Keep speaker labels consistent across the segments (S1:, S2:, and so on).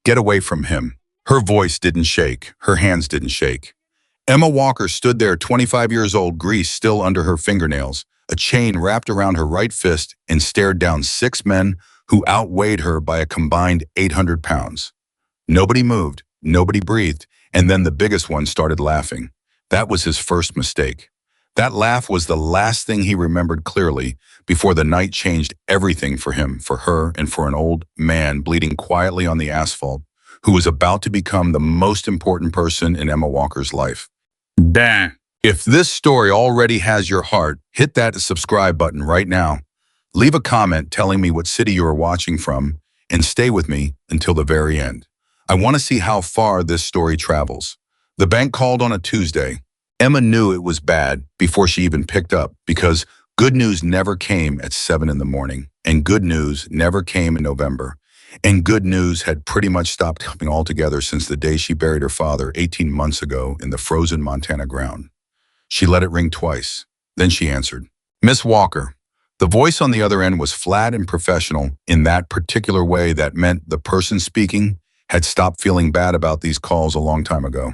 S1: Get away from him. Her voice didn't shake. Her hands didn't shake. Emma Walker stood there, 25 years old, grease still under her fingernails, a chain wrapped around her right fist, and stared down 6 men who outweighed her by a combined 800 pounds. Nobody moved, nobody breathed, and then the biggest one started laughing. That was his first mistake. That laugh was the last thing he remembered clearly before the night changed everything for him, for her, and for an old man bleeding quietly on the asphalt who was about to become the most important person in Emma Walker's life. Damn. If this story already has your heart, hit that subscribe button right now. Leave a comment telling me what city you are watching from, and stay with me until the very end. I want to see how far this story travels. The bank called on a Tuesday. Emma knew it was bad before she even picked up, because good news never came at 7 in the morning, and good news never came in November, and good news had pretty much stopped coming altogether since the day she buried her father 18 months ago in the frozen Montana ground. She let it ring twice. Then she answered. Miss Walker. The voice on the other end was flat and professional in that particular way that meant the person speaking had stopped feeling bad about these calls a long time ago.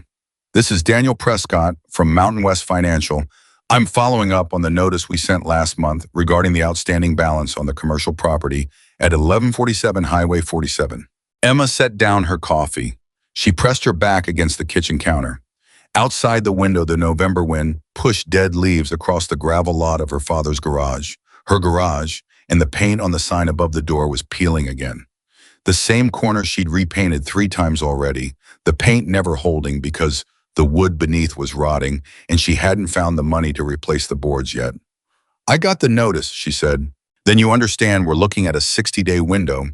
S1: This is Daniel Prescott from Mountain West Financial. I'm following up on the notice we sent last month regarding the outstanding balance on the commercial property at 1147 Highway 47. Emma set down her coffee. She pressed her back against the kitchen counter. Outside the window, the November wind pushed dead leaves across the gravel lot of her father's garage. Her garage, and the paint on the sign above the door was peeling again. The same corner she'd repainted 3 times already, the paint never holding because the wood beneath was rotting, and she hadn't found the money to replace the boards yet. I got the notice, she said. Then you understand we're looking at a 60-day window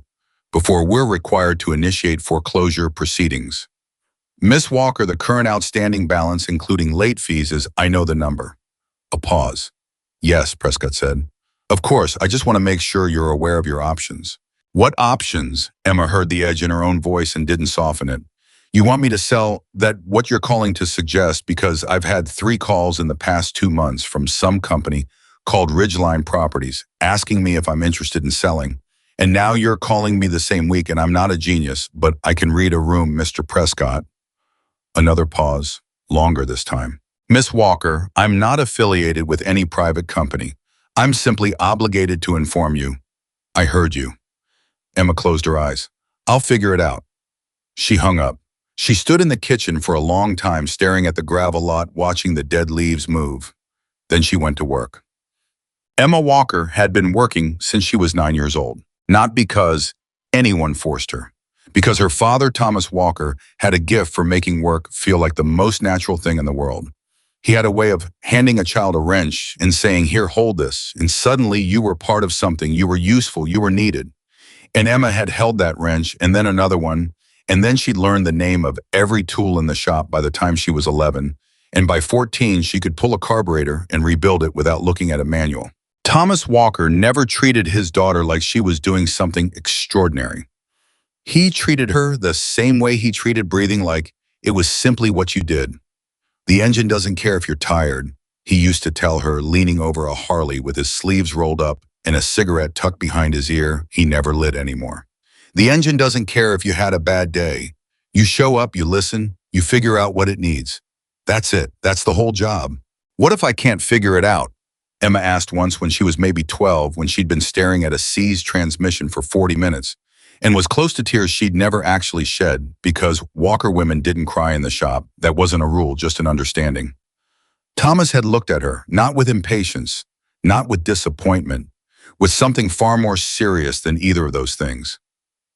S1: before we're required to initiate foreclosure proceedings. Miss Walker, the current outstanding balance, including late fees, is, I know the number. A pause. Yes, Prescott said. Of course, I just want to make sure you're aware of your options. What options? Emma heard the edge in her own voice and didn't soften it. You want me to sell that, what you're calling to suggest, because I've had 3 calls in the past 2 months from some company called Ridgeline Properties asking me if I'm interested in selling. And now you're calling me the same week, and I'm not a genius, but I can read a room, Mr. Prescott. Another pause, longer this time. Miss Walker, I'm not affiliated with any private company. I'm simply obligated to inform you. I heard you. Emma closed her eyes. I'll figure it out. She hung up. She stood in the kitchen for a long time staring at the gravel lot, watching the dead leaves move. Then she went to work. Emma Walker had been working since she was 9 years old, not because anyone forced her, because her father, Thomas Walker, had a gift for making work feel like the most natural thing in the world. He had a way of handing a child a wrench and saying, here, hold this, and suddenly you were part of something, you were useful, you were needed. And Emma had held that wrench, and then another one, and then she'd learned the name of every tool in the shop by the time she was 11, and by 14 she could pull a carburetor and rebuild it without looking at a manual. Thomas Walker never treated his daughter like she was doing something extraordinary. He treated her the same way he treated breathing, like it was simply what you did. The engine doesn't care if you're tired, he used to tell her, leaning over a Harley with his sleeves rolled up and a cigarette tucked behind his ear he never lit anymore. The engine doesn't care if you had a bad day. You show up, you listen, you figure out what it needs. That's it. That's the whole job. What if I can't figure it out? Emma asked once when she was maybe 12, when she'd been staring at a seized transmission for 40 minutes and was close to tears she'd never actually shed, because Walker women didn't cry in the shop. That wasn't a rule, just an understanding. Thomas had looked at her, not with impatience, not with disappointment, with something far more serious than either of those things.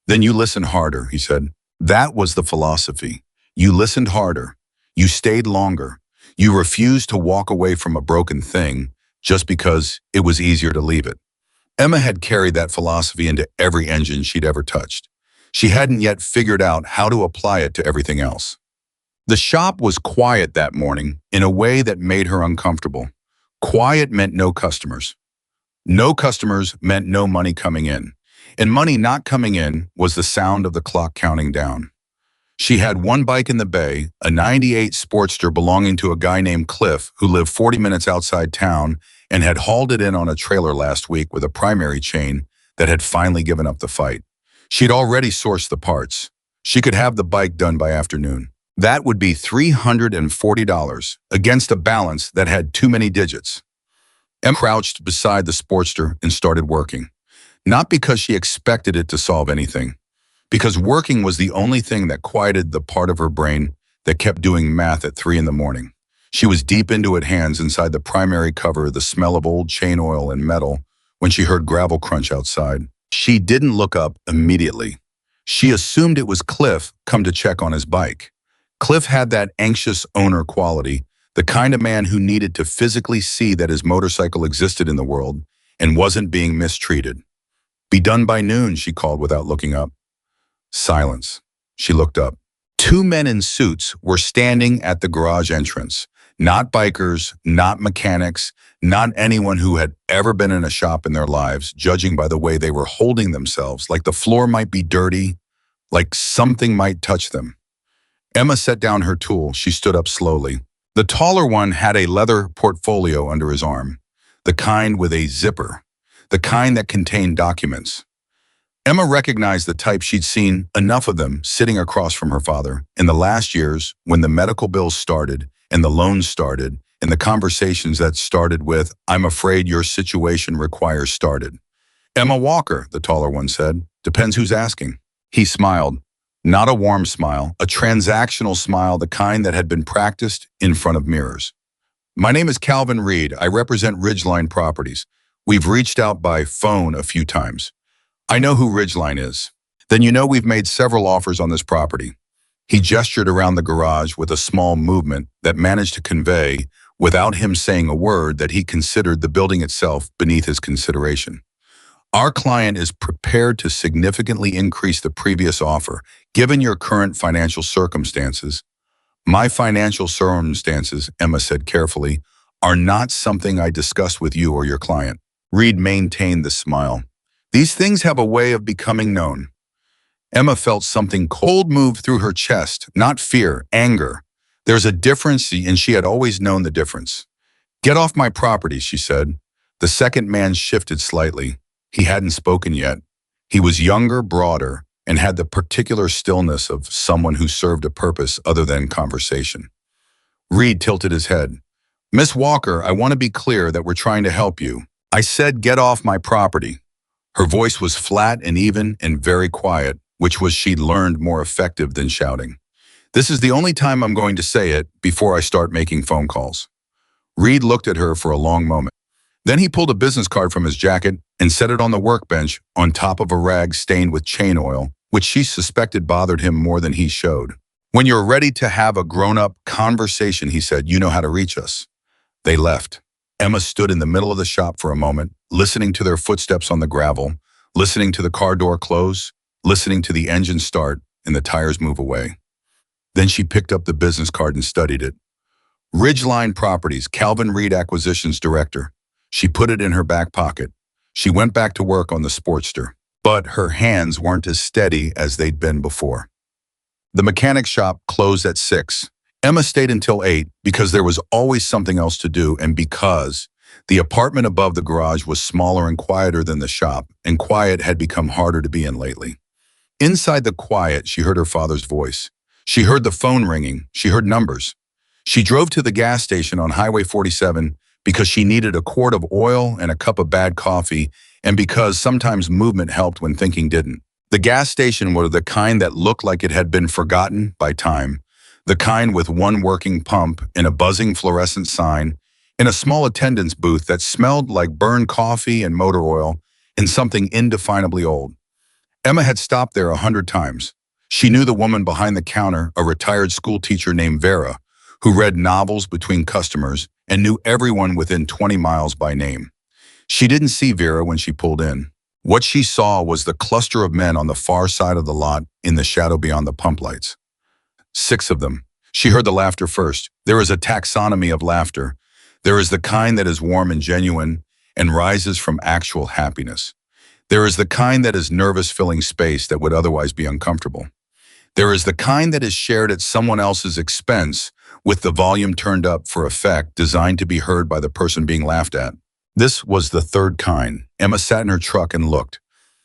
S1: Then you listen harder, he said. That was the philosophy. You listened harder. You stayed longer. You refused to walk away from a broken thing just because it was easier to leave it. Emma had carried that philosophy into every engine she'd ever touched. She hadn't yet figured out how to apply it to everything else. The shop was quiet that morning in a way that made her uncomfortable. Quiet meant no customers. No customers meant no money coming in. And money not coming in was the sound of the clock counting down. She had one bike in the bay, a '98 Sportster belonging to a guy named Cliff who lived 40 minutes outside town and had hauled it in on a trailer last week with a primary chain that had finally given up the fight. She'd already sourced the parts. She could have the bike done by afternoon. That would be $340 against a balance that had too many digits. Emma crouched beside the Sportster and started working. Not because she expected it to solve anything, because working was the only thing that quieted the part of her brain that kept doing math at 3 in the morning. She was deep into it, hands inside the primary cover, the smell of old chain oil and metal, when she heard gravel crunch outside. She didn't look up immediately. She assumed it was Cliff come to check on his bike. Cliff had that anxious owner quality, the kind of man who needed to physically see that his motorcycle existed in the world and wasn't being mistreated. "Be done by noon," she called without looking up. Silence. She looked up. Two men in suits were standing at the garage entrance. Not bikers, not mechanics, not anyone who had ever been in a shop in their lives, judging by the way they were holding themselves, like the floor might be dirty, like something might touch them. Emma set down her tool. She stood up slowly. The taller one had a leather portfolio under his arm, the kind with a zipper, the kind that contained documents. Emma recognized the type. She'd seen enough of them sitting across from her father in the last years when the medical bills started and the loans started and the conversations that started with, "I'm afraid your situation requires" started. "Emma Walker," the taller one said. "Depends who's asking." He smiled. Not a warm smile, a transactional smile, the kind that had been practiced in front of mirrors. "My name is Calvin Reed. I represent Ridgeline Properties. We've reached out by phone a few times." "I know who Ridgeline is." "Then you know we've made several offers on this property." He gestured around the garage with a small movement that managed to convey, without him saying a word, that he considered the building itself beneath his consideration. "Our client is prepared to significantly increase the previous offer, given your current financial circumstances." "My financial circumstances," Emma said carefully, "are not something I discuss with you or your client." Reed maintained the smile. "These things have a way of becoming known." Emma felt something cold move through her chest, not fear, anger. There's a difference, and she had always known the difference. "Get off my property," she said. The second man shifted slightly. He hadn't spoken yet. He was younger, broader, and had the particular stillness of someone who served a purpose other than conversation. Reed tilted his head. "Miss Walker, I want to be clear that we're trying to help you. I said get off my property." Her voice was flat and even and very quiet, which was, she'd learned, more effective than shouting. "This is the only time I'm going to say it before I start making phone calls." Reed looked at her for a long moment. Then he pulled a business card from his jacket and set it on the workbench on top of a rag stained with chain oil, which she suspected bothered him more than he showed. "When you're ready to have a grown-up conversation," he said, "you know how to reach us." They left. Emma stood in the middle of the shop for a moment, listening to their footsteps on the gravel, listening to the car door close, listening to the engine start and the tires move away. Then she picked up the business card and studied it. Ridgeline Properties, Calvin Reed, Acquisitions Director. She put it in her back pocket. She went back to work on the Sportster, but her hands weren't as steady as they'd been before. The mechanic shop closed at 6. Emma stayed until 8 because there was always something else to do, and because the apartment above the garage was smaller and quieter than the shop, and quiet had become harder to be in lately. Inside the quiet, she heard her father's voice. She heard the phone ringing. She heard numbers. She drove to the gas station on Highway 47 because she needed a quart of oil and a cup of bad coffee, and because sometimes movement helped when thinking didn't. The gas station was the kind that looked like it had been forgotten by time, the kind with one working pump and a buzzing fluorescent sign, and a small attendance booth that smelled like burned coffee and motor oil and something indefinably old. Emma had stopped there 100 times. She knew the woman behind the counter, a retired school teacher named Vera, who read novels between customers and knew everyone within 20 miles by name. She didn't see Vera when she pulled in. What she saw was the cluster of men on the far side of the lot in the shadow beyond the pump lights. 6 of them. She heard the laughter first. There is a taxonomy of laughter. There is the kind that is warm and genuine and rises from actual happiness. There is the kind that is nervous, filling space that would otherwise be uncomfortable. There is the kind that is shared at someone else's expense, with the volume turned up for effect, designed to be heard by the person being laughed at. This was the third kind. Emma sat in her truck and looked.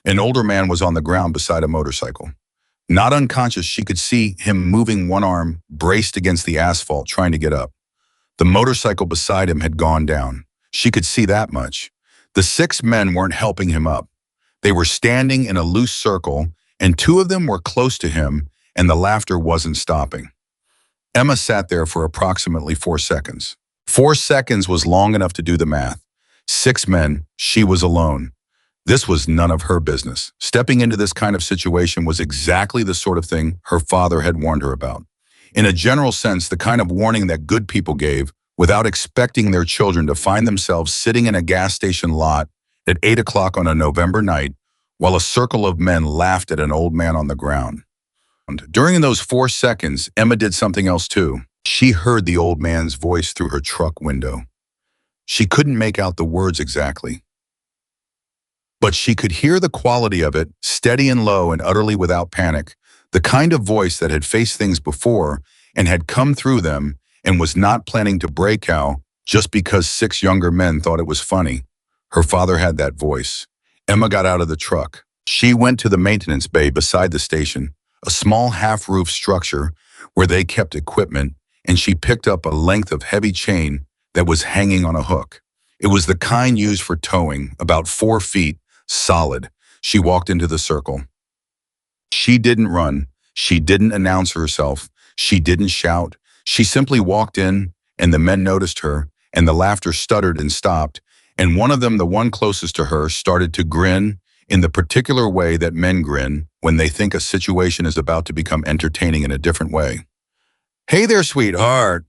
S1: An older man was on the ground beside a motorcycle. Not unconscious, she could see him moving one arm, braced against the asphalt, trying to get up. The motorcycle beside him had gone down. She could see that much. The 6 men weren't helping him up. They were standing in a loose circle, and 2 of them were close to him, and the laughter wasn't stopping. Emma sat there for approximately 4 seconds. 4 seconds was long enough to do the math. 6 men, she was alone. This was none of her business. Stepping into this kind of situation was exactly the sort of thing her father had warned her about. In a general sense, the kind of warning that good people gave without expecting their children to find themselves sitting in a gas station lot at 8 o'clock on a November night while a circle of men laughed at an old man on the ground. During those 4 seconds, Emma did something else too. She heard the old man's voice through her truck window. She couldn't make out the words exactly, but she could hear the quality of it, steady and low and utterly without panic, the kind of voice that had faced things before and had come through them and was not planning to break out just because 6 younger men thought it was funny. Her father had that voice. Emma got out of the truck. She went to the maintenance bay beside the station, a small half-roof structure where they kept equipment, and she picked up a length of heavy chain that was hanging on a hook. It was the kind used for towing, about 4 feet, solid. She walked into the circle. She didn't run. She didn't announce herself. She didn't shout. She simply walked in, and the men noticed her, and the laughter stuttered and stopped, and one of them, the one closest to her, started to grin in the particular way that men grin when they think a situation is about to become entertaining in a different way. "Hey there, sweetheart."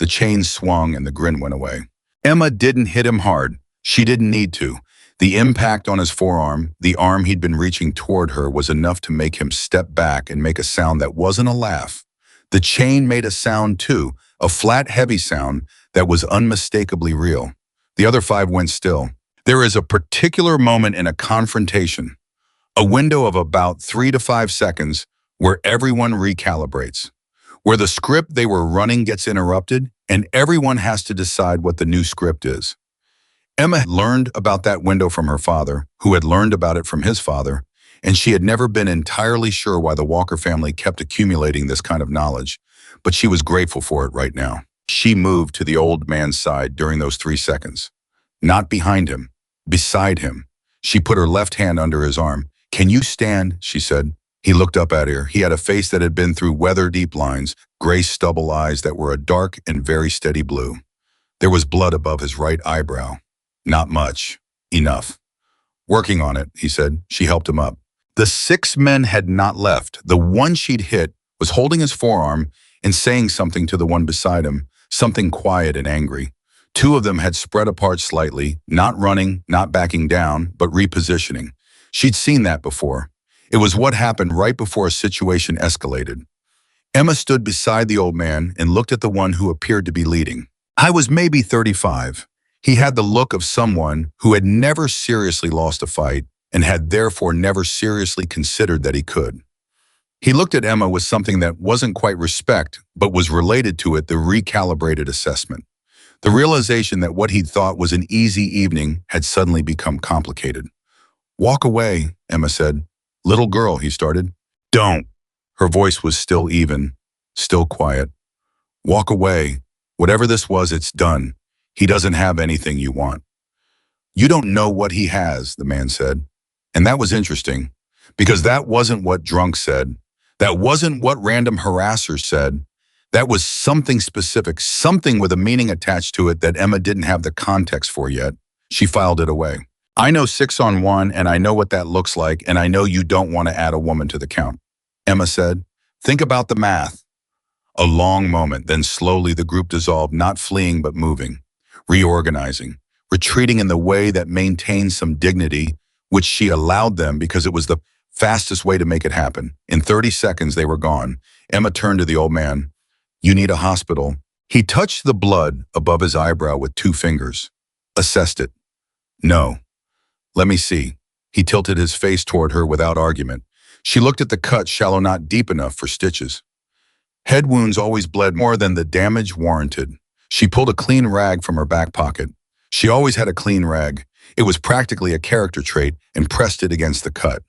S1: The chain swung and the grin went away. Emma didn't hit him hard. She didn't need to. The impact on his forearm, the arm he'd been reaching toward her, was enough to make him step back and make a sound that wasn't a laugh. The chain made a sound too, a flat, heavy sound that was unmistakably real. The other 5 went still. There is a particular moment in a confrontation, a window of about 3 to 5 seconds, where everyone recalibrates, where the script they were running gets interrupted, and everyone has to decide what the new script is. Emma had learned about that window from her father, who had learned about it from his father, and she had never been entirely sure why the Walker family kept accumulating this kind of knowledge, but she was grateful for it right now. She moved to the old man's side during those 3 seconds. Not behind him, beside him. She put her left hand under his arm. "Can you stand?" she said. He looked up at her. He had a face that had been through weather-deep lines, gray stubble eyes that were a dark and very steady blue. There was blood above his right eyebrow. Not much. Enough. "Working on it," he said. She helped him up. The 6 men had not left. The one she'd hit was holding his forearm and saying something to the one beside him, something quiet and angry. 2 of them had spread apart slightly, not running, not backing down, but repositioning. She'd seen that before. It was what happened right before a situation escalated. Emma stood beside the old man and looked at the one who appeared to be leading. I was maybe 35. He had the look of someone who had never seriously lost a fight and had therefore never seriously considered that he could. He looked at Emma with something that wasn't quite respect, but was related to it, the recalibrated assessment. The realization that what he'd thought was an easy evening had suddenly become complicated. "Walk away," Emma said. "Little girl," he started. "Don't." Her voice was still even, still quiet. "Walk away. Whatever this was, it's done. He doesn't have anything you want." "You don't know what he has," the man said. And that was interesting, because that wasn't what drunks said. That wasn't what random harassers said. That was something specific, something with a meaning attached to it that Emma didn't have the context for yet. She filed it away. "I know 6-on-1, and I know what that looks like, and I know you don't want to add a woman to the count," Emma said. "Think about the math." A long moment, then slowly the group dissolved, not fleeing but moving, reorganizing, retreating in the way that maintained some dignity, which she allowed them because it was the fastest way to make it happen. In 30 seconds, they were gone. Emma turned to the old man. "You need a hospital." He touched the blood above his eyebrow with 2 fingers. Assessed it. "No." "Let me see." He tilted his face toward her without argument. She looked at the cut, shallow, not deep enough for stitches. Head wounds always bled more than the damage warranted. She pulled a clean rag from her back pocket. She always had a clean rag. It was practically a character trait, and pressed it against the cut.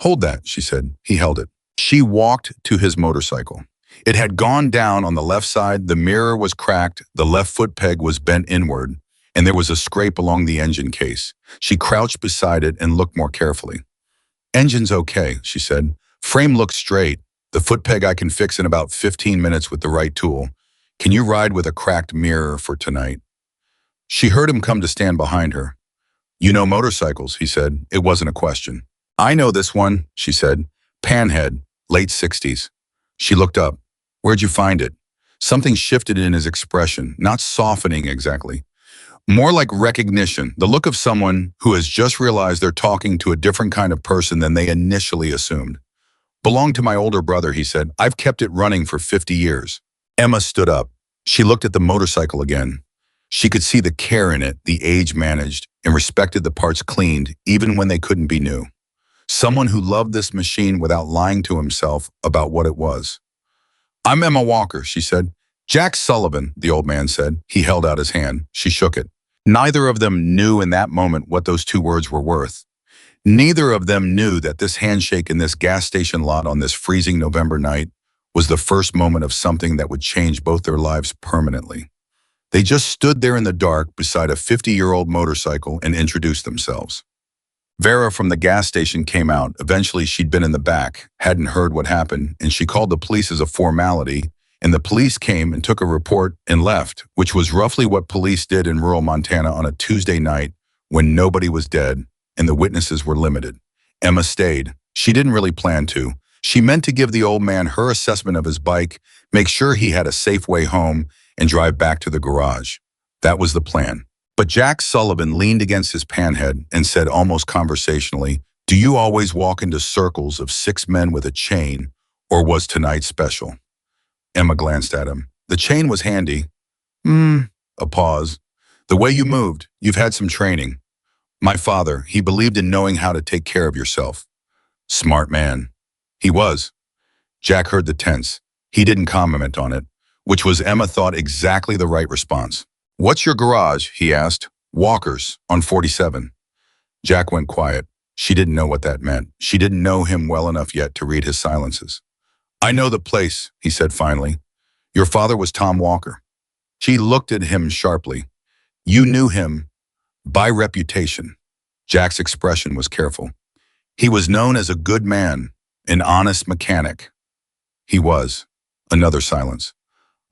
S1: "Hold that," she said. He held it. She walked to his motorcycle. It had gone down on the left side, the mirror was cracked, the left foot peg was bent inward, and there was a scrape along the engine case. She crouched beside it and looked more carefully. "Engine's okay," she said. "Frame looks straight. The foot peg I can fix in about 15 minutes with the right tool. Can you ride with a cracked mirror for tonight?" She heard him come to stand behind her. "You know motorcycles," he said. It wasn't a question. "I know this one," she said. "Panhead, late 60s. She looked up. "Where'd you find it?" Something shifted in his expression, not softening exactly. More like recognition, the look of someone who has just realized they're talking to a different kind of person than they initially assumed. "Belonged to my older brother," he said. "I've kept it running for 50 years. Emma stood up. She looked at the motorcycle again. She could see the care in it, the age managed, and respected the parts cleaned, even when they couldn't be new. Someone who loved this machine without lying to himself about what it was. "I'm Emma Walker," she said. "Jack Sullivan," the old man said. He held out his hand. She shook it. Neither of them knew in that moment what those two words were worth. Neither of them knew that this handshake in this gas station lot on this freezing November night was the first moment of something that would change both their lives permanently. They just stood there in the dark beside a 50-year-old motorcycle and introduced themselves. Vera from the gas station came out. Eventually, she'd been in the back, hadn't heard what happened, and she called the police as a formality, and the police came and took a report and left, which was roughly what police did in rural Montana on a Tuesday night when nobody was dead and the witnesses were limited. Emma stayed. She didn't really plan to. She meant to give the old man her assessment of his bike, make sure he had a safe way home, and drive back to the garage. That was the plan. But Jack Sullivan leaned against his panhead and said almost conversationally, "Do you always walk into circles of 6 men with a chain, or was tonight special?" Emma glanced at him. "The chain was handy." A pause. "The way you moved, you've had some training. My father, he believed in knowing how to take care of yourself." "Smart man." "He was." Jack heard the tense. He didn't comment on it, which was, Emma thought, exactly the right response. "What's your garage?" he asked. "Walker's, on 47. Jack went quiet. She didn't know what that meant. She didn't know him well enough yet to read his silences. "I know the place," he said finally. "Your father was Tom Walker." She looked at him sharply. "You knew him by reputation." Jack's expression was careful. "He was known as a good man, an honest mechanic." "He was." Another silence.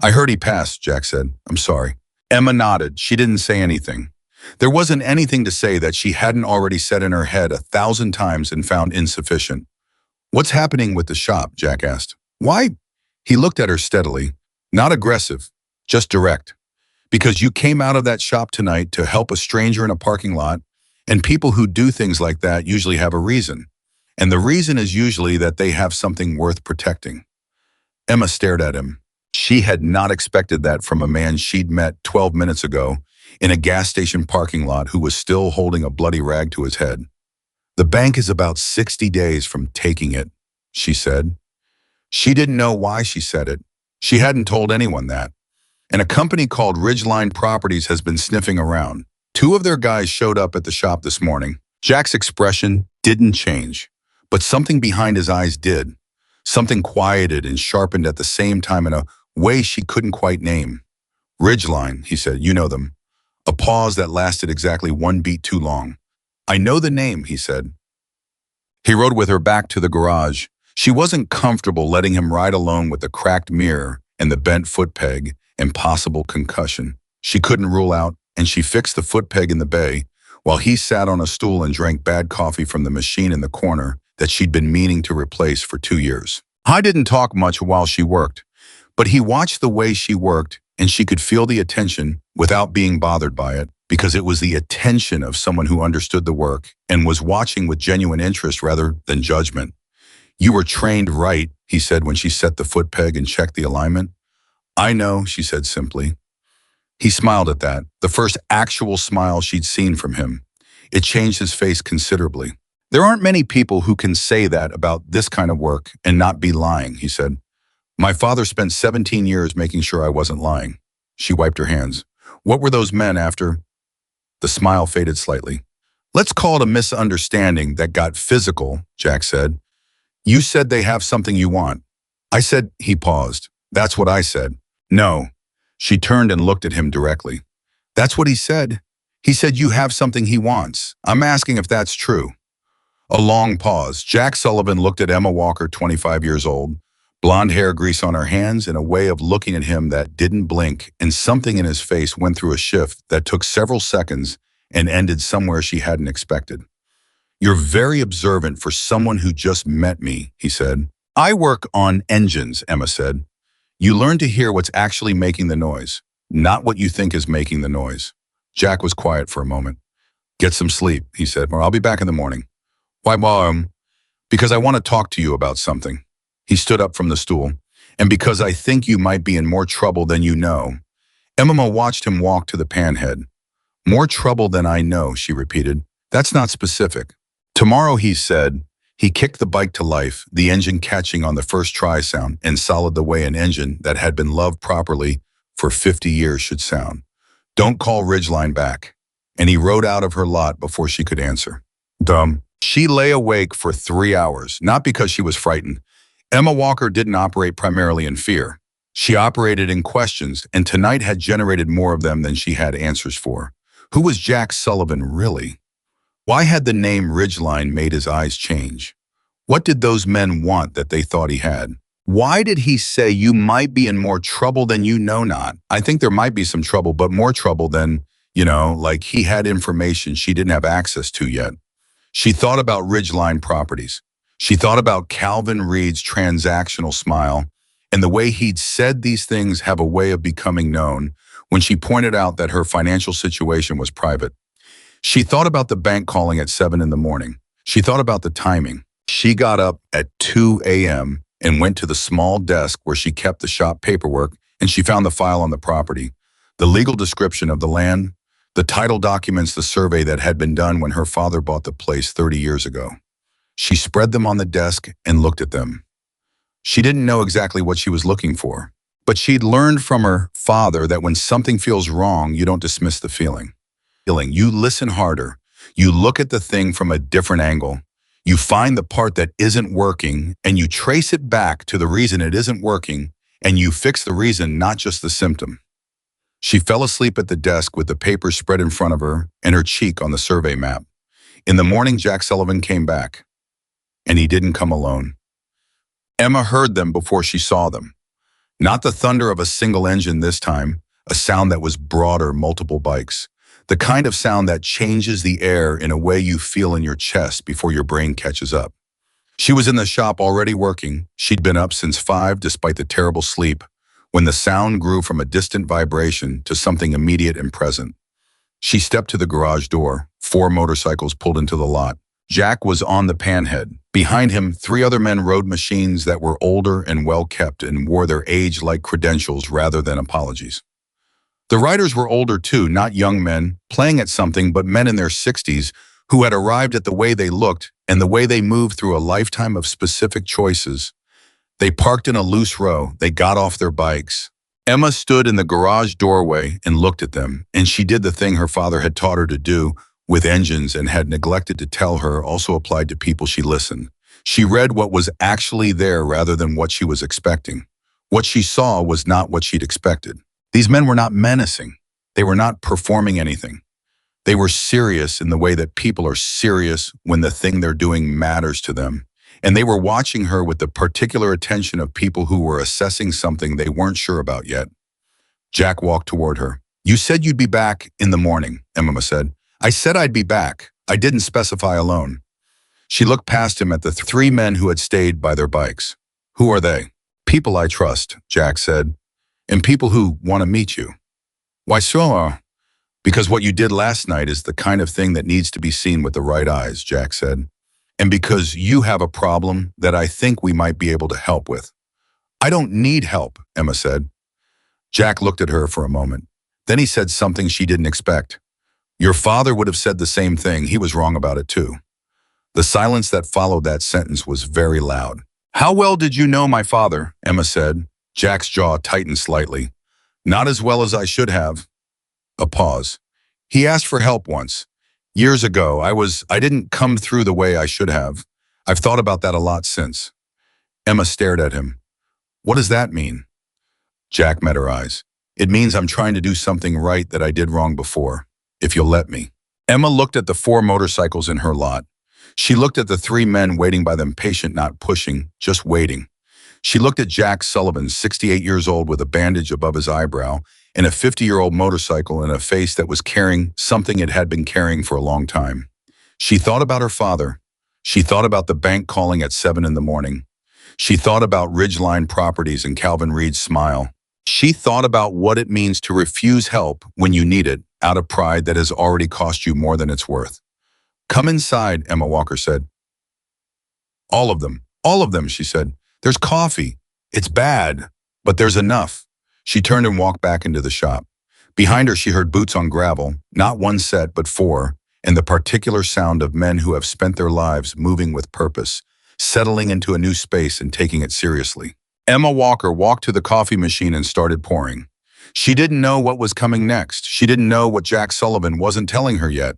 S1: "I heard he passed," Jack said. "I'm sorry." Emma nodded. She didn't say anything. There wasn't anything to say that she hadn't already said in her head 1,000 times and found insufficient. "What's happening with the shop?" Jack asked. "Why?" He looked at her steadily. "Not aggressive, just direct. Because you came out of that shop tonight to help a stranger in a parking lot, and people who do things like that usually have a reason. And the reason is usually that they have something worth protecting." Emma stared at him. She had not expected that from a man she'd met 12 minutes ago in a gas station parking lot who was still holding a bloody rag to his head. "The bank is about 60 days from taking it," she said. She didn't know why she said it. She hadn't told anyone that. And a company called Ridgeline Properties has been sniffing around. 2 of their guys showed up at the shop this morning. Jack's expression didn't change, but something behind his eyes did. Something quieted and sharpened at the same time in a way she couldn't quite name. "Ridgeline," he said, "you know them." A pause that lasted exactly 1 beat too long. "I know the name," he said. He rode with her back to the garage. She wasn't comfortable letting him ride alone with the cracked mirror and the bent foot peg and possible concussion. She couldn't rule out, and she fixed the foot peg in the bay while he sat on a stool and drank bad coffee from the machine in the corner that she'd been meaning to replace for 2 years. I didn't talk much while she worked, but he watched the way she worked, and she could feel the attention without being bothered by it, because it was the attention of someone who understood the work and was watching with genuine interest rather than judgment. "You were trained right," he said when she set the foot peg and checked the alignment. "I know," she said simply. He smiled at that, the first actual smile she'd seen from him. It changed his face considerably. "There aren't many people who can say that about this kind of work and not be lying," he said. "My father spent 17 years making sure I wasn't lying." She wiped her hands. "What were those men after?" The smile faded slightly. "Let's call it a misunderstanding that got physical," Jack said. You said they have something you want. I said, he paused. That's what I said. No. She turned and looked at him directly. That's what he said. He said you have something he wants. I'm asking if that's true. A long pause. Jack Sullivan looked at Emma Walker, 25 years old, blonde hair, grease on her hands, and a way of looking at him that didn't blink, and something in his face went through a shift that took several seconds and ended somewhere she hadn't expected. You're very observant for someone who just met me, he said. I work on engines, Emma said. You learn to hear what's actually making the noise, not what you think is making the noise. Jack was quiet for a moment. Get some sleep, he said, or I'll be back in the morning. Why, because I want to talk to you about something. He stood up from the stool. And because I think you might be in more trouble than you know. Emma watched him walk to the panhead. More trouble than I know, she repeated. That's not specific. Tomorrow, he said. He kicked the bike to life, the engine catching on the first try sound, and solid the way an engine that had been loved properly for 50 years should sound. Don't call Ridgeline back. And he rode out of her lot before she could answer. Dumb. She lay awake for 3 hours, not because she was frightened. Emma Walker didn't operate primarily in fear. She operated in questions, and tonight had generated more of them than she had answers for. Who was Jack Sullivan really? Why had the name Ridgeline made his eyes change? What did those men want that they thought he had? Why did he say you might be in more trouble than you know not? I think there might be some trouble, but more trouble than, like he had information she didn't have access to yet. She thought about Ridgeline Properties. She thought about Calvin Reed's transactional smile and the way he'd said these things have a way of becoming known when she pointed out that her financial situation was private. She thought about the bank calling at 7 in the morning. She thought about the timing. She got up at 2 a.m. and went to the small desk where she kept the shop paperwork, and she found the file on the property, the legal description of the land, the title documents, the survey that had been done when her father bought the place 30 years ago. She spread them on the desk and looked at them. She didn't know exactly what she was looking for, but she'd learned from her father that when something feels wrong, you don't dismiss the feeling. You listen harder. You look at the thing from a different angle. You find the part that isn't working, and you trace it back to the reason it isn't working, and you fix the reason, not just the symptom. She fell asleep at the desk with the papers spread in front of her and her cheek on the survey map. In the morning, Jack Sullivan came back, and he didn't come alone. Emma heard them before she saw them. Not the thunder of a single engine this time, a sound that was broader, multiple bikes. The kind of sound that changes the air in a way you feel in your chest before your brain catches up. She was in the shop already working. She'd been up since 5 despite the terrible sleep, when the sound grew from a distant vibration to something immediate and present. She stepped to the garage door. 4 motorcycles pulled into the lot. Jack was on the panhead. Behind him, 3 other men rode machines that were older and well-kept and wore their age-like credentials rather than apologies. The riders were older too, not young men, playing at something, but men in their 60s who had arrived at the way they looked and the way they moved through a lifetime of specific choices. They parked in a loose row. They got off their bikes. Emma stood in the garage doorway and looked at them, and she did the thing her father had taught her to do with engines and had neglected to tell her also applied to people she listened. She read what was actually there rather than what she was expecting. What she saw was not what she'd expected. These men were not menacing. They were not performing anything. They were serious in the way that people are serious when the thing they're doing matters to them. And they were watching her with the particular attention of people who were assessing something they weren't sure about yet. Jack walked toward her. You said you'd be back in the morning, Emma said. I said I'd be back. I didn't specify alone. She looked past him at the 3 men who had stayed by their bikes. Who are they? People I trust, Jack said. And people who want to meet you. Why so? Because what you did last night is the kind of thing that needs to be seen with the right eyes, Jack said. And because you have a problem that I think we might be able to help with. I don't need help, Emma said. Jack looked at her for a moment. Then he said something she didn't expect. Your father would have said the same thing. He was wrong about it too. The silence that followed that sentence was very loud. How well did you know my father? Emma said. Jack's jaw tightened slightly. Not as well as I should have. A pause. He asked for help once. Years ago, I didn't come through the way I should have. I've thought about that a lot since. Emma stared at him. What does that mean? Jack met her eyes. It means I'm trying to do something right that I did wrong before, if you'll let me. Emma looked at the 4 motorcycles in her lot. She looked at the 3 men waiting by them, patient, not pushing, just waiting. She looked at Jack Sullivan, 68 years old with a bandage above his eyebrow, and a 50-year-old motorcycle and a face that was carrying something it had been carrying for a long time. She thought about her father. She thought about the bank calling at 7 in the morning. She thought about Ridgeline Properties and Calvin Reed's smile. She thought about what it means to refuse help when you need it, out of pride that has already cost you more than it's worth. Come inside, Emma Walker said. All of them, she said. There's coffee. It's bad, but there's enough. She turned and walked back into the shop. Behind her, she heard boots on gravel, not 1 set, but 4, and the particular sound of men who have spent their lives moving with purpose, settling into a new space and taking it seriously. Emma Walker walked to the coffee machine and started pouring. She didn't know what was coming next. She didn't know what Jack Sullivan wasn't telling her yet.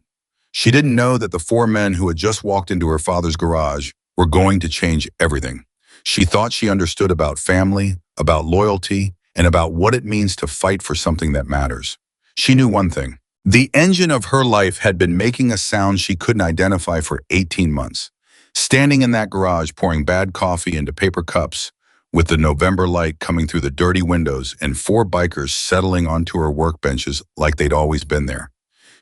S1: She didn't know that the 4 men who had just walked into her father's garage were going to change everything. She thought she understood about family, about loyalty, and about what it means to fight for something that matters. She knew one thing. The engine of her life had been making a sound she couldn't identify for 18 months. Standing in that garage pouring bad coffee into paper cups, with the November light coming through the dirty windows and 4 bikers settling onto her workbenches like they'd always been there.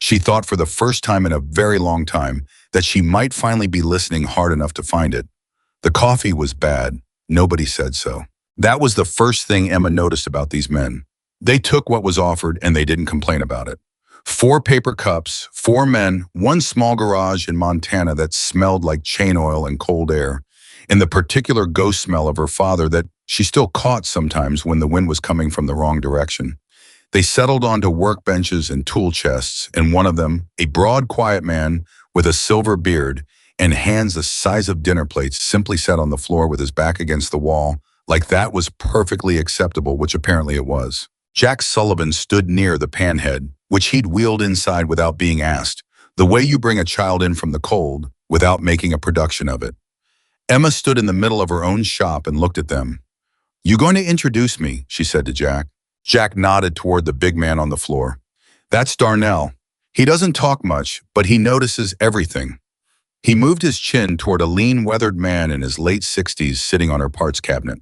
S1: She thought for the first time in a very long time that she might finally be listening hard enough to find it. The coffee was bad. Nobody said so. That was the first thing Emma noticed about these men. They took what was offered and they didn't complain about it. 4 paper cups, 4 men, 1 small garage in Montana that smelled like chain oil and cold air, and the particular ghost smell of her father that she still caught sometimes when the wind was coming from the wrong direction. They settled onto workbenches and tool chests, and one of them, a broad, quiet man with a silver beard and hands the size of dinner plates, simply sat on the floor with his back against the wall, like that was perfectly acceptable, which apparently it was. Jack Sullivan stood near the panhead, which he'd wheeled inside without being asked, the way you bring a child in from the cold without making a production of it. Emma stood in the middle of her own shop and looked at them. You going to introduce me? She said to Jack. Jack nodded toward the big man on the floor. That's Darnell. He doesn't talk much, but he notices everything. He moved his chin toward a lean, weathered man in his late 60s sitting on her parts cabinet.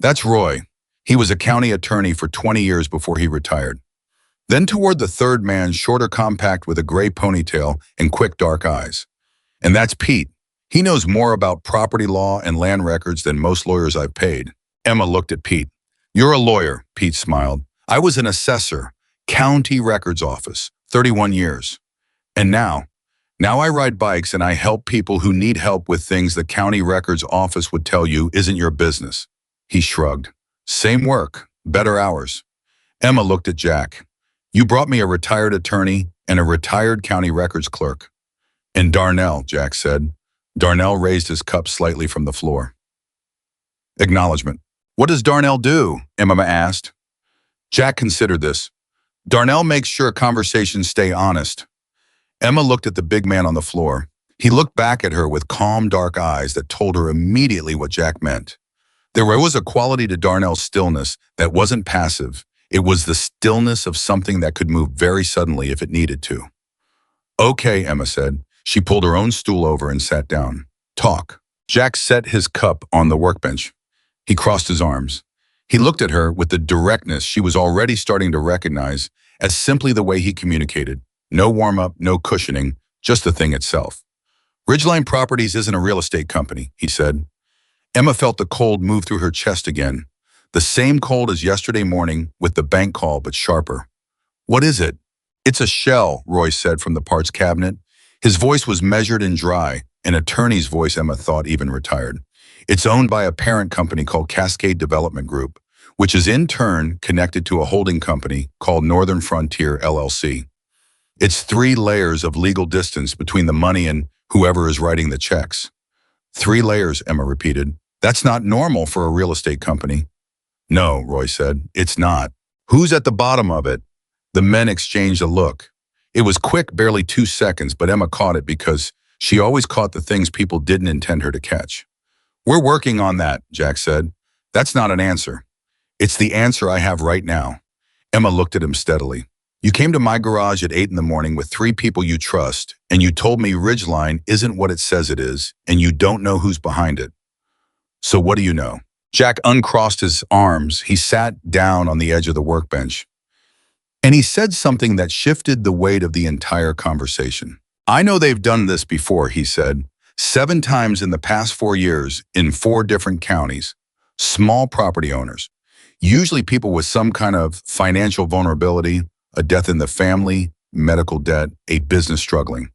S1: That's Roy. He was a county attorney for 20 years before he retired. Then toward the third man, shorter, compact, with a gray ponytail and quick, dark eyes. And that's Pete. He knows more about property law and land records than most lawyers I've paid. Emma looked at Pete. You're a lawyer, Pete smiled. I was an assessor, county records office, 31 years. And now I ride bikes and I help people who need help with things the county records office would tell you isn't your business. He shrugged. Same work, better hours. Emma looked at Jack. You brought me a retired attorney and a retired county records clerk. And Darnell, Jack said. Darnell raised his cup slightly from the floor. Acknowledgement. What does Darnell do? Emma asked. Jack considered this. Darnell makes sure conversations stay honest. Emma looked at the big man on the floor. He looked back at her with calm, dark eyes that told her immediately what Jack meant. There was a quality to Darnell's stillness that wasn't passive. It was the stillness of something that could move very suddenly if it needed to. Okay, Emma said. She pulled her own stool over and sat down. Talk. Jack set his cup on the workbench. He crossed his arms. He looked at her with the directness she was already starting to recognize as simply the way he communicated. No warm-up, no cushioning, just the thing itself. Ridgeline Properties isn't a real estate company, he said. Emma felt the cold move through her chest again. The same cold as yesterday morning with the bank call, but sharper. What is it? It's a shell, Roy said from the parts cabinet. His voice was measured and dry, an attorney's voice Emma thought even retired. It's owned by a parent company called Cascade Development Group, which is in turn connected to a holding company called Northern Frontier LLC. It's 3 layers of legal distance between the money and whoever is writing the checks. 3 layers, Emma repeated. That's not normal for a real estate company. No, Roy said, it's not. Who's at the bottom of it? The men exchanged a look. It was quick, barely 2 seconds, but Emma caught it because she always caught the things people didn't intend her to catch. We're working on that, Jack said. That's not an answer. It's the answer I have right now. Emma looked at him steadily. You came to my garage at 8 in the morning with 3 people you trust, and you told me Ridgeline isn't what it says it is, and you don't know who's behind it. So what do you know? Jack uncrossed his arms. He sat down on the edge of the workbench. And he said something that shifted the weight of the entire conversation. I know they've done this before, he said. 7 times in the past 4 years in 4 different counties. Small property owners. Usually people with some kind of financial vulnerability, a death in the family, medical debt, a business struggling.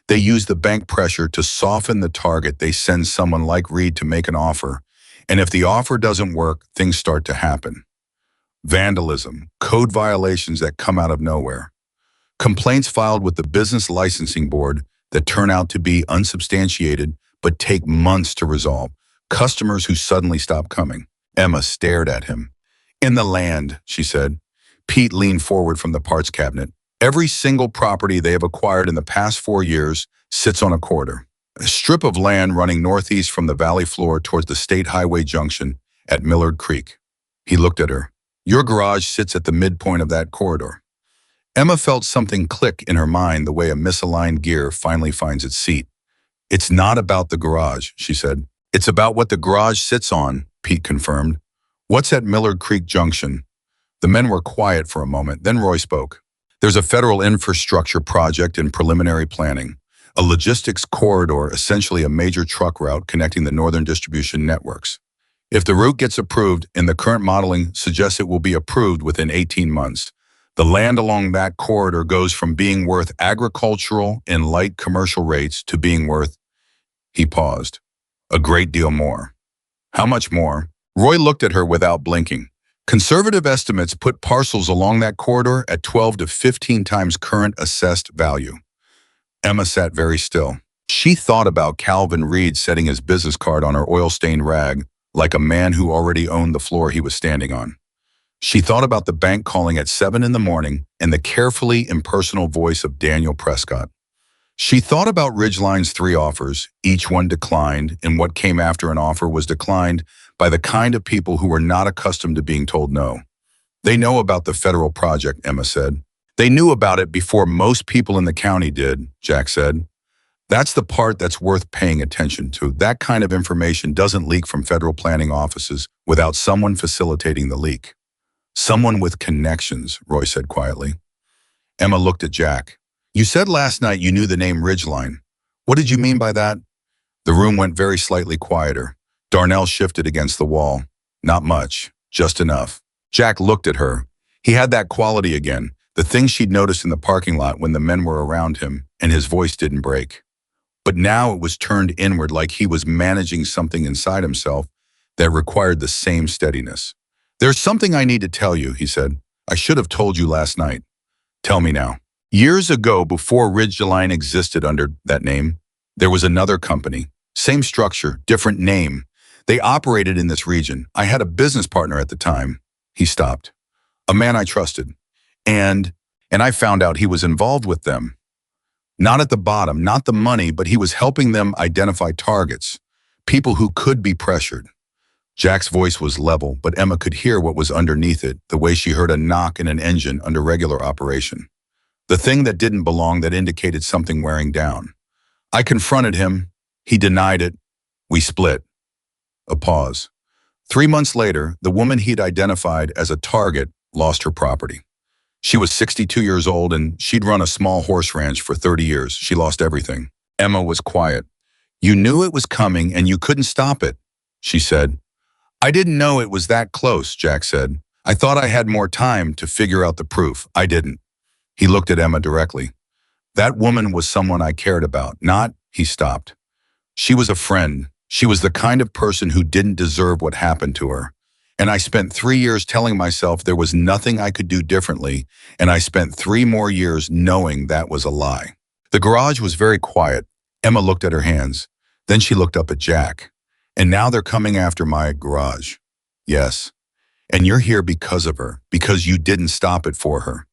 S1: They use the bank pressure to soften the target. They send someone like Reed to make an offer. And if the offer doesn't work, things start to happen. Vandalism, code violations that come out of nowhere. Complaints filed with the Business Licensing Board that turn out to be unsubstantiated but take months to resolve. Customers who suddenly stop coming. Emma stared at him. In the land, she said. Pete leaned forward from the parts cabinet. Every single property they have acquired in the past 4 years sits on a corridor. A strip of land running northeast from the valley floor towards the state highway junction at Millard Creek. He looked at her. Your garage sits at the midpoint of that corridor. Emma felt something click in her mind the way a misaligned gear finally finds its seat. It's not about the garage, she said. It's about what the garage sits on, Pete confirmed. What's at Millard Creek Junction? The men were quiet for a moment, then Roy spoke. There's a federal infrastructure project in preliminary planning, a logistics corridor, essentially a major truck route connecting the northern distribution networks. If the route gets approved, and the current modeling suggests it will be approved within 18 months, the land along that corridor goes from being worth agricultural and light commercial rates to being worth, he paused, a great deal more. How much more? Roy looked at her without blinking. Conservative estimates put parcels along that corridor at 12 to 15 times current assessed value. Emma sat very still. She thought about Calvin Reed setting his business card on her oil-stained rag like a man who already owned the floor he was standing on. She thought about the bank calling at 7 in the morning and the carefully impersonal voice of Daniel Prescott. She thought about Ridgeline's 3 offers, each one declined, and what came after an offer was declined by the kind of people who were not accustomed to being told no. They know about the federal project, Emma said. They knew about it before most people in the county did, Jack said. That's the part that's worth paying attention to. That kind of information doesn't leak from federal planning offices without someone facilitating the leak. Someone with connections, Roy said quietly. Emma looked at Jack. You said last night you knew the name Ridgeline. What did you mean by that? The room went very slightly quieter. Darnell shifted against the wall. Not much, just enough. Jack looked at her. He had that quality again, the thing she'd noticed in the parking lot when the men were around him, and his voice didn't break. But now it was turned inward like he was managing something inside himself that required the same steadiness. There's something I need to tell you, he said. I should have told you last night. Tell me now. Years ago, before Ridgeline existed under that name, there was another company. Same structure, different name. They operated in this region. I had a business partner at the time. He stopped. A man I trusted. And I found out he was involved with them. Not at the bottom, not the money, but he was helping them identify targets, people who could be pressured. Jack's voice was level, but Emma could hear what was underneath it, the way she heard a knock in an engine under regular operation. The thing that didn't belong, that indicated something wearing down. I confronted him. He denied it. We split. A pause. 3 months later, the woman he'd identified as a target lost her property. She was 62 years old and she'd run a small horse ranch for 30 years. She lost everything. Emma was quiet. You knew it was coming and you couldn't stop it, she said. I didn't know it was that close, Jack said. I thought I had more time to figure out the proof. I didn't. He looked at Emma directly. That woman was someone I cared about, not, he stopped. She was a friend. She was the kind of person who didn't deserve what happened to her. And I spent 3 years telling myself there was nothing I could do differently, and I spent 3 more years knowing that was a lie. The garage was very quiet. Emma looked at her hands. Then she looked up at Jack. And now they're coming after my garage. Yes. And you're here because of her, because you didn't stop it for her.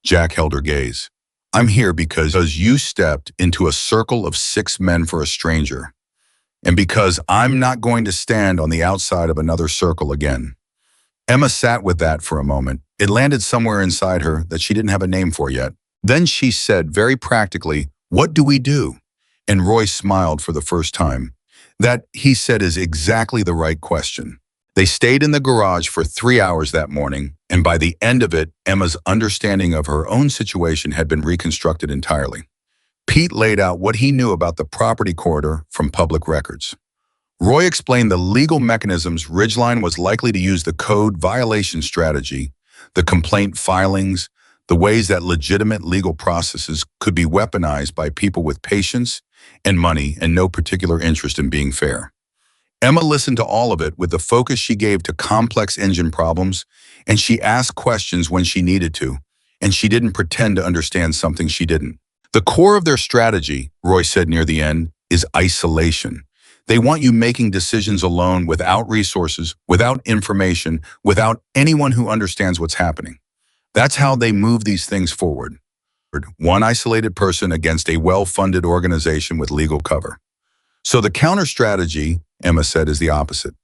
S1: Jack held her gaze. I'm here because you stepped into a circle of 6 men for a stranger. And because I'm not going to stand on the outside of another circle again. Emma sat with that for a moment. It landed somewhere inside her that she didn't have a name for yet. Then she said very practically, "What do we do?" And Roy smiled for the first time. That, he said, is exactly the right question. They stayed in the garage for 3 hours that morning, and by the end of it, Emma's understanding of her own situation had been reconstructed entirely. Pete laid out what he knew about the property corridor from public records. Roy explained the legal mechanisms Ridgeline was likely to use, the code violation strategy, the complaint filings, the ways that legitimate legal processes could be weaponized by people with patience and money and no particular interest in being fair. Emma listened to all of it with the focus she gave to complex engine problems, and she asked questions when she needed to, and she didn't pretend to understand something she didn't. The core of their strategy, Roy said near the end, is isolation. They want you making decisions alone, without resources, without information, without anyone who understands what's happening. That's how they move these things forward. One isolated person against a well-funded organization with legal cover. So the counter strategy, Emma said, is the opposite.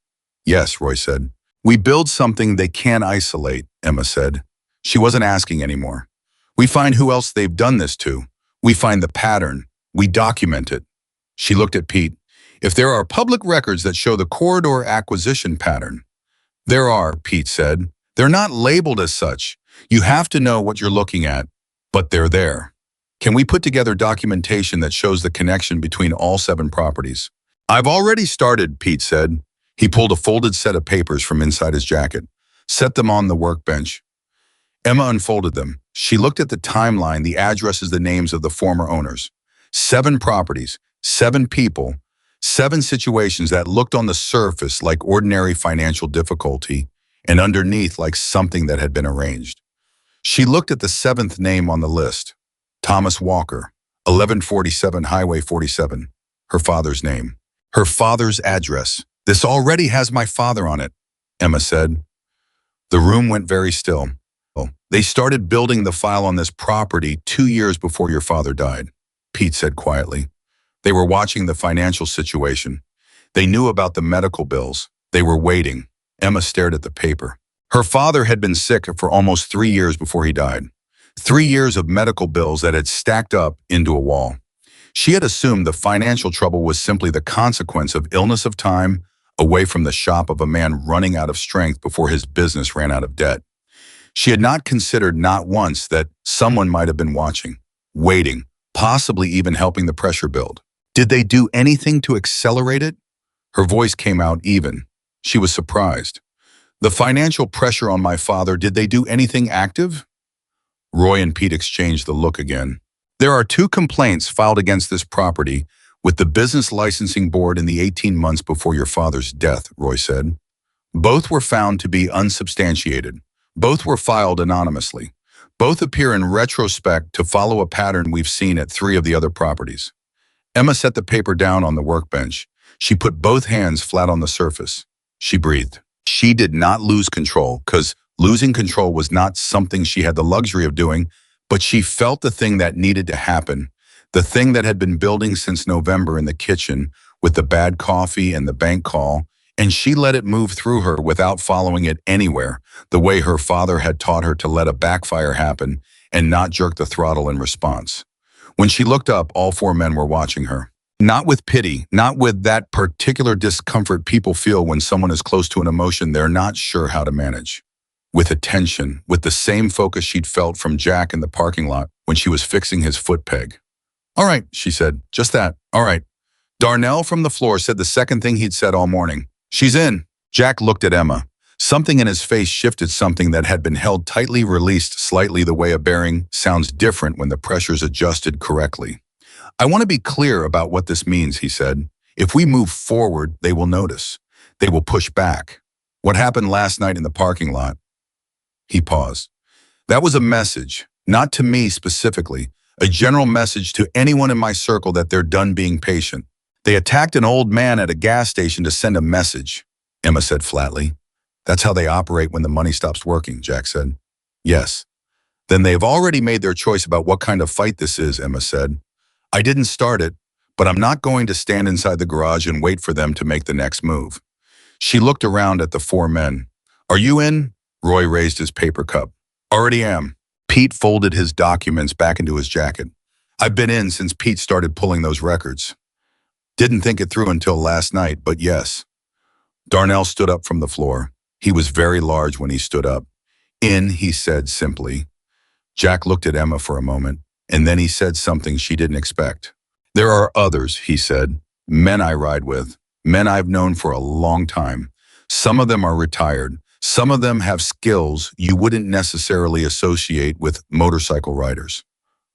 S1: Yes, Roy said. We build something they can't isolate, Emma said. She wasn't asking anymore. We find who else they've done this to. We find the pattern. We document it. She looked at Pete. If there are public records that show the corridor acquisition pattern. There are, Pete said. They're not labeled as such. You have to know what you're looking at, but they're there. Can we put together documentation that shows the connection between all 7 properties? I've already started, Pete said. He pulled a folded set of papers from inside his jacket, set them on the workbench. Emma unfolded them. She looked at the timeline, the addresses, the names of the former owners. 7 properties, 7 people, 7 situations that looked on the surface like ordinary financial difficulty and underneath like something that had been arranged. She looked at the 7th name on the list, Thomas Walker, 1147 Highway 47, her father's name, her father's address. This already has my father on it, Emma said. The room went very still. They started building the file on this property 2 years before your father died, Pete said quietly. They were watching the financial situation. They knew about the medical bills. They were waiting. Emma stared at the paper. Her father had been sick for almost 3 years before he died. 3 years of medical bills that had stacked up into a wall. She had assumed the financial trouble was simply the consequence of illness of time, away from the shop of a man running out of strength before his business ran out of debt. She had not considered, not once, that someone might have been watching, waiting, possibly even helping the pressure build. Did they do anything to accelerate it? Her voice came out even. She was surprised. The financial pressure on my father, did they do anything active? Roy and Pete exchanged the look again. There are 2 complaints filed against this property with the Business Licensing Board in the 18 months before your father's death, Roy said. Both were found to be unsubstantiated. Both were filed anonymously. Both appear in retrospect to follow a pattern we've seen at 3 of the other properties. Emma set the paper down on the workbench. She put both hands flat on the surface. She breathed. She did not lose control, because losing control was not something she had the luxury of doing, but she felt the thing that needed to happen, the thing that had been building since November in the kitchen with the bad coffee and the bank call, and she let it move through her without following it anywhere, the way her father had taught her to let a backfire happen and not jerk the throttle in response. When she looked up, all 4 men were watching her. Not with pity, not with that particular discomfort people feel when someone is close to an emotion they're not sure how to manage. With attention, with the same focus she'd felt from Jack in the parking lot when she was fixing his foot peg. All right, she said, just that, all right. Darnell from the floor said the second thing he'd said all morning. She's in. Jack looked at Emma. Something in his face shifted, something that had been held tightly released slightly, the way a bearing sounds different when the pressure's adjusted correctly. I want to be clear about what this means, he said. If we move forward, they will notice. They will push back. What happened last night in the parking lot? He paused. That was a message, not to me specifically, a general message to anyone in my circle that they're done being patient. They attacked an old man at a gas station to send a message, Emma said flatly. That's how they operate when the money stops working, Jack said. Yes. Then they've already made their choice about what kind of fight this is, Emma said. I didn't start it, but I'm not going to stand inside the garage and wait for them to make the next move. She looked around at the four men. Are you in? Roy raised his paper cup. Already am. Pete folded his documents back into his jacket. I've been in since Pete started pulling those records. Didn't think it through until last night, but yes. Darnell stood up from the floor. He was very large when he stood up. In, he said simply. Jack looked at Emma for a moment, and then he said something she didn't expect. There are others, he said. Men I ride with. Men I've known for a long time. Some of them are retired. Some of them have skills you wouldn't necessarily associate with motorcycle riders.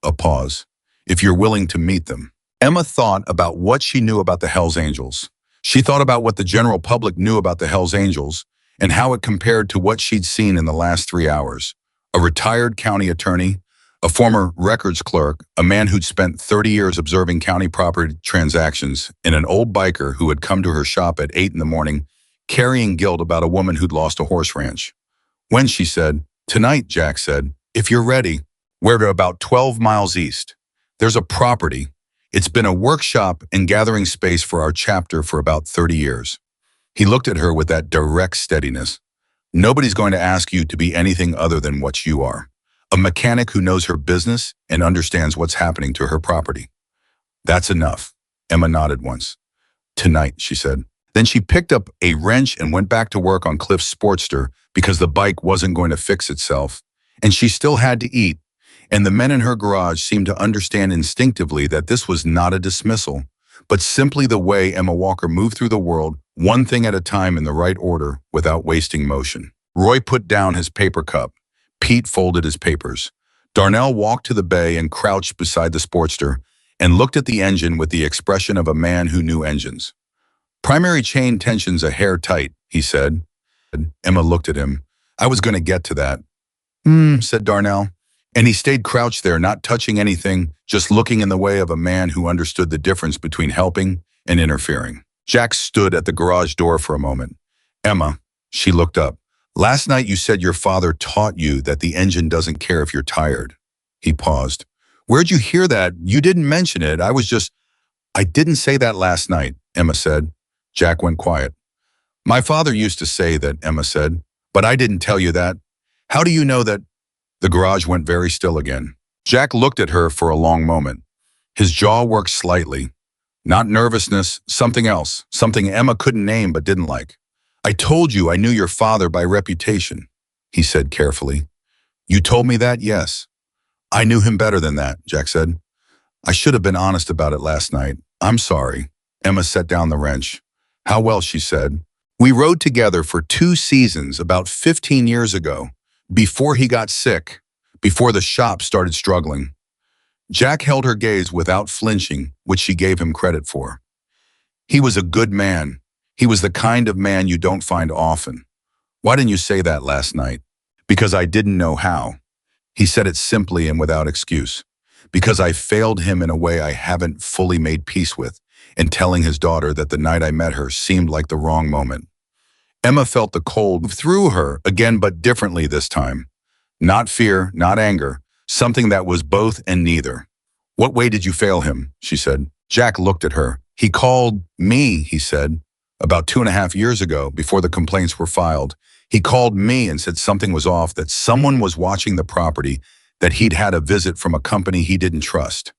S1: A pause. If you're willing to meet them. Emma thought about what she knew about the Hells Angels. She thought about what the general public knew about the Hells Angels and how it compared to what she'd seen in the last 3 hours. A retired county attorney, a former records clerk, a man who'd spent 30 years observing county property transactions, and an old biker who had come to her shop at 8 in the morning carrying guilt about a woman who'd lost a horse ranch. When she said, "Tonight," Jack said, "if you're ready, we're to about 12 miles east. There's a property. It's been a workshop and gathering space for our chapter for about 30 years. He looked at her with that direct steadiness. Nobody's going to ask you to be anything other than what you are. A mechanic who knows her business and understands what's happening to her property. That's enough. Emma nodded once. Tonight, she said. Then she picked up a wrench and went back to work on Cliff's Sportster because the bike wasn't going to fix itself, and she still had to eat, and the men in her garage seemed to understand instinctively that this was not a dismissal, but simply the way Emma Walker moved through the world, one thing at a time in the right order, without wasting motion. Roy put down his paper cup. Pete folded his papers. Darnell walked to the bay and crouched beside the Sportster and looked at the engine with the expression of a man who knew engines. Primary chain tension's a hair tight, he said. Emma looked at him. I was going to get to that. Said Darnell. And he stayed crouched there, not touching anything, just looking in the way of a man who understood the difference between helping and interfering. Jack stood at the garage door for a moment. Emma, she looked up. Last night you said your father taught you that the engine doesn't care if you're tired. He paused. Where'd you hear that? You didn't mention it. I didn't say that last night, Emma said. Jack went quiet. My father used to say that, Emma said, but I didn't tell you that. How do you know that? The garage went very still again. Jack looked at her for a long moment. His jaw worked slightly. Not nervousness, something else, something Emma couldn't name but didn't like. I told you I knew your father by reputation, he said carefully. You told me that, yes. I knew him better than that, Jack said. I should have been honest about it last night. I'm sorry. Emma set down the wrench. How well, she said. We rode together for 2 seasons about 15 years ago, before he got sick, before the shop started struggling. Jack held her gaze without flinching, which she gave him credit for. He was a good man. He was the kind of man you don't find often. Why didn't you say that last night? Because I didn't know how. He said it simply and without excuse. Because I failed him in a way I haven't fully made peace with, and telling his daughter that the night I met her seemed like the wrong moment. Emma felt the cold move through her again, but differently this time. Not fear, not anger, something that was both and neither. What way did you fail him? She said. Jack looked at her. He called me, he said, about 2.5 years ago, before the complaints were filed. He called me and said something was off, that someone was watching the property, that he'd had a visit from a company he didn't trust.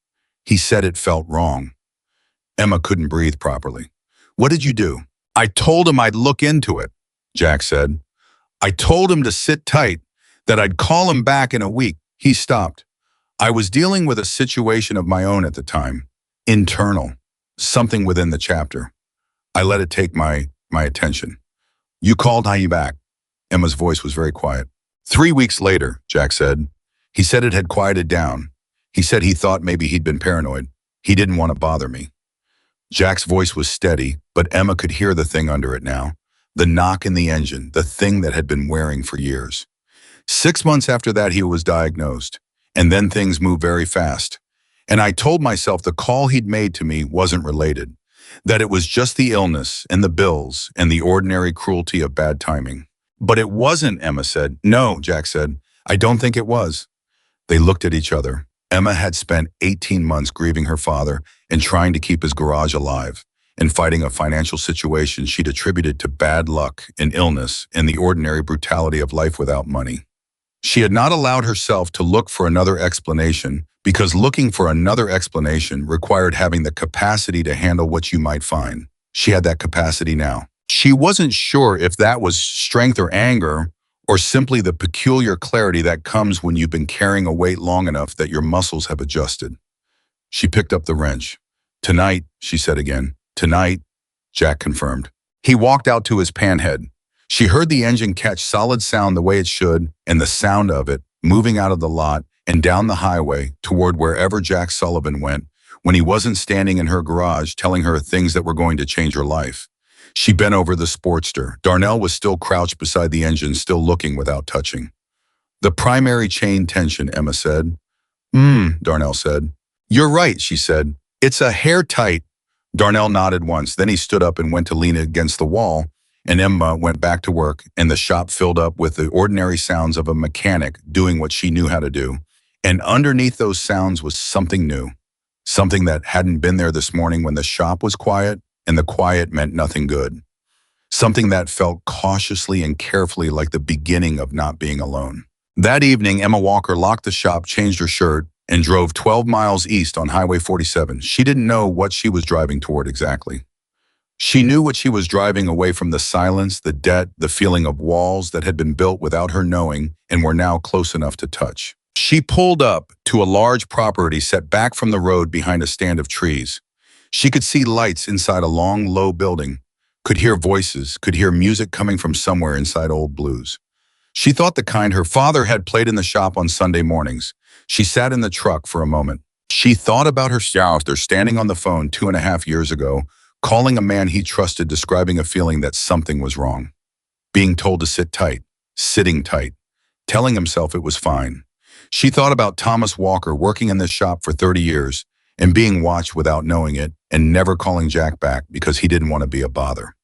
S1: He said it felt wrong. Emma couldn't breathe properly. What did you do? I told him I'd look into it, Jack said. I told him to sit tight, that I'd call him back in a week. He stopped. I was dealing with a situation of my own at the time. Internal. Something within the chapter. I let it take my attention. You called Heidi back. Emma's voice was very quiet. 3 weeks later, Jack said. He said it had quieted down. He said he thought maybe he'd been paranoid. He didn't want to bother me. Jack's voice was steady, but Emma could hear the thing under it now. The knock in the engine, the thing that had been wearing for years. 6 months after that, he was diagnosed. And then things moved very fast. And I told myself the call he'd made to me wasn't related. That it was just the illness and the bills and the ordinary cruelty of bad timing. But it wasn't, Emma said. No, Jack said. I don't think it was. They looked at each other. Emma had spent 18 months grieving her father and trying to keep his garage alive, and fighting a financial situation she'd attributed to bad luck and illness and the ordinary brutality of life without money. She had not allowed herself to look for another explanation because looking for another explanation required having the capacity to handle what you might find. She had that capacity now. She wasn't sure if that was strength or anger, or simply the peculiar clarity that comes when you've been carrying a weight long enough that your muscles have adjusted. She picked up the wrench. "Tonight," she said again. "Tonight," Jack confirmed. He walked out to his panhead. She heard the engine catch solid sound the way it should, and the sound of it moving out of the lot and down the highway toward wherever Jack Sullivan went when he wasn't standing in her garage telling her things that were going to change her life. She bent over the Sportster. Darnell was still crouched beside the engine, still looking without touching. "The primary chain tension," Emma said. Darnell said. "You're right," she said. "It's a hair tight." Darnell nodded once, then he stood up and went to lean against the wall, and Emma went back to work, and the shop filled up with the ordinary sounds of a mechanic doing what she knew how to do. And underneath those sounds was something new, something that hadn't been there this morning when the shop was quiet, and the quiet meant nothing good. Something that felt cautiously and carefully like the beginning of not being alone. That evening, Emma Walker locked the shop, changed her shirt, and drove 12 miles east on Highway 47. She didn't know what she was driving toward exactly. She knew what she was driving away from: the silence, the debt, the feeling of walls that had been built without her knowing and were now close enough to touch. She pulled up to a large property set back from the road behind a stand of trees. She could see lights inside a long, low building, could hear voices, could hear music coming from somewhere inside Old Blues. She thought the kind her father had played in the shop on Sunday mornings. She sat in the truck for a moment. She thought about her sister standing on the phone 2.5 years ago, calling a man he trusted, describing a feeling that something was wrong. Being told to sit tight, sitting tight, telling himself it was fine. She thought about Thomas Walker working in this shop for 30 years and being watched without knowing it and never calling Jack back because he didn't want to be a bother.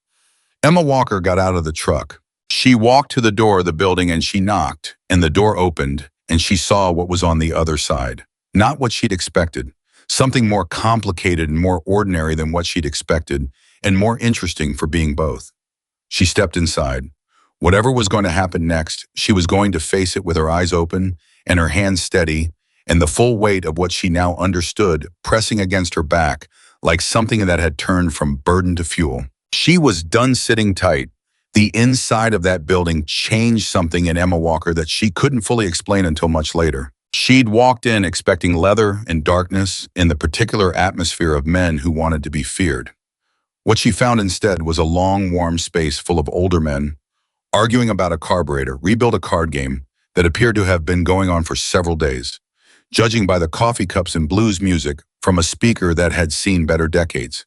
S1: Emma Walker got out of the truck. She walked to the door of the building and she knocked, and the door opened, and she saw what was on the other side. Not what she'd expected. Something more complicated and more ordinary than what she'd expected, and more interesting for being both. She stepped inside. Whatever was going to happen next, she was going to face it with her eyes open and her hands steady, and the full weight of what she now understood pressing against her back like something that had turned from burden to fuel. She was done sitting tight. The inside of that building changed something in Emma Walker that she couldn't fully explain until much later. She'd walked in expecting leather and darkness and the particular atmosphere of men who wanted to be feared. What she found instead was a long, warm space full of older men, arguing about a carburetor, rebuild a card game that appeared to have been going on for several days, judging by the coffee cups and blues music from a speaker that had seen better decades.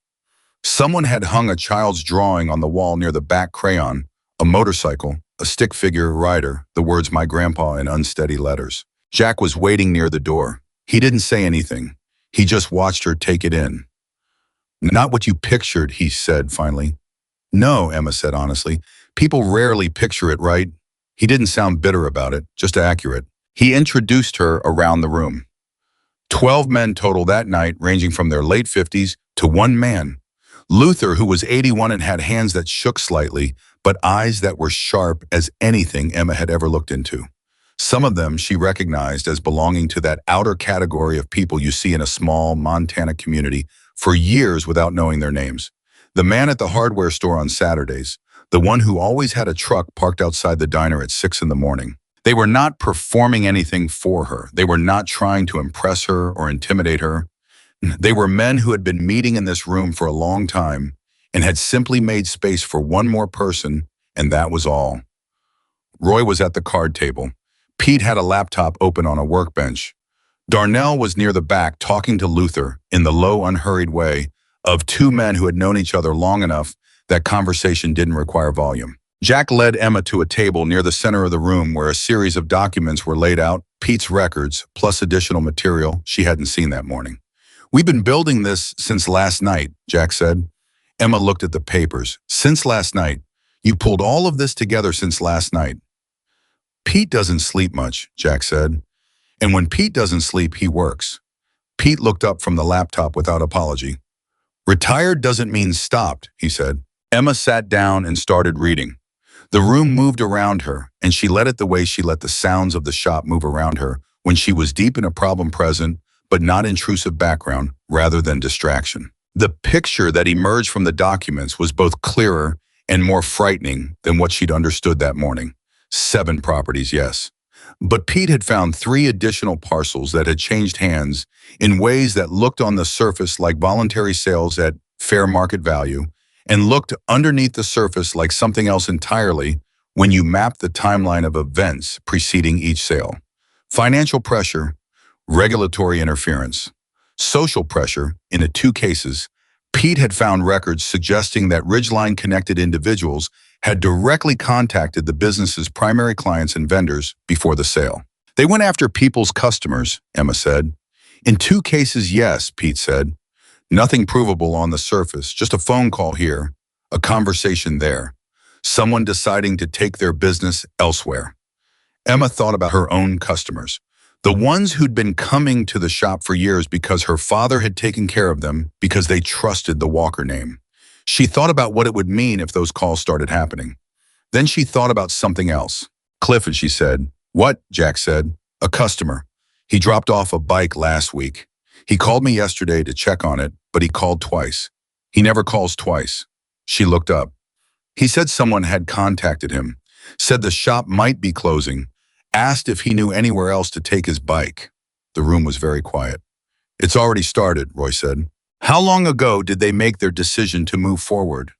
S1: Someone had hung a child's drawing on the wall near the back crayon, a motorcycle, a stick figure rider, the words "my grandpa" in unsteady letters. Jack was waiting near the door. He didn't say anything. He just watched her take it in. "Not what you pictured," he said finally. "No," Emma said honestly. "People rarely picture it right." He didn't sound bitter about it, just accurate. He introduced her around the room. 12 men total that night, ranging from their late 50s to one man, Luther, who was 81 and had hands that shook slightly, but eyes that were sharp as anything Emma had ever looked into. Some of them she recognized as belonging to that outer category of people you see in a small Montana community for years without knowing their names. The man at the hardware store on Saturdays, the one who always had a truck parked outside the diner at 6 in the morning. They were not performing anything for her. They were not trying to impress her or intimidate her. They were men who had been meeting in this room for a long time and had simply made space for one more person, and that was all. Roy was at the card table. Pete had a laptop open on a workbench. Darnell was near the back talking to Luther in the low, unhurried way of two men who had known each other long enough that conversation didn't require volume. Jack led Emma to a table near the center of the room where a series of documents were laid out, Pete's records, plus additional material she hadn't seen that morning. "We've been building this since last night," Jack said. Emma looked at the papers. "Since last night? You pulled all of this together since last night?" "Pete doesn't sleep much," Jack said. And when Pete doesn't sleep, he works. Pete looked up from the laptop without apology. Retired doesn't mean stopped, he said. Emma sat down and started reading. The room moved around her, and she let it the way she let the sounds of the shop move around her when she was deep in a problem-present, but not intrusive background, rather than distraction. The picture that emerged from the documents was both clearer and more frightening than what she'd understood that morning. 7 properties, yes. But Pete had found 3 additional parcels that had changed hands in ways that looked on the surface like voluntary sales at fair market value and looked underneath the surface like something else entirely when you mapped the timeline of events preceding each sale. Financial pressure, regulatory interference, social pressure. In the 2 cases, Pete had found records suggesting that Ridgeline-connected individuals had directly contacted the business's primary clients and vendors before the sale. They went after people's customers, Emma said. In 2 cases, yes, Pete said. Nothing provable on the surface, just a phone call here, a conversation there, someone deciding to take their business elsewhere. Emma thought about her own customers, the ones who'd been coming to the shop for years because her father had taken care of them because they trusted the Walker name. She thought about what it would mean if those calls started happening. Then she thought about something else. Clifford, she said. What? Jack said. A customer. He dropped off a bike last week. He called me yesterday to check on it, but he called twice. He never calls twice. She looked up. He said someone had contacted him, said the shop might be closing, asked if he knew anywhere else to take his bike. The room was very quiet. It's already started, Roy said. How long ago did they make their decision to move forward?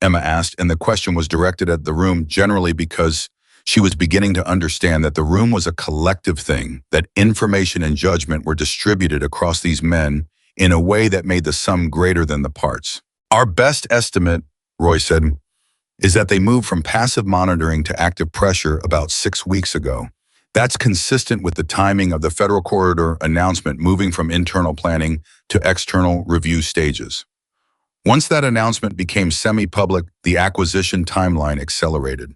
S1: Emma asked, and the question was directed at the room generally because she was beginning to understand that the room was a collective thing, that information and judgment were distributed across these men in a way that made the sum greater than the parts. Our best estimate, Roy said, is that they moved from passive monitoring to active pressure about 6 weeks ago. That's consistent with the timing of the Federal Corridor announcement moving from internal planning to external review stages. Once that announcement became semi-public, the acquisition timeline accelerated.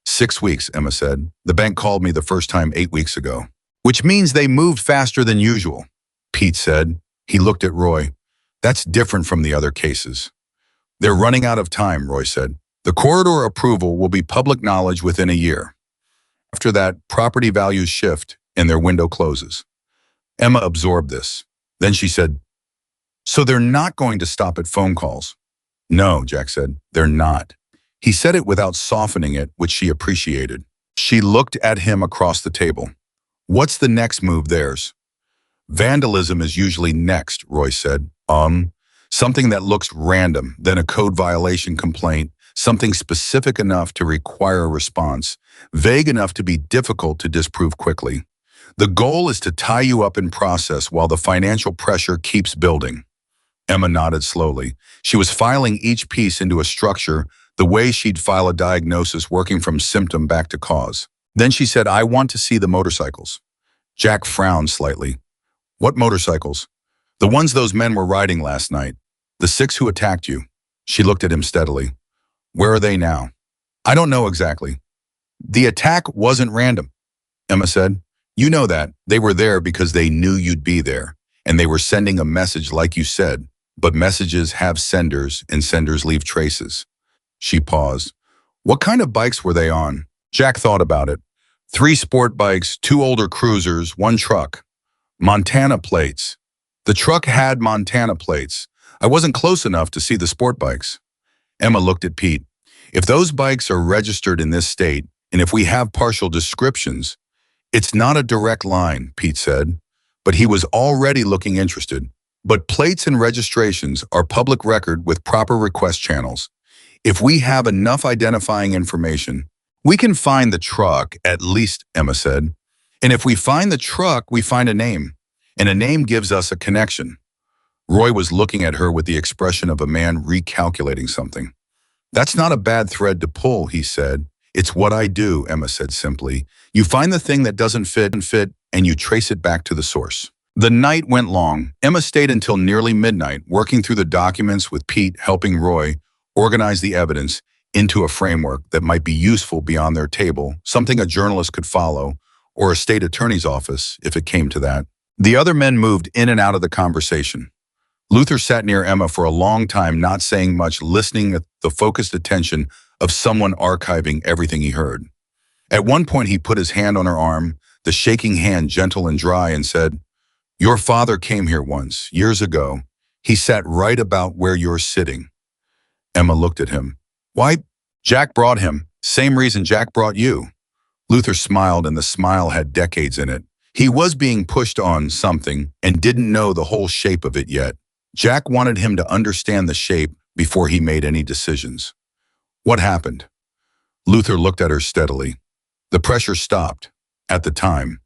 S1: 6 weeks, Emma said. The bank called me the first time 8 weeks ago. Which means they moved faster than usual, Pete said. He looked at Roy. That's different from the other cases. They're running out of time, Roy said. The corridor approval will be public knowledge within a year. After that, property values shift and their window closes. Emma absorbed this. Then she said, so they're not going to stop at phone calls? No, Jack said, they're not. He said it without softening it, which she appreciated. She looked at him across the table. What's the next move theirs? Vandalism is usually next, Roy said. Something that looks random, then a code violation complaint, something specific enough to require a response, vague enough to be difficult to disprove quickly. The goal is to tie you up in process while the financial pressure keeps building. Emma nodded slowly. She was filing each piece into a structure the way she'd file a diagnosis, working from symptom back to cause. Then she said, I want to see the motorcycles. Jack frowned slightly. What motorcycles? The ones those men were riding last night. The 6 who attacked you. She looked at him steadily. Where are they now? I don't know exactly. The attack wasn't random, Emma said. You know that. They were there because they knew you'd be there, and they were sending a message like you said, but messages have senders, and senders leave traces. She paused. What kind of bikes were they on? Jack thought about it. 3 sport bikes, 2 older cruisers, 1 truck. Montana plates. The truck had Montana plates. I wasn't close enough to see the sport bikes. Emma looked at Pete. If those bikes are registered in this state, and if we have partial descriptions, it's not a direct line, Pete said, but he was already looking interested. But plates and registrations are public record with proper request channels. If we have enough identifying information, we can find the truck, at least, Emma said. And if we find the truck, we find a name, and a name gives us a connection. Roy was looking at her with the expression of a man recalculating something. That's not a bad thread to pull, he said. It's what I do, Emma said simply. You find the thing that doesn't fit, and you trace it back to the source. The night went long. Emma stayed until nearly midnight, working through the documents with Pete, helping Roy organize the evidence into a framework that might be useful beyond their table, something a journalist could follow, or a state attorney's office, if it came to that. The other men moved in and out of the conversation. Luther sat near Emma for a long time, not saying much, listening with the focused attention of someone archiving everything he heard. At one point, he put his hand on her arm, the shaking hand gentle and dry, and said, "Your father came here once, years ago. He sat right about where you're sitting." Emma looked at him. "Why, Jack brought him. Same reason Jack brought you." Luther smiled, and the smile had decades in it. He was being pushed on something and didn't know the whole shape of it yet. Jack wanted him to understand the shape before he made any decisions. "What happened?" Luther looked at her steadily. The pressure stopped. At the time.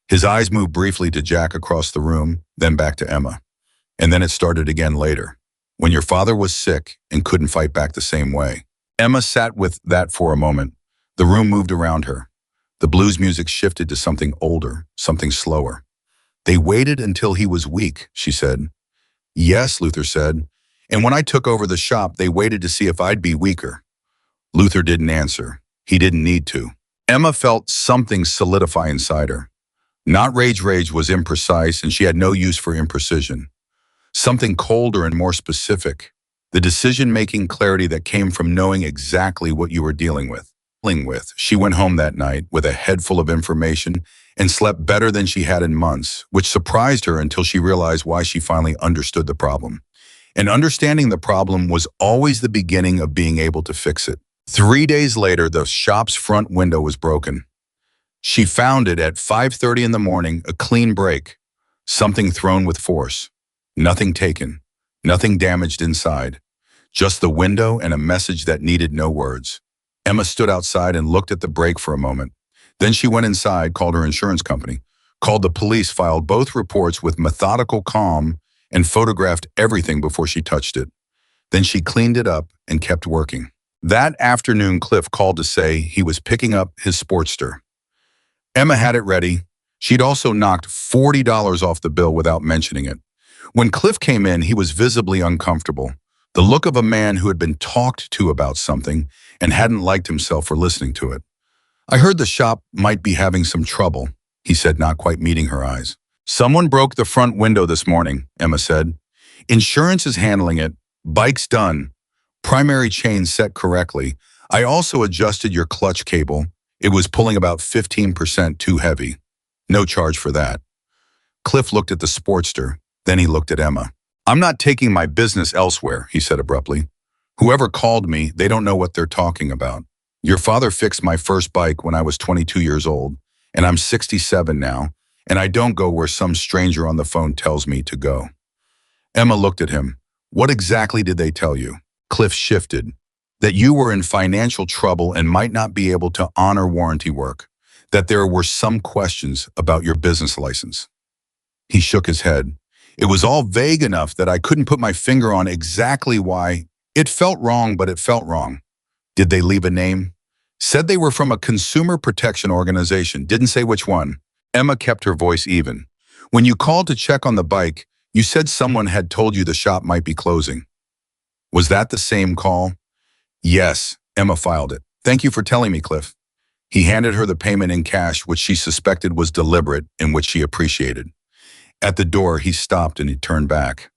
S1: His eyes moved briefly to Jack across the room, then back to Emma. And then it started again later, when your father was sick and couldn't fight back the same way. Emma sat with that for a moment. The room moved around her. The blues music shifted to something older, something slower. "They waited until he was weak," she said. "Yes," Luther said. "And when I took over the shop, they waited to see if I'd be weaker." Luther didn't answer. He didn't need to. Emma felt something solidify inside her. Not rage was imprecise, and she had no use for imprecision. Something colder and more specific. The decision-making clarity that came from knowing exactly what you were dealing with. She went home that night with a head full of information and slept better than she had in months, which surprised her until she realized why she finally understood the problem. And understanding the problem was always the beginning of being able to fix it. 3 days later, the shop's front window was broken. She found it at 5:30 in the morning, a clean break. Something thrown with force. Nothing taken. Nothing damaged inside. Just the window and a message that needed no words. Emma stood outside and looked at the break for a moment. Then she went inside, called her insurance company, called the police, filed both reports with methodical calm, and photographed everything before she touched it. Then she cleaned it up and kept working. That afternoon, Cliff called to say he was picking up his Sportster. Emma had it ready. She'd also knocked $40 off the bill without mentioning it. When Cliff came in, he was visibly uncomfortable. The look of a man who had been talked to about something and hadn't liked himself for listening to it. "I heard the shop might be having some trouble," he said, not quite meeting her eyes. "Someone broke the front window this morning," Emma said. "Insurance is handling it. Bike's done. Primary chain set correctly. I also adjusted your clutch cable. It was pulling about 15% too heavy. No charge for that." Cliff looked at the Sportster. Then he looked at Emma. "I'm not taking my business elsewhere," he said abruptly. "Whoever called me, they don't know what they're talking about. Your father fixed my first bike when I was 22 years old, and I'm 67 now, and I don't go where some stranger on the phone tells me to go." Emma looked at him. "What exactly did they tell you?" Cliff shifted. "That you were in financial trouble and might not be able to honor warranty work. That there were some questions about your business license." He shook his head. "It was all vague enough that I couldn't put my finger on exactly why. It felt wrong, but it felt wrong." "Did they leave a name?" "Said they were from a consumer protection organization. Didn't say which one." Emma kept her voice even. "When you called to check on the bike, you said someone had told you the shop might be closing. Was that the same call?" "Yes," Emma filed it. "Thank you for telling me, Cliff." He handed her the payment in cash, which she suspected was deliberate and which she appreciated. At the door, he stopped and he turned back.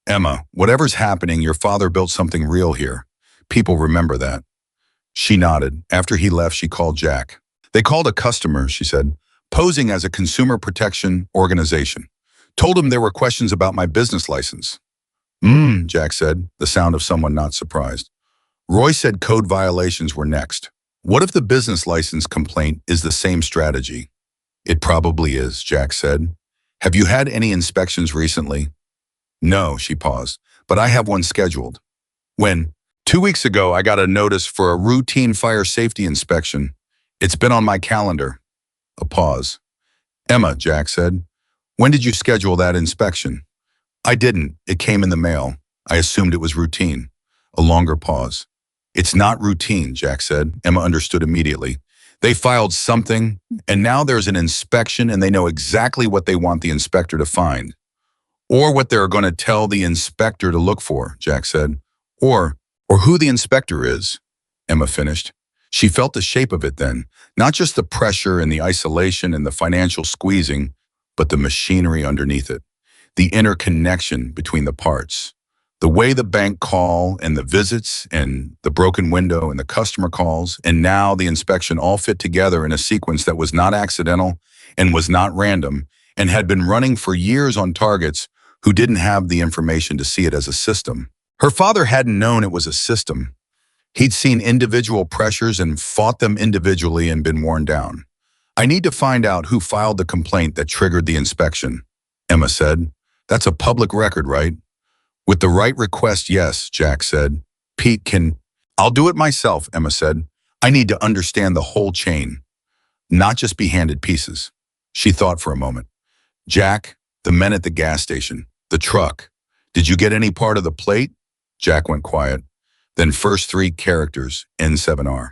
S1: "Emma, whatever's happening, your father built something real here. People remember that." She nodded. After he left, she called Jack. "They called a customer," she said, "posing as a consumer protection organization. Told him there were questions about my business license." Jack said, the sound of someone not surprised. "Roy said code violations were next. What if the business license complaint is the same strategy?" "It probably is," Jack said. "Have you had any inspections recently?" "No," she paused, "but I have one scheduled." "When?" 2 weeks ago, I got a notice for a routine fire safety inspection. It's been on my calendar." A pause. "Emma," Jack said, "when did you schedule that inspection?" "I didn't. It came in the mail. I assumed it was routine." A longer pause. "It's not routine," Jack said. Emma understood immediately. "They filed something, and now there's an inspection, and they know exactly what they want the inspector to find. Or what they're going to tell the inspector to look for," Jack said. Or who the inspector is," Emma finished. She felt the shape of it then, not just the pressure and the isolation and the financial squeezing, but the machinery underneath it, the interconnection between the parts. The way the bank call and the visits and the broken window and the customer calls and now the inspection all fit together in a sequence that was not accidental and was not random and had been running for years on targets who didn't have the information to see it as a system. Her father hadn't known it was a system. He'd seen individual pressures and fought them individually and been worn down. I need to find out who filed the complaint that triggered the inspection, Emma said. That's a public record, right? With the right request, yes, Jack said. Pete can... I'll do it myself, Emma said. I need to understand the whole chain, not just be handed pieces. She thought for a moment. Jack, the men at the gas station, the truck. Did you get any part of the plate? Jack went quiet. Then first three characters, N7R.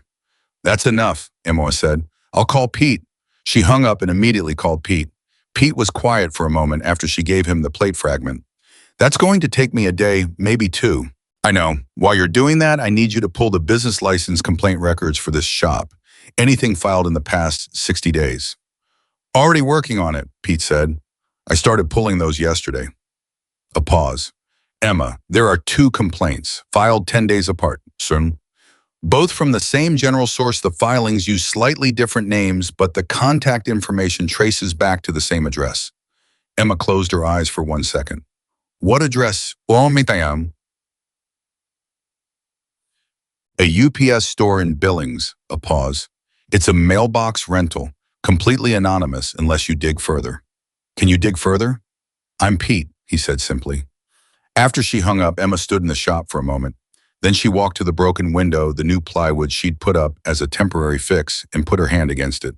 S1: That's enough, Emma said. I'll call Pete. She hung up and immediately called Pete. Pete was quiet for a moment after she gave him the plate fragment. That's going to take me a day, maybe two. I know. While you're doing that, I need you to pull the business license complaint records for this shop. Anything filed in the past 60 days. Already working on it, Pete said. I started pulling those yesterday. A pause. Emma, there are two complaints, filed 10 days apart, soon. Both from the same general source. The filings use slightly different names, but the contact information traces back to the same address. Emma closed her eyes for 1 second. What address? A UPS store in Billings, a pause. It's a mailbox rental, completely anonymous unless you dig further. Can you dig further? I'm Pete, he said simply. After she hung up, Emma stood in the shop for a moment. Then she walked to the broken window, the new plywood she'd put up as a temporary fix, and put her hand against it.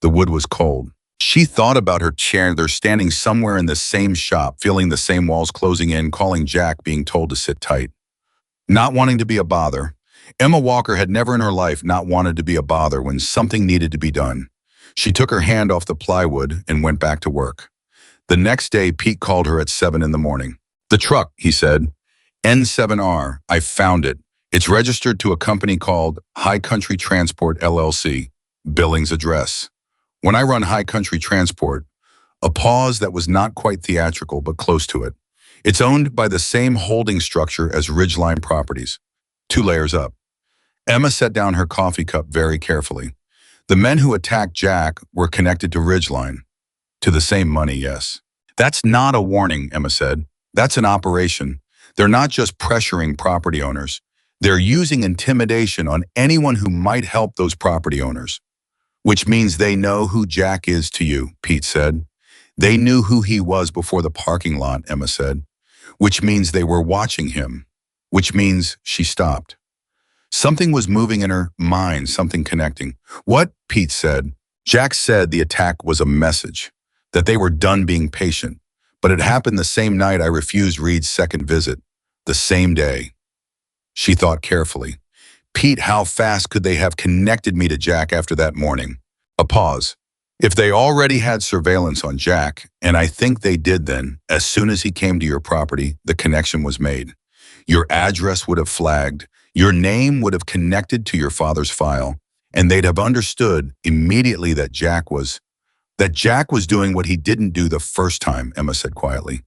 S1: The wood was cold. She thought about her chair. They're standing somewhere in the same shop, feeling the same walls closing in, calling Jack, being told to sit tight. Not wanting to be a bother. Emma Walker had never in her life not wanted to be a bother when something needed to be done. She took her hand off the plywood and went back to work. The next day, Pete called her at 7 in the morning. The truck, he said. N7R, I found it. It's registered to a company called High Country Transport, LLC. Billings address. When I run High Country Transport, a pause that was not quite theatrical but close to it. It's owned by the same holding structure as Ridgeline Properties. 2 layers up. Emma set down her coffee cup very carefully. The men who attacked Jack were connected to Ridgeline. To the same money, yes. That's not a warning, Emma said. That's an operation. They're not just pressuring property owners. They're using intimidation on anyone who might help those property owners. Which means they know who Jack is to you, Pete said. They knew who he was before the parking lot, Emma said. Which means they were watching him. Which means she stopped. Something was moving in her mind, something connecting. What? Pete said. Jack said the attack was a message, that they were done being patient. But it happened the same night I refused Reed's second visit, the same day. She thought carefully. Pete, how fast could they have connected me to Jack after that morning? A pause. If they already had surveillance on Jack, and I think they did then, as soon as he came to your property, the connection was made. Your address would have flagged, your name would have connected to your father's file, and they'd have understood immediately that Jack was doing what he didn't do the first time, Emma said quietly.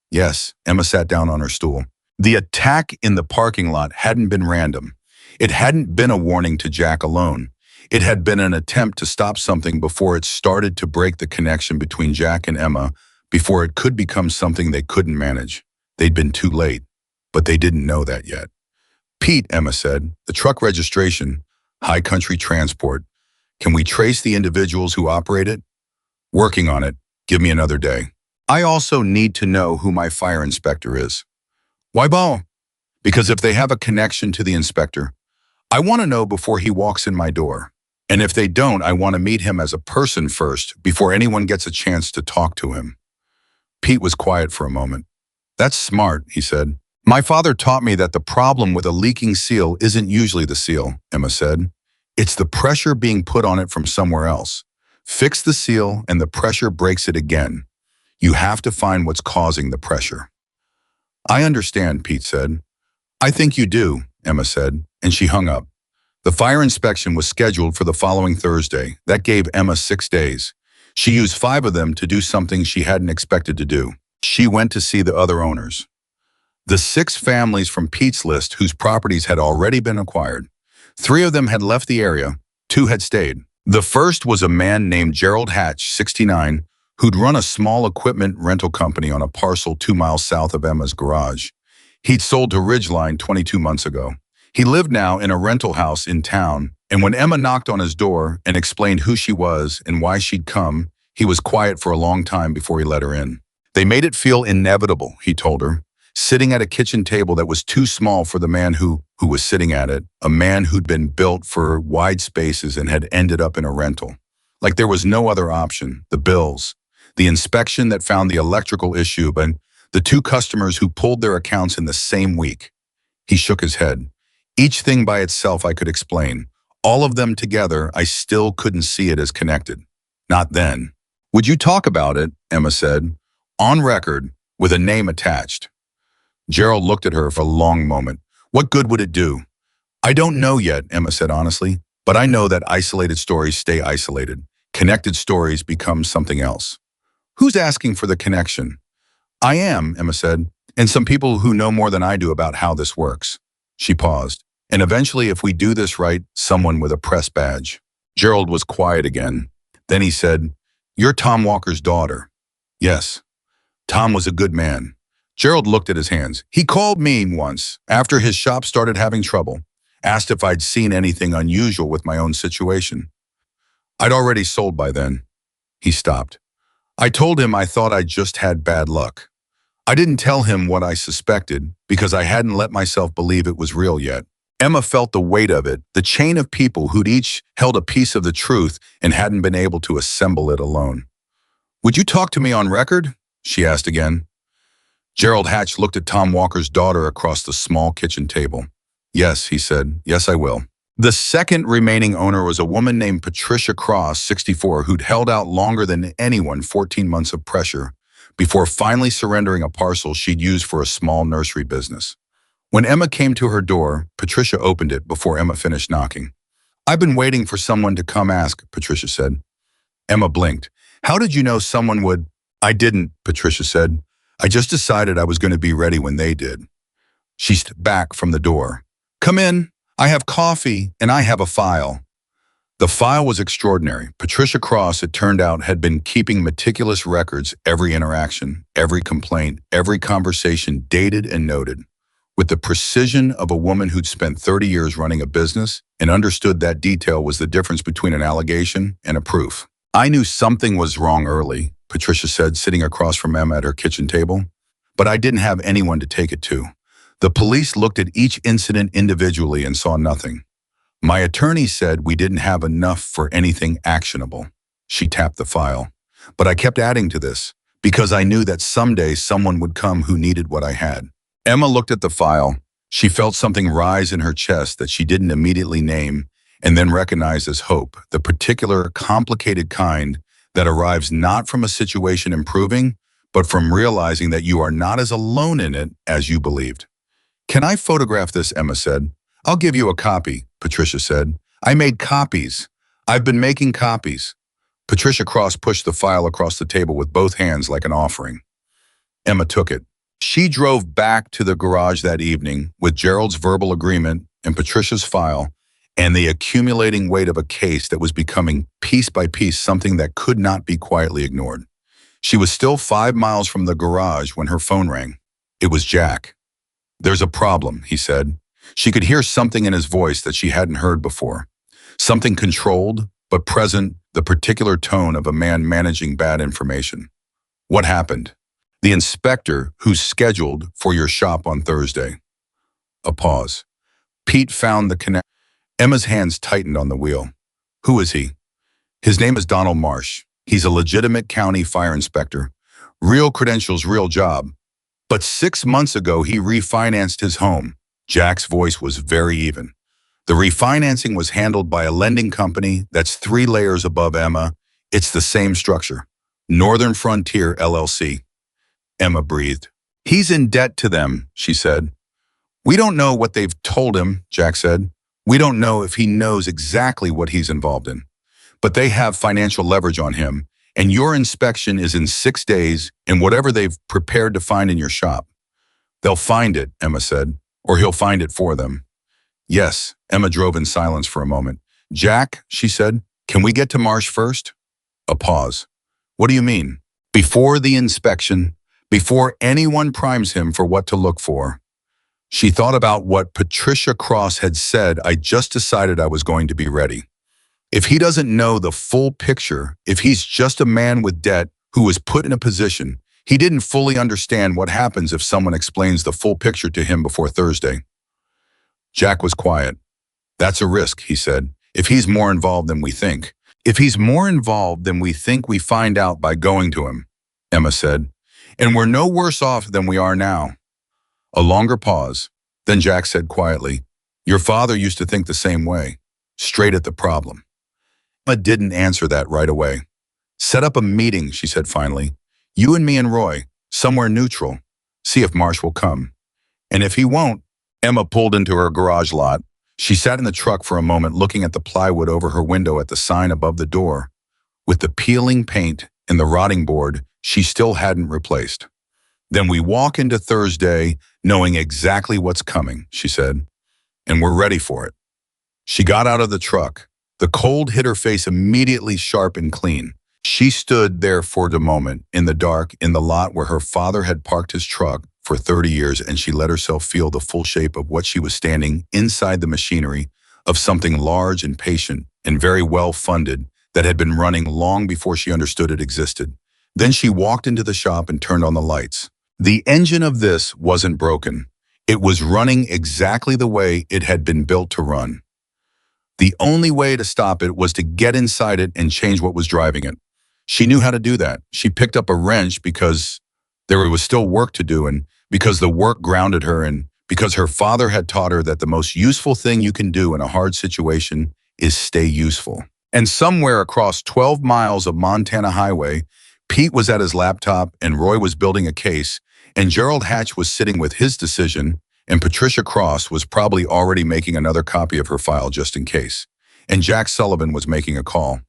S1: Yes, Emma sat down on her stool. The attack in the parking lot hadn't been random. It hadn't been a warning to Jack alone. It had been an attempt to stop something before it started to break the connection between Jack and Emma, before it could become something they couldn't manage. They'd been too late, but they didn't know that yet. Pete, Emma said, the truck registration, High Country Transport. Can we trace the individuals who operate it? Working on it. Give me another day. I also need to know who my fire inspector is. Why, Bo? Because if they have a connection to the inspector, I want to know before he walks in my door. And if they don't, I want to meet him as a person first, before anyone gets a chance to talk to him. Pete was quiet for a moment. That's smart, he said. My father taught me that the problem with a leaking seal isn't usually the seal, Emma said. It's the pressure being put on it from somewhere else. Fix the seal and the pressure breaks it again. You have to find what's causing the pressure. I understand, Pete said. I think you do, Emma said, and she hung up. The fire inspection was scheduled for the following Thursday. That gave Emma 6 days. She used 5 of them to do something she hadn't expected to do. She went to see the other owners. The 6 families from Pete's list whose properties had already been acquired. 3 of them had left the area, 2 had stayed. The first was a man named Gerald Hatch, 69, who'd run a small equipment rental company on a parcel 2 miles south of Emma's garage. He'd sold to Ridgeline 22 months ago. He lived now in a rental house in town, and when Emma knocked on his door and explained who she was and why she'd come, he was quiet for a long time before he let her in. They made it feel inevitable, he told her, sitting at a kitchen table that was too small for the man who was sitting at it, a man who'd been built for wide spaces and had ended up in a rental. Like there was no other option. The bills, the inspection that found the electrical issue, but the 2 customers who pulled their accounts in the same week. He shook his head. Each thing by itself I could explain. All of them together, I still couldn't see it as connected. Not then. Would you talk about it, Emma said, on record, with a name attached. Gerald looked at her for a long moment. What good would it do? I don't know yet, Emma said honestly, but I know that isolated stories stay isolated. Connected stories become something else. Who's asking for the connection? I am, Emma said, and some people who know more than I do about how this works. She paused. And eventually, if we do this right, someone with a press badge. Gerald was quiet again. Then he said, You're Tom Walker's daughter. Yes. Tom was a good man. Gerald looked at his hands. He called me once, after his shop started having trouble, asked if I'd seen anything unusual with my own situation. I'd already sold by then. He stopped. I told him I thought I just had bad luck. I didn't tell him what I suspected because I hadn't let myself believe it was real yet. Emma felt the weight of it, the chain of people who'd each held a piece of the truth and hadn't been able to assemble it alone. Would you talk to me on record? She asked again. Gerald Hatch looked at Tom Walker's daughter across the small kitchen table. Yes, he said. Yes, I will. The second remaining owner was a woman named Patricia Cross, 64, who'd held out longer than anyone, 14 months of pressure, before finally surrendering a parcel she'd used for a small nursery business. When Emma came to her door, Patricia opened it before Emma finished knocking. I've been waiting for someone to come ask, Patricia said. Emma blinked. How did you know someone would? I didn't, Patricia said. I just decided I was going to be ready when they did. She stepped back from the door. Come in. I have coffee and I have a file. The file was extraordinary. Patricia Cross, it turned out, had been keeping meticulous records, every interaction, every complaint, every conversation dated and noted. With the precision of a woman who'd spent 30 years running a business and understood that detail was the difference between an allegation and a proof. I knew something was wrong early, Patricia said, sitting across from Emma at her kitchen table, but I didn't have anyone to take it to. The police looked at each incident individually and saw nothing. My attorney said we didn't have enough for anything actionable. She tapped the file. But I kept adding to this because I knew that someday someone would come who needed what I had. Emma looked at the file. She felt something rise in her chest that she didn't immediately name and then recognized as hope, the particular complicated kind that arrives not from a situation improving, but from realizing that you are not as alone in it as you believed. Can I photograph this? Emma said. I'll give you a copy, Patricia said. I made copies. I've been making copies. Patricia Cross pushed the file across the table with both hands like an offering. Emma took it. She drove back to the garage that evening with Gerald's verbal agreement and Patricia's file and the accumulating weight of a case that was becoming piece by piece something that could not be quietly ignored. She was still 5 miles from the garage when her phone rang. It was Jack. There's a problem, he said. She could hear something in his voice that she hadn't heard before. Something controlled, but present, the particular tone of a man managing bad information. What happened? The inspector who's scheduled for your shop on Thursday. A pause. Pete found the connection. Emma's hands tightened on the wheel. Who is he? His name is Donald Marsh. He's a legitimate county fire inspector. Real credentials, real job. But 6 months ago, he refinanced his home. Jack's voice was very even. The refinancing was handled by a lending company that's 3 layers above Emma. It's the same structure. Northern Frontier, LLC. Emma breathed. He's in debt to them, she said. We don't know what they've told him, Jack said. We don't know if he knows exactly what he's involved in, but they have financial leverage on him, and your inspection is in 6 days and whatever they've prepared to find in your shop. They'll find it, Emma said, or he'll find it for them. Yes, Emma drove in silence for a moment. Jack, she said, can we get to Marsh first? A pause. What do you mean? Before the inspection, before anyone primes him for what to look for. She thought about what Patricia Cross had said. I just decided I was going to be ready. If he doesn't know the full picture, if he's just a man with debt who was put in a position, he didn't fully understand what happens if someone explains the full picture to him before Thursday. Jack was quiet. That's a risk, he said, if he's more involved than we think. If he's more involved than we think, we find out by going to him, Emma said, and we're no worse off than we are now. A longer pause. Then Jack said quietly, your father used to think the same way, straight at the problem. Emma didn't answer that right away. Set up a meeting, she said finally. You and me and Roy, somewhere neutral. See if Marsh will come. And if he won't, Emma pulled into her garage lot. She sat in the truck for a moment looking at the plywood over her window at the sign above the door. With the peeling paint and the rotting board, she still hadn't replaced. Then we walk into Thursday knowing exactly what's coming, she said, and we're ready for it. She got out of the truck. The cold hit her face immediately sharp and clean. She stood there for a moment in the dark in the lot where her father had parked his truck for 30 years, and she let herself feel the full shape of what she was standing inside the machinery of something large and patient and very well funded that had been running long before she understood it existed. Then she walked into the shop and turned on the lights. The engine of this wasn't broken. It was running exactly the way it had been built to run. The only way to stop it was to get inside it and change what was driving it. She knew how to do that. She picked up a wrench because there was still work to do, and because the work grounded her, and because her father had taught her that the most useful thing you can do in a hard situation is stay useful. And somewhere across 12 miles of Montana highway, Pete was at his laptop and Roy was building a case, and Gerald Hatch was sitting with his decision, and Patricia Cross was probably already making another copy of her file just in case, and Jack Sullivan was making a call.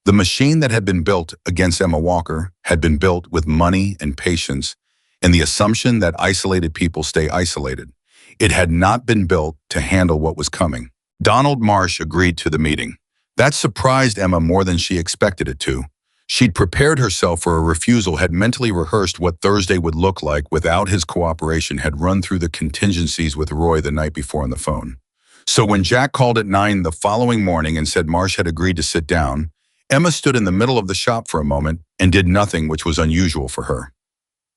S1: The machine that had been built against Emma Walker had been built with money and patience and the assumption that isolated people stay isolated. It had not been built to handle what was coming. Donald Marsh agreed to the meeting. That surprised Emma more than she expected it to. She'd prepared herself for a refusal, had mentally rehearsed what Thursday would look like without his cooperation, had run through the contingencies with Roy the night before on the phone. So when Jack called at 9 the following morning and said Marsh had agreed to sit down, Emma stood in the middle of the shop for a moment and did nothing, which was unusual for her.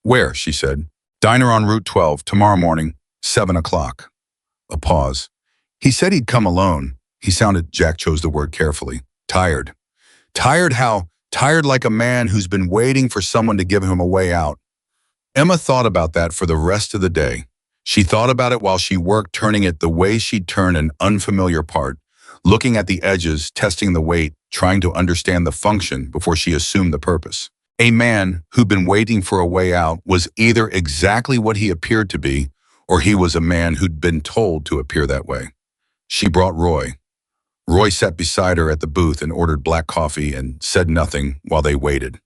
S1: Where, she said. Diner on Route 12, tomorrow morning, 7 o'clock. A pause. He said he'd come alone. He sounded, Jack chose the word carefully, tired. Tired how? Tired like a man who's been waiting for someone to give him a way out. Emma thought about that for the rest of the day. She thought about it while she worked, turning it the way she'd turn an unfamiliar part, looking at the edges, testing the weight, trying to understand the function before she assumed the purpose. A man who'd been waiting for a way out was either exactly what he appeared to be, or he was a man who'd been told to appear that way. She brought Roy. Roy sat beside her at the booth and ordered black coffee and said nothing while they waited,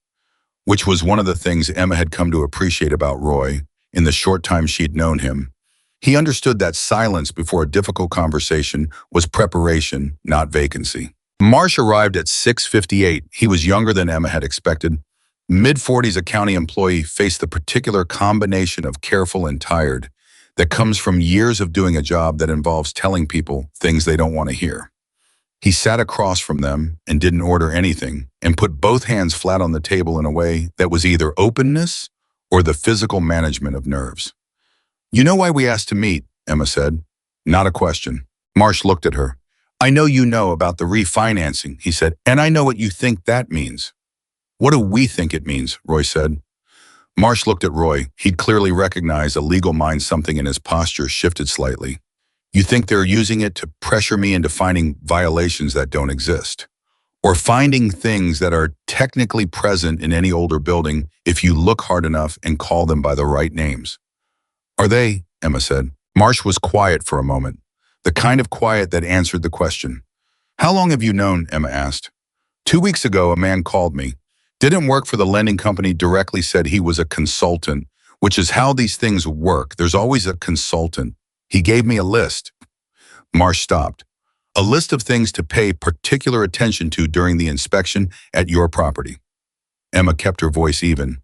S1: which was one of the things Emma had come to appreciate about Roy in the short time she'd known him. He understood that silence before a difficult conversation was preparation, not vacancy. Marsh arrived at 6:58. He was younger than Emma had expected. Mid-40s, a county employee faced the particular combination of careful and tired that comes from years of doing a job that involves telling people things they don't want to hear. He sat across from them and didn't order anything and put both hands flat on the table in a way that was either openness or the physical management of nerves. You know why we asked to meet, Emma said. Not a question. Marsh looked at her. I know you know about the refinancing, he said, and I know what you think that means. What do we think it means? Roy said. Marsh looked at Roy. He'd clearly recognized a legal mind. Something in his posture shifted slightly. You think they're using it to pressure me into finding violations that don't exist, or finding things that are technically present in any older building if you look hard enough and call them by the right names. Are they? Emma said. Marsh was quiet for a moment. the kind of quiet that answered the question. How long have you known? Emma asked. 2 weeks ago, a man called me. Didn't work for the lending company directly, said he was a consultant, which is how these things work. There's always a consultant. He gave me a list. Marsh stopped. A list of things to pay particular attention to during the inspection at your property. Emma kept her voice even.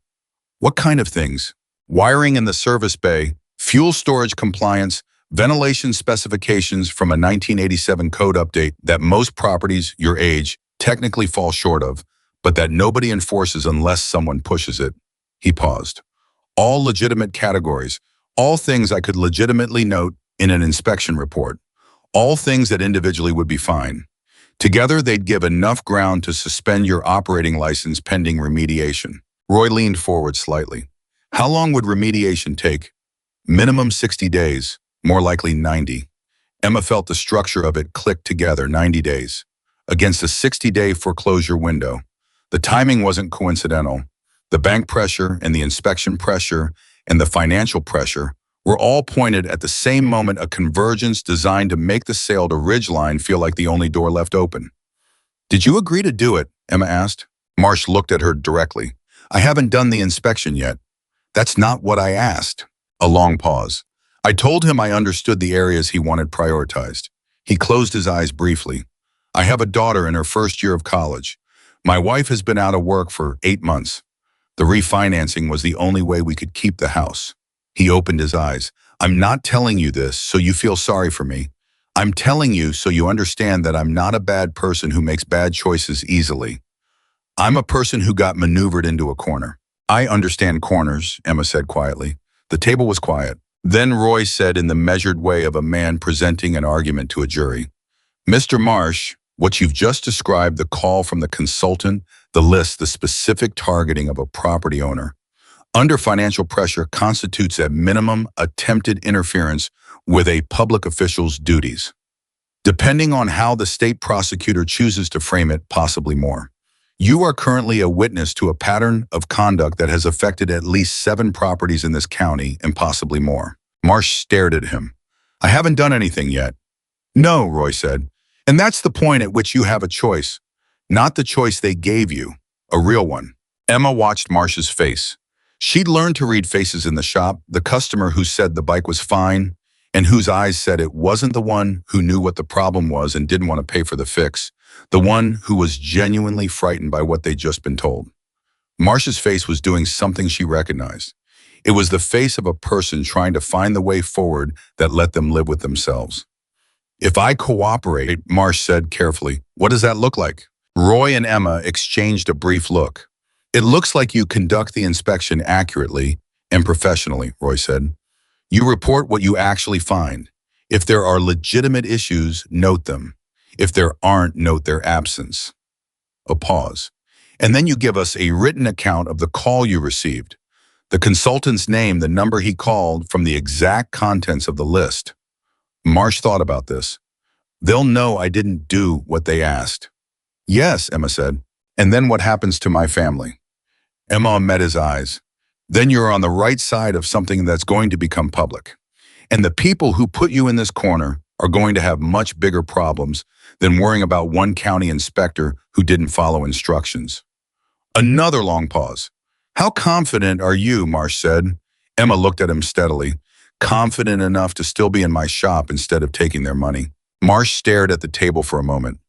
S1: What kind of things? Wiring in the service bay, fuel storage compliance, ventilation specifications from a 1987 code update that most properties your age technically fall short of, but that nobody enforces unless someone pushes it. He paused. All legitimate categories, all things I could legitimately note in an inspection report, all things that individually would be fine. Together, they'd give enough ground to suspend your operating license pending remediation. Roy leaned forward slightly. How long would remediation take? Minimum 60 days, more likely 90. Emma felt the structure of it click together. 90 days. Against a 60-day foreclosure window. The timing wasn't coincidental. The bank pressure and the inspection pressure and the financial pressure were all pointed at the same moment, a convergence designed to make the sale to Ridgeline feel like the only door left open. Did you agree to do it? Emma asked. Marsh looked at her directly. I haven't done the inspection yet. That's not what I asked. A long pause. I told him I understood the areas he wanted prioritized. He closed his eyes briefly. I have a daughter in her first year of college. My wife has been out of work for 8 months. The refinancing was the only way we could keep the house. He opened his eyes. I'm not telling you this so you feel sorry for me. I'm telling you so you understand that I'm not a bad person who makes bad choices easily. I'm a person who got maneuvered into a corner. I understand corners, Emma said quietly. The table was quiet. Then Roy said in the measured way of a man presenting an argument to a jury, Mr. Marsh, what you've just described, the call from the consultant, the list, the specific targeting of a property owner, under financial pressure constitutes at minimum attempted interference with a public official's duties. Depending on how the state prosecutor chooses to frame it, possibly more. You are currently a witness to a pattern of conduct that has affected at least 7 properties in this county and possibly more. Marsh stared at him. I haven't done anything yet. No, Roy said. And that's the point at which you have a choice. Not the choice they gave you, a real one. Emma watched Marsh's face. She'd learned to read faces in the shop, the customer who said the bike was fine, and whose eyes said it wasn't, the one who knew what the problem was and didn't want to pay for the fix, the one who was genuinely frightened by what they'd just been told. Marsh's face was doing something she recognized. It was the face of a person trying to find the way forward that let them live with themselves. If I cooperate, Marsh said carefully, what does that look like? Roy and Emma exchanged a brief look. It looks like you conduct the inspection accurately and professionally, Roy said. You report what you actually find. If there are legitimate issues, note them. If there aren't, note their absence. A pause. And then you give us a written account of the call you received. The consultant's name, the number he called, from the exact contents of the list. Marsh thought about this. They'll know I didn't do what they asked. Yes, Emma said. And then what happens to my family? Emma met his eyes. Then you're on the right side of something that's going to become public. And the people who put you in this corner are going to have much bigger problems than worrying about one county inspector who didn't follow instructions. Another long pause. How confident are you, Marsh said. Emma looked at him steadily. Confident enough to still be in my shop instead of taking their money. Marsh stared at the table for a moment.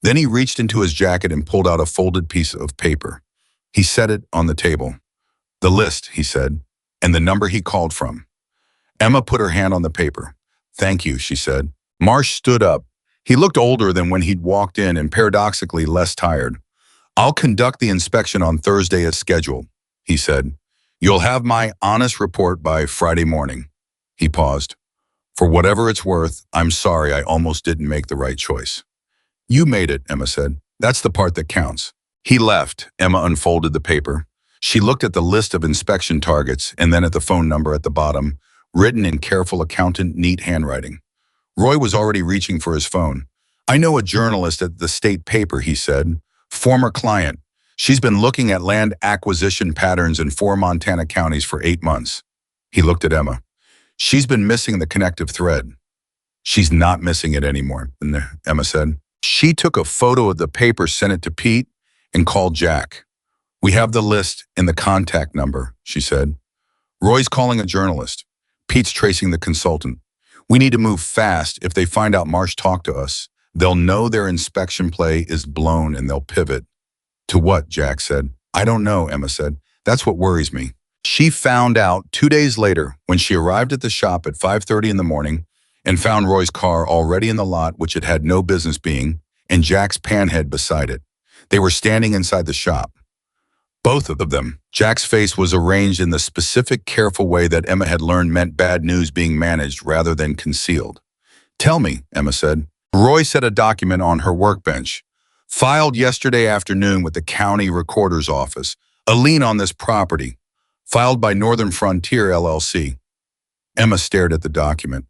S1: Then he reached into his jacket and pulled out a folded piece of paper. He set it on the table. The list, he said, and the number he called from. Emma put her hand on the paper. Thank you, she said. Marsh stood up. He looked older than when he'd walked in and paradoxically less tired. I'll conduct the inspection on Thursday as scheduled, he said. You'll have my honest report by Friday morning. He paused. For whatever it's worth, I'm sorry I almost didn't make the right choice. You made it, Emma said. That's the part that counts. He left. Emma unfolded the paper. She looked at the list of inspection targets and then at the phone number at the bottom, written in careful accountant, neat handwriting. Roy was already reaching for his phone. I know a journalist at the state paper, he said. Former client. She's been looking at land acquisition patterns in 4 Montana counties for 8 months. He looked at Emma. She's been missing the connective thread. She's not missing it anymore, Emma said. She took a photo of the paper, sent it to Pete, and called Jack. We have the list and the contact number, she said. Roy's calling a journalist. Pete's tracing the consultant. We need to move fast. If they find out Marsh talked to us, they'll know their inspection play is blown and they'll pivot. To what? Jack said. I don't know, Emma said. That's what worries me. She found out 2 days later when she arrived at the shop at 5:30 in the morning and found Roy's car already in the lot, which it had no business being, and Jack's panhead beside it. They were standing inside the shop. Both of them. Jack's face was arranged in the specific, careful way that Emma had learned meant bad news being managed rather than concealed. Tell me, Emma said. Roy set a document on her workbench. Filed yesterday afternoon with the county recorder's office. A lien on this property. Filed by Northern Frontier, LLC. Emma stared at the document.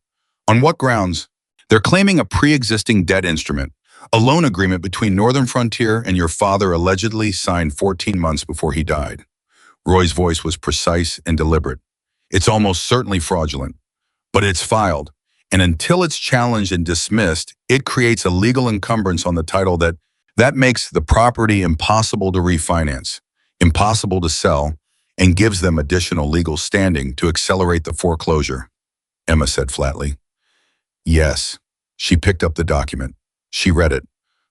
S1: On what grounds? They're claiming a pre-existing debt instrument. A loan agreement between Northern Frontier and your father allegedly signed 14 months before he died. Roy's voice was precise and deliberate. It's almost certainly fraudulent, but it's filed, and until it's challenged and dismissed, it creates a legal encumbrance on the title that makes the property impossible to refinance, impossible to sell, and gives them additional legal standing to accelerate the foreclosure, Emma said flatly. Yes. She picked up the document. She read it.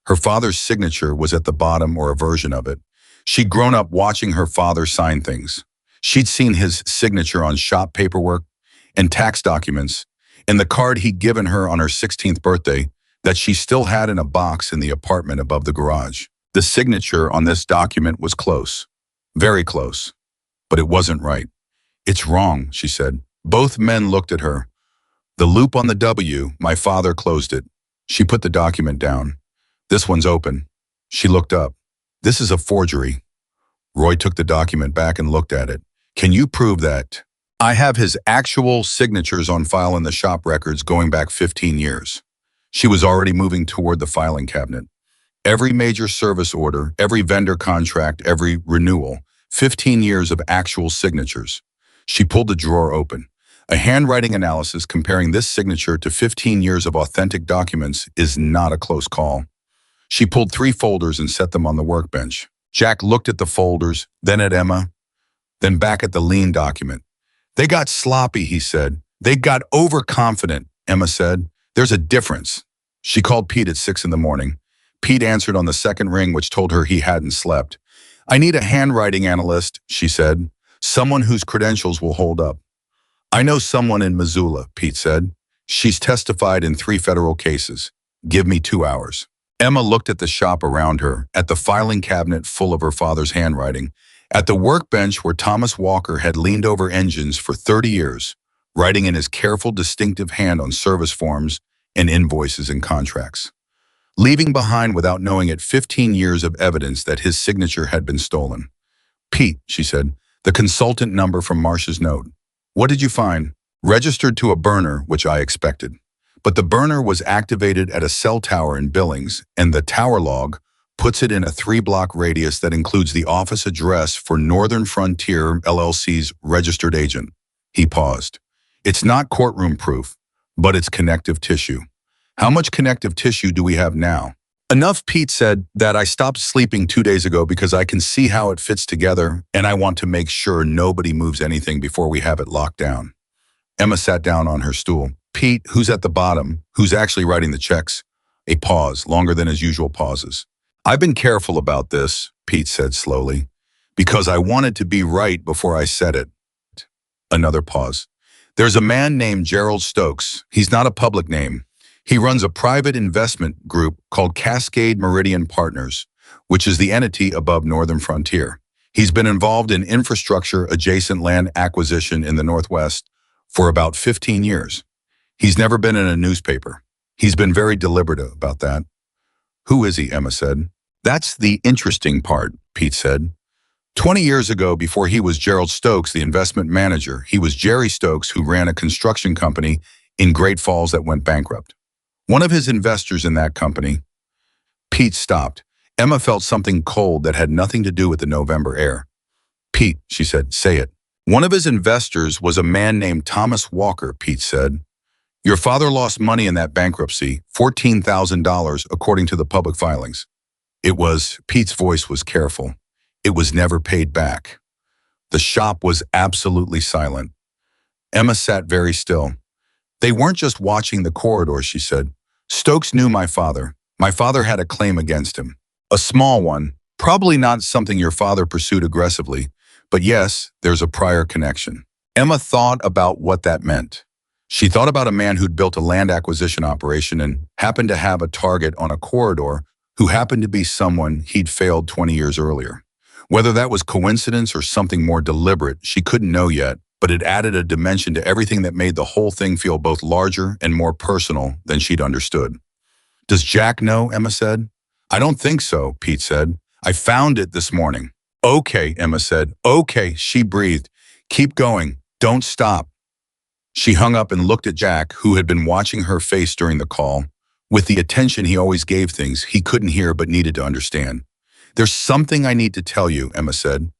S1: Her father's signature was at the bottom, or a version of it. She'd grown up watching her father sign things. She'd seen his signature on shop paperwork and tax documents, and the card he'd given her on her 16th birthday that she still had in a box in the apartment above the garage. The signature on this document was close, very close, but it wasn't right. It's wrong, she said. Both men looked at her. The loop on the W, my father closed it. She put the document down. This one's open. She looked up. This is a forgery. Roy took the document back and looked at it. Can you prove that? I have his actual signatures on file in the shop records going back 15 years. She was already moving toward the filing cabinet. Every major service order, every vendor contract, every renewal, 15 years of actual signatures. She pulled the drawer open. A handwriting analysis comparing this signature to 15 years of authentic documents is not a close call. She pulled 3 folders and set them on the workbench. Jack looked at the folders, then at Emma, then back at the lien document. They got sloppy, he said. They got overconfident, Emma said. There's a difference. She called Pete at 6 in the morning. Pete answered on the second ring, which told her he hadn't slept. I need a handwriting analyst, she said. Someone whose credentials will hold up. I know someone in Missoula, Pete said. She's testified in 3 federal cases. Give me 2 hours. Emma looked at the shop around her, at the filing cabinet full of her father's handwriting, at the workbench where Thomas Walker had leaned over engines for 30 years, writing in his careful, distinctive hand on service forms and invoices and contracts, leaving behind without knowing it 15 years of evidence that his signature had been stolen. Pete, she said, the consultant number from Marsh's note. What did you find? Registered to a burner, which I expected. But the burner was activated at a cell tower in Billings, and the tower log puts it in a 3-block radius that includes the office address for Northern Frontier, LLC's registered agent. He paused. It's not courtroom proof, but it's connective tissue. How much connective tissue do we have now? Enough, Pete said, that I stopped sleeping 2 days ago because I can see how it fits together, and I want to make sure nobody moves anything before we have it locked down. Emma sat down on her stool. Pete, who's at the bottom? Who's actually writing the checks? A pause, longer than his usual pauses. I've been careful about this, Pete said slowly, because I wanted to be right before I said it. Another pause. There's a man named Gerald Stokes. He's not a public name. He runs a private investment group called Cascade Meridian Partners, which is the entity above Northern Frontier. He's been involved in infrastructure-adjacent land acquisition in the Northwest for about 15 years. He's never been in a newspaper. He's been very deliberate about that. Who is he? Emma said. That's the interesting part, Pete said. 20 years ago, before he was Gerald Stokes, the investment manager, he was Jerry Stokes, who ran a construction company in Great Falls that went bankrupt. One of his investors in that company. Pete stopped. Emma felt something cold that had nothing to do with the November air. Pete, she said, say it. One of his investors was a man named Thomas Walker, Pete said. Your father lost money in that bankruptcy, $14,000 according to the public filings. Pete's voice was careful. It was never paid back. The shop was absolutely silent. Emma sat very still. They weren't just watching the corridor, she said. Stokes knew my father. My father had a claim against him. A small one, probably not something your father pursued aggressively, but yes, there's a prior connection. Emma thought about what that meant. She thought about a man who'd built a land acquisition operation and happened to have a target on a corridor who happened to be someone he'd failed 20 years earlier. Whether that was coincidence or something more deliberate, she couldn't know yet, but it added a dimension to everything that made the whole thing feel both larger and more personal than she'd understood. Does Jack know? Emma said. I don't think so, Pete said. I found it this morning. Okay, Emma said. Okay, she breathed. Keep going. Don't stop. She hung up and looked at Jack, who had been watching her face during the call, with the attention he always gave things he couldn't hear but needed to understand. There's something I need to tell you, Emma said.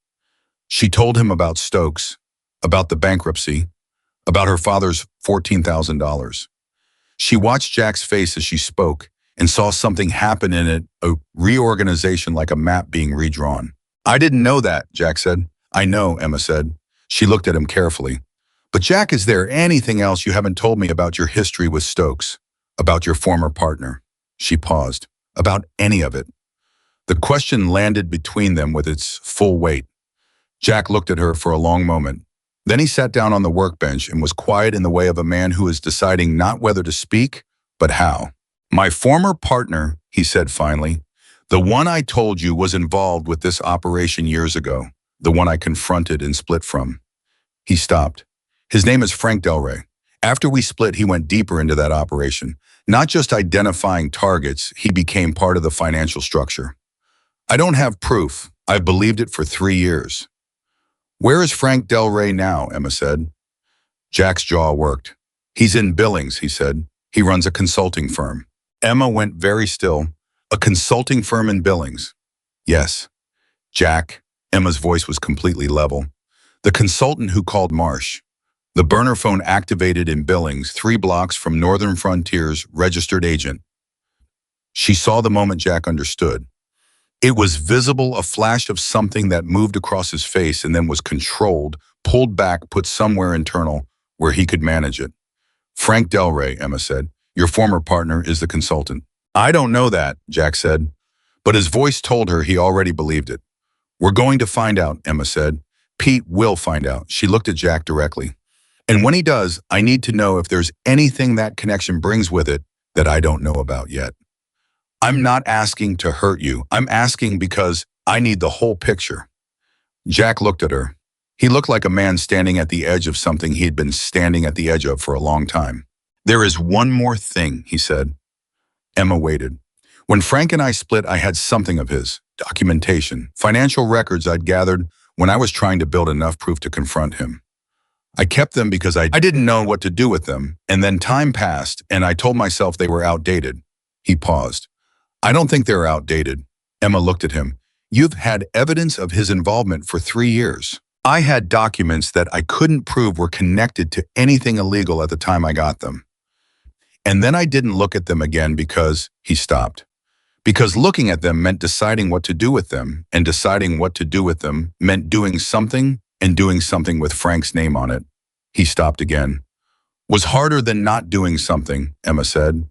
S1: She told him about Stokes, about the bankruptcy, about her father's $14,000. She watched Jack's face as she spoke and saw something happen in it, a reorganization like a map being redrawn. I didn't know that, Jack said. I know, Emma said. She looked at him carefully. But Jack, is there anything else you haven't told me about your history with Stokes? About your former partner? She paused. About any of it? The question landed between them with its full weight. Jack looked at her for a long moment. Then he sat down on the workbench and was quiet in the way of a man who is deciding not whether to speak, but how. My former partner, he said finally, the one I told you was involved with this operation years ago, the one I confronted and split from. He stopped. His name is Frank Del Rey. After we split, he went deeper into that operation. Not just identifying targets, he became part of the financial structure. I don't have proof. I've believed it for 3 years. Where is Frank Del Rey now? Emma said. Jack's jaw worked. He's in Billings, he said. He runs a consulting firm. Emma went very still. A consulting firm in Billings? Yes. Jack, Emma's voice was completely level. The consultant who called Marsh. The burner phone activated in Billings, 3 blocks from Northern Frontier's registered agent. She saw the moment Jack understood. It was visible, a flash of something that moved across his face and then was controlled, pulled back, put somewhere internal where he could manage it. Frank Del Rey, Emma said. Your former partner is the consultant. I don't know that, Jack said. But his voice told her he already believed it. We're going to find out, Emma said. Pete will find out. She looked at Jack directly. And when he does, I need to know if there's anything that connection brings with it that I don't know about yet. I'm not asking to hurt you. I'm asking because I need the whole picture. Jack looked at her. He looked like a man standing at the edge of something he'd been standing at the edge of for a long time. There is one more thing, he said. Emma waited. When Frank and I split, I had something of his, documentation, financial records I'd gathered when I was trying to build enough proof to confront him. I kept them because I didn't know what to do with them, and then time passed, and I told myself they were outdated. He paused. I don't think they're outdated. Emma looked at him. You've had evidence of his involvement for 3 years. I had documents that I couldn't prove were connected to anything illegal at the time I got them. And then I didn't look at them again because he stopped. Because looking at them meant deciding what to do with them, and deciding what to do with them meant doing something, and doing something with Frank's name on it. He stopped again. Was harder than not doing something, Emma said.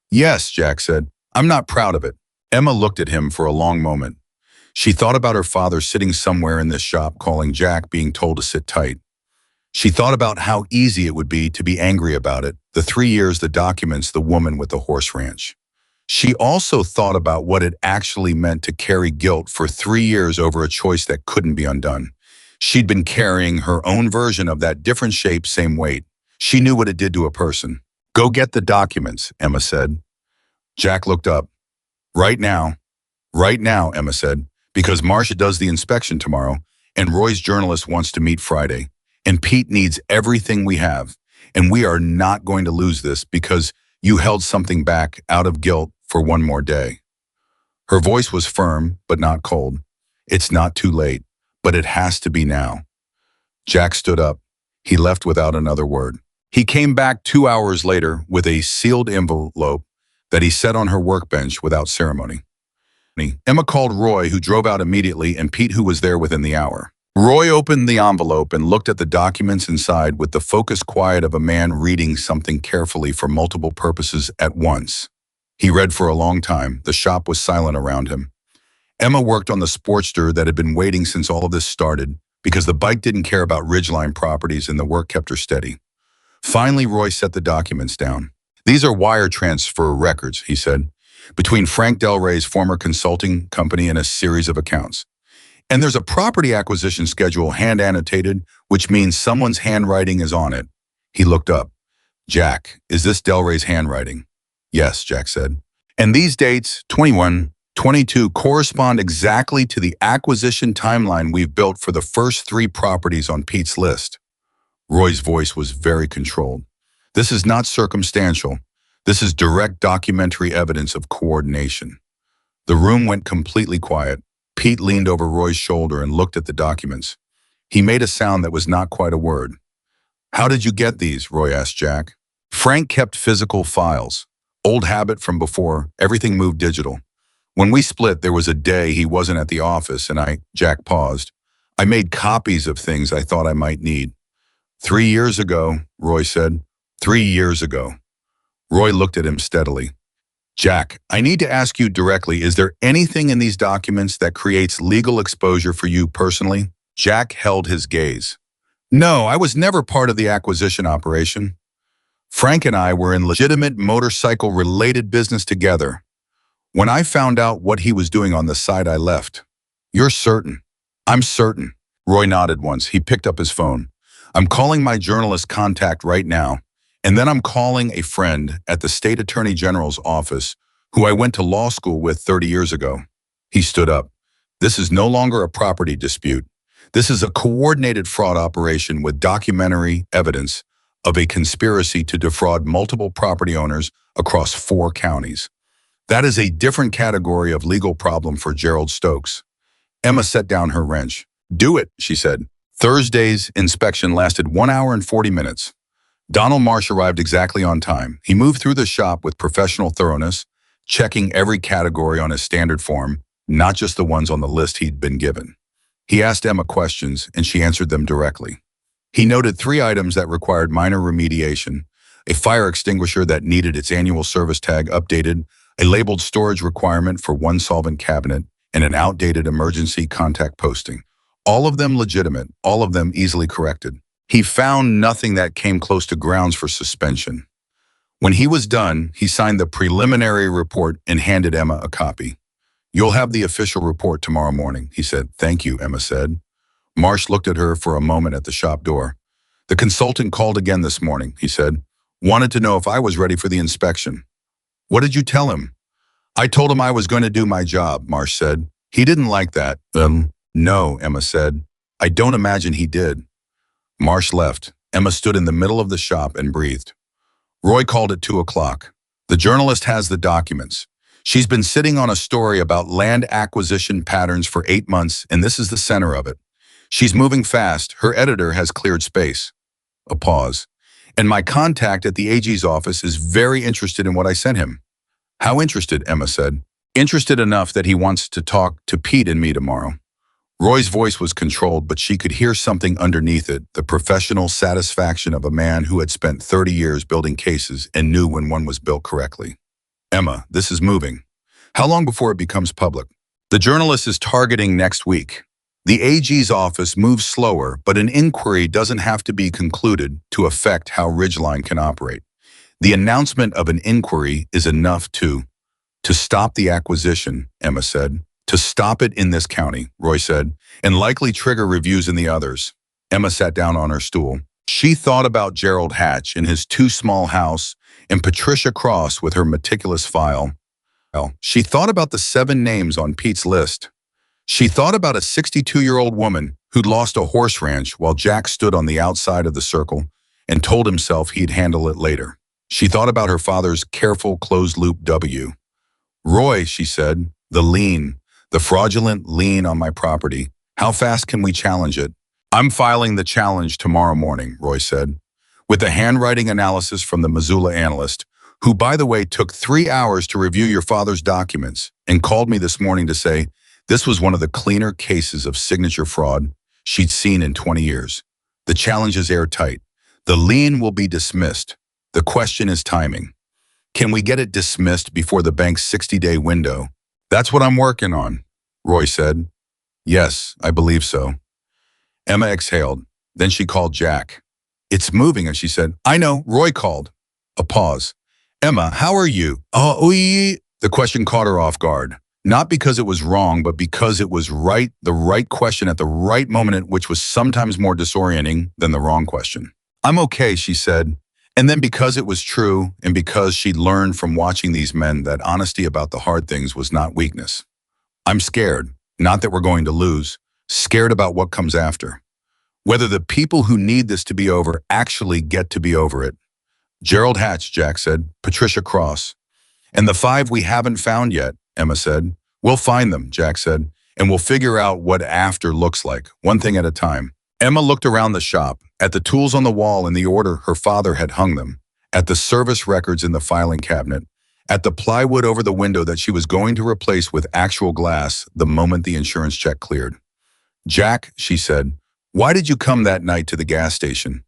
S1: Yes, Jack said. I'm not proud of it. Emma looked at him for a long moment. She thought about her father sitting somewhere in this shop calling Jack, being told to sit tight. She thought about how easy it would be to be angry about it, the 3 years, the documents, the woman with the horse ranch. She also thought about what it actually meant to carry guilt for 3 years over a choice that couldn't be undone. She'd been carrying her own version of that, different shape, same weight. She knew what it did to a person. Go get the documents, Emma said. Jack looked up. Right now, Emma said, because Marcia does the inspection tomorrow, and Roy's journalist wants to meet Friday, and Pete needs everything we have, and we are not going to lose this because you held something back out of guilt for 1 more day. Her voice was firm, but not cold. It's not too late. But it has to be now. Jack stood up. He left without another word. He came back 2 hours later with a sealed envelope that he set on her workbench without ceremony. Emma called Roy, who drove out immediately, and Pete, who was there within the hour. Roy opened the envelope and looked at the documents inside with the focused quiet of a man reading something carefully for multiple purposes at once. He read for a long time. The shop was silent around him. Emma worked on the Sportster that had been waiting since all of this started because the bike didn't care about Ridgeline Properties and the work kept her steady. Finally, Roy set the documents down. These are wire transfer records, he said, between Frank Del Rey's former consulting company and a series of accounts. And there's a property acquisition schedule hand-annotated, which means someone's handwriting is on it. He looked up. Jack, is this Del Rey's handwriting? Yes, Jack said. And these dates, 21, 22, correspond exactly to the acquisition timeline we've built for the first 3 properties on Pete's list. Roy's voice was very controlled. This is not circumstantial. This is direct documentary evidence of coordination. The room went completely quiet. Pete leaned over Roy's shoulder and looked at the documents. He made a sound that was not quite a word. How did you get these? Roy asked Jack. Frank kept physical files. Old habit from before, everything moved digital. When we split, there was a day he wasn't at the office and Jack paused. I made copies of things I thought I might need. 3 years ago, Roy said. 3 years ago. Roy looked at him steadily. Jack, I need to ask you directly, is there anything in these documents that creates legal exposure for you personally? Jack held his gaze. No, I was never part of the acquisition operation. Frank and I were in legitimate motorcycle-related business together. When I found out what he was doing on the side, I left. You're certain? I'm certain. Roy nodded once. He picked up his phone. I'm calling my journalist contact right now. And then I'm calling a friend at the State Attorney General's office who I went to law school with 30 years ago. He stood up. This is no longer a property dispute. This is a coordinated fraud operation with documentary evidence of a conspiracy to defraud multiple property owners across 4 counties. That is a different category of legal problem for Gerald Stokes. Emma set down her wrench. Do it, she said. Thursday's inspection lasted 1 hour and 40 minutes. Donald Marsh arrived exactly on time. He moved through the shop with professional thoroughness, checking every category on his standard form, not just the ones on the list he'd been given. He asked Emma questions, and she answered them directly. He noted 3 items that required minor remediation, a fire extinguisher that needed its annual service tag updated, a labeled storage requirement for 1 solvent cabinet, and an outdated emergency contact posting. All of them legitimate, all of them easily corrected. He found nothing that came close to grounds for suspension. When he was done, he signed the preliminary report and handed Emma a copy. You'll have the official report tomorrow morning, he said. Thank you, Emma said. Marsh looked at her for a moment at the shop door. The consultant called again this morning, he said. Wanted to know if I was ready for the inspection. What did you tell him? I told him I was going to do my job, Marsh said. He didn't like that. No, Emma said. I don't imagine he did. Marsh left. Emma stood in the middle of the shop and breathed. Roy called at 2 o'clock. The journalist has the documents. She's been sitting on a story about land acquisition patterns for 8 months, and this is the center of it. She's moving fast. Her editor has cleared space. A pause. And my contact at the AG's office is very interested in what I sent him. How interested? Emma said. Interested enough that he wants to talk to Pete and me tomorrow. Roy's voice was controlled, but she could hear something underneath it, the professional satisfaction of a man who had spent 30 years building cases and knew when one was built correctly. Emma, this is moving. How long before it becomes public? The journalist is targeting next week. The AG's office moves slower, but an inquiry doesn't have to be concluded to affect how Ridgeline can operate. The announcement of an inquiry is enough to stop the acquisition, Emma said. To stop it in this county, Roy said, and likely trigger reviews in the others. Emma sat down on her stool. She thought about Gerald Hatch in his too small house and Patricia Cross with her meticulous file. She thought about the 7 names on Pete's list. She thought about a 62-year-old woman who'd lost a horse ranch while Jack stood on the outside of the circle and told himself he'd handle it later. She thought about her father's careful closed-loop W. Roy, she said, the fraudulent lien on my property. How fast can we challenge it? I'm filing the challenge tomorrow morning, Roy said. with the handwriting analysis from the Missoula analyst, who, by the way, took 3 hours to review your father's documents and called me this morning to say this was one of the cleaner cases of signature fraud she'd seen in 20 years. The challenge is airtight. The lien will be dismissed. The question is timing. Can we get it dismissed before the bank's 60-day window? That's what I'm working on, Roy said. Yes, I believe so. Emma exhaled. Then she called Jack. It's moving, and she said, I know, Roy called. A pause. Emma, how are you? Oh, oui. The question caught her off guard. Not because it was wrong, but because it was right, the right question at the right moment, which was sometimes more disorienting than the wrong question. I'm okay, she said. And then because it was true, and because she'd learned from watching these men that honesty about the hard things was not weakness. I'm scared, not that we're going to lose, scared about what comes after. Whether the people who need this to be over actually get to be over it. Gerald Hatch, Jack said. Patricia Cross. And the 5 we haven't found yet, Emma said. We'll find them, Jack said, and we'll figure out what after looks like, one thing at a time. Emma looked around the shop, at the tools on the wall in the order her father had hung them, at the service records in the filing cabinet, at the plywood over the window that she was going to replace with actual glass the moment the insurance check cleared. Jack, she said, why did you come that night to the gas station?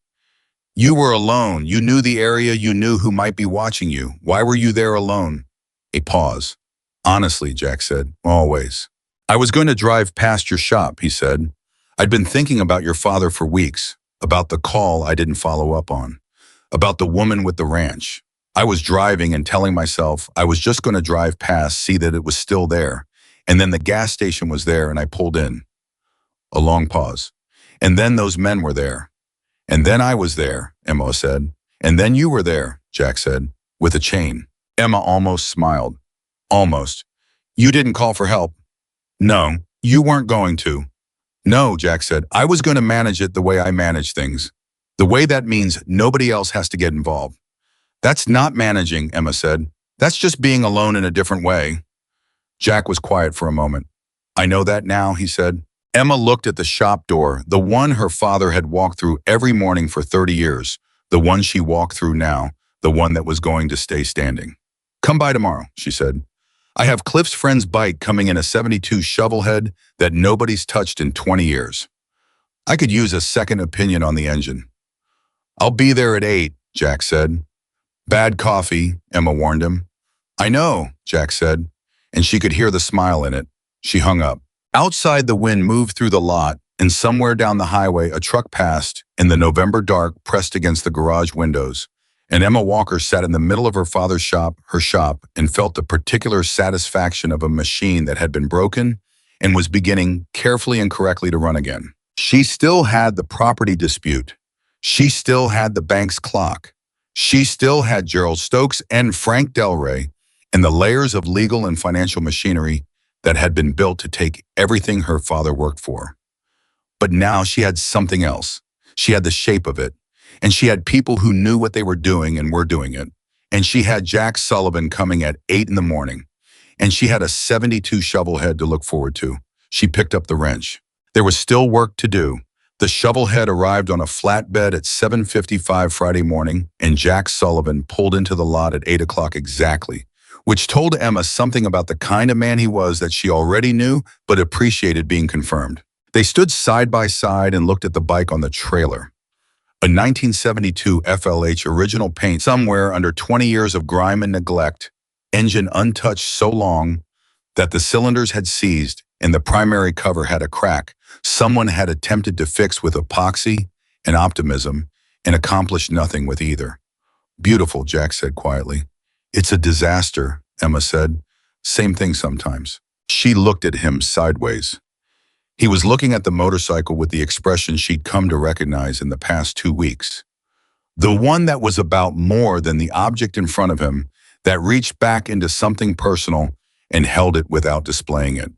S1: You were alone. You knew the area. You knew who might be watching you. Why were you there alone? A pause. Honestly, Jack said, always. I was going to drive past your shop, he said. I'd been thinking about your father for weeks, about the call I didn't follow up on, about the woman with the ranch. I was driving and telling myself I was just going to drive past, see that it was still there. And then the gas station was there and I pulled in. A long pause. And then those men were there. And then I was there, Emma said. And then you were there, Jack said, with a chain. Emma almost smiled. Almost. You didn't call for help. No, you weren't going to. No, Jack said, I was going to manage it the way I manage things. The way that means nobody else has to get involved. That's not managing, Emma said. That's just being alone in a different way. Jack was quiet for a moment. I know that now, he said. Emma looked at the shop door, the one her father had walked through every morning for 30 years, the one she walked through now, the one that was going to stay standing. Come by tomorrow, she said. I have Cliff's friend's bike coming in a 72 shovelhead that nobody's touched in 20 years. I could use a second opinion on the engine. I'll be there at 8, Jack said. Bad coffee, Emma warned him. I know, Jack said, and she could hear the smile in it. She hung up. Outside, the wind moved through the lot, and somewhere down the highway a truck passed in the November dark pressed against the garage windows. And Emma Walker sat in the middle of her father's shop, and felt the particular satisfaction of a machine that had been broken and was beginning carefully and correctly to run again. She still had the property dispute. She still had the bank's clock. She still had Gerald Stokes and Frank Delray and the layers of legal and financial machinery that had been built to take everything her father worked for. But now she had something else. She had the shape of it. And she had people who knew what they were doing and were doing it. And she had Jack Sullivan coming at 8 in the morning. And she had a 72 shovelhead to look forward to. She picked up the wrench. There was still work to do. The shovelhead arrived on a flatbed at 7:55 Friday morning, and Jack Sullivan pulled into the lot at 8 o'clock exactly, which told Emma something about the kind of man he was that she already knew but appreciated being confirmed. They stood side by side and looked at the bike on the trailer. A 1972 FLH original paint somewhere under 20 years of grime and neglect, engine untouched so long that the cylinders had seized and the primary cover had a crack someone had attempted to fix with epoxy and optimism and accomplished nothing with either. Beautiful, Jack said quietly. It's a disaster, Emma said. Same thing sometimes. She looked at him sideways. He was looking at the motorcycle with the expression she'd come to recognize in the past 2 weeks. The one that was about more than the object in front of him, that reached back into something personal and held it without displaying it.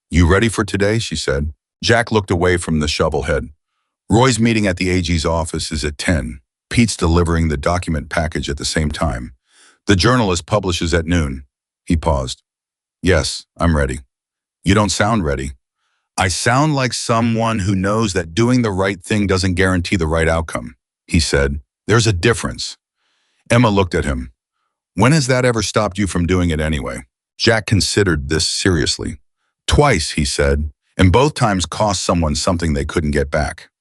S1: You ready for today? She said. Jack looked away from the shovelhead. Roy's meeting at the AG's office is at 10. Pete's delivering the document package at the same time. The journalist publishes at noon. He paused. Yes, I'm ready. You don't sound ready. I sound like someone who knows that doing the right thing doesn't guarantee the right outcome, he said, There's a difference. Emma looked at him. When has that ever stopped you from doing it anyway? Jack considered this seriously. Twice, he said, and both times cost someone something they couldn't get back.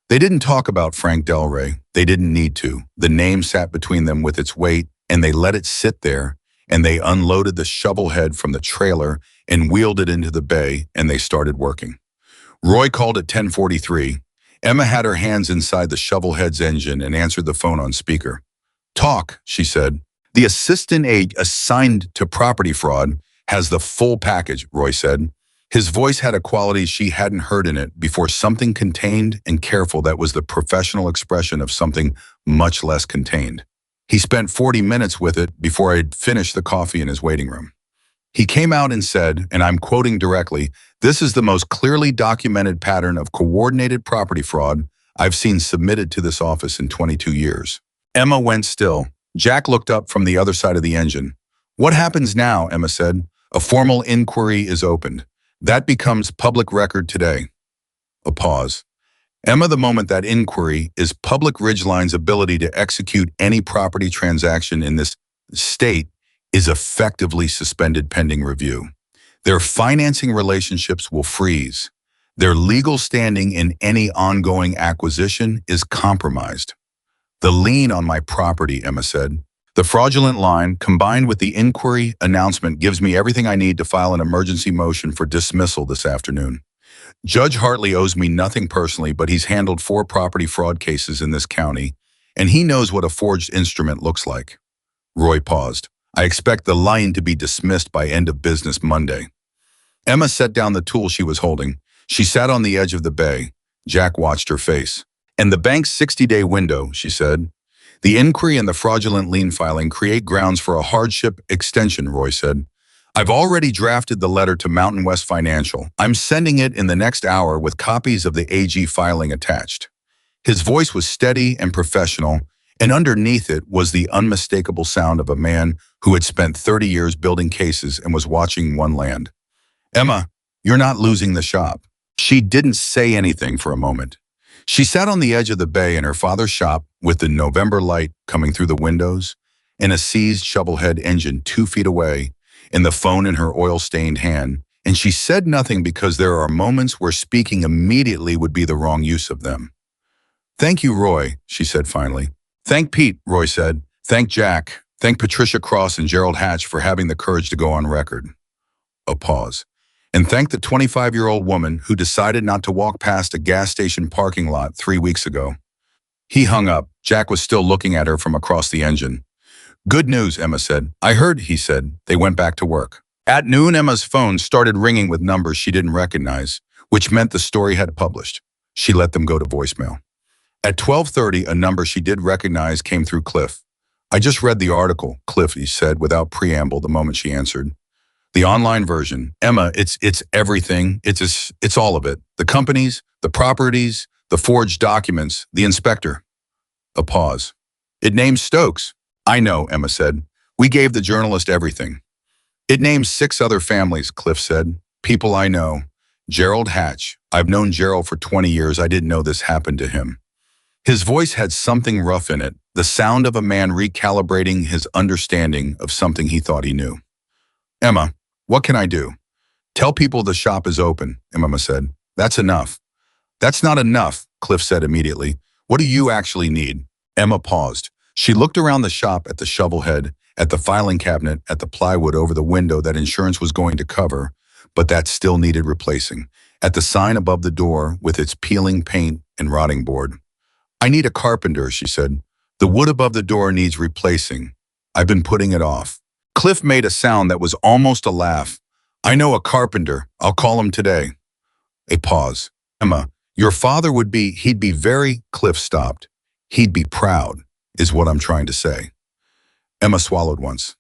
S1: They didn't talk about Frank Del Rey. They didn't need to. The name sat between them with its weight, and they let it sit there, and they unloaded the shovel head from the trailer and wheeled it into the bay, and they started working. Roy called at 10:43. Emma had her hands inside the shovel head's engine and answered the phone on speaker. Talk, she said. The assistant aide assigned to property fraud has the full package, Roy said. His voice had a quality she hadn't heard in it before, something contained and careful that was the professional expression of something much less contained. He spent 40 minutes with it before I'd finished the coffee in his waiting room. He came out and said, and I'm quoting directly, "This is the most clearly documented pattern of coordinated property fraud I've seen submitted to this office in 22 years." Emma went still. Jack looked up from the other side of the engine. What happens now, Emma said. A formal inquiry is opened. That becomes public record today. A pause. Emma, the moment that inquiry is public, Ridgeline's ability to execute any property transaction in this state is effectively suspended pending review. Their financing relationships will freeze. Their legal standing in any ongoing acquisition is compromised. The lien on my property, Emma said. The fraudulent line, combined with the inquiry announcement, gives me everything I need to file an emergency motion for dismissal this afternoon. Judge Hartley owes me nothing personally, but he's handled 4 property fraud cases in this county, and he knows what a forged instrument looks like. Roy paused. I expect the lien to be dismissed by end of business Monday. Emma set down the tool she was holding. She sat on the edge of the bay. Jack watched her face. And the bank's 60-day window, she said. The inquiry and the fraudulent lien filing create grounds for a hardship extension, Roy said. I've already drafted the letter to Mountain West Financial. I'm sending it in the next hour with copies of the AG filing attached. His voice was steady and professional, and underneath it was the unmistakable sound of a man who had spent 30 years building cases and was watching one land. Emma, you're not losing the shop. She didn't say anything for a moment. She sat on the edge of the bay in her father's shop with the November light coming through the windows and a seized shovelhead engine 2 feet away and the phone in her oil-stained hand, and she said nothing because there are moments where speaking immediately would be the wrong use of them. Thank you, Roy, she said finally. Thank Pete, Roy said. Thank Jack. Thank Patricia Cross and Gerald Hatch for having the courage to go on record. A pause. And thank the 25-year-old woman who decided not to walk past a gas station parking lot 3 weeks ago. He hung up. Jack was still looking at her from across the engine. Good news, Emma said. I heard, he said. They went back to work. At noon, Emma's phone started ringing with numbers she didn't recognize, which meant the story had published. She let them go to voicemail. At 12:30, a number she did recognize came through Cliff. I just read the article, Cliff, he said without preamble the moment she answered. The online version. Emma, it's everything. It's all of it. The companies, the properties, the forged documents, the inspector. A pause. It names Stokes. I know, Emma said. We gave the journalist everything. It names 6 other families, Cliff said. People I know. Gerald Hatch. I've known Gerald for 20 years. I didn't know this happened to him. His voice had something rough in it, the sound of a man recalibrating his understanding of something he thought he knew. Emma, what can I do? Tell people the shop is open, Emma said. That's enough. That's not enough, Cliff said immediately. What do you actually need? Emma paused. She looked around the shop at the shovelhead, at the filing cabinet, at the plywood over the window that insurance was going to cover, but that still needed replacing, at the sign above the door with its peeling paint and rotting board. I need a carpenter, she said. The wood above the door needs replacing. I've been putting it off. Cliff made a sound that was almost a laugh. I know a carpenter. I'll call him today. A pause. Emma, your father he'd be very, Cliff stopped. He'd be proud, is what I'm trying to say. Emma swallowed once.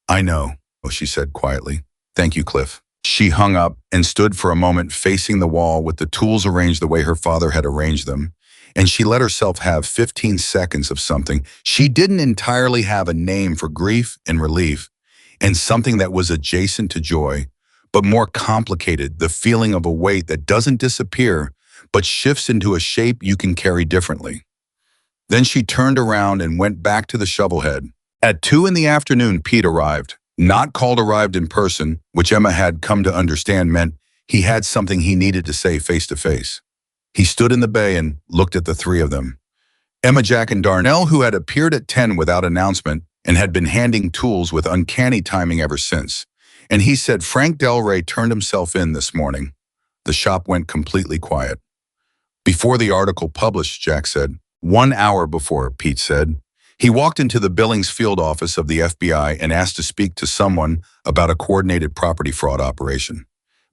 S1: I know, she said quietly. Thank you, Cliff. She hung up and stood for a moment facing the wall with the tools arranged the way her father had arranged them, and she let herself have 15 seconds of something. She didn't entirely have a name for grief and relief, and something that was adjacent to joy, but more complicated, the feeling of a weight that doesn't disappear, but shifts into a shape you can carry differently. Then she turned around and went back to the shovelhead. At 2 in the afternoon, Pete arrived. Not called arrived in person, which Emma had come to understand meant he had something he needed to say face to face. He stood in the bay and looked at the three of them. Emma, Jack, and Darnell, who had appeared at 10 without announcement and had been handing tools with uncanny timing ever since. And he said Frank Del Rey turned himself in this morning. The shop went completely quiet. Before the article published, Jack said. 1 hour before, Pete said. He walked into the Billings field office of the FBI and asked to speak to someone about a coordinated property fraud operation.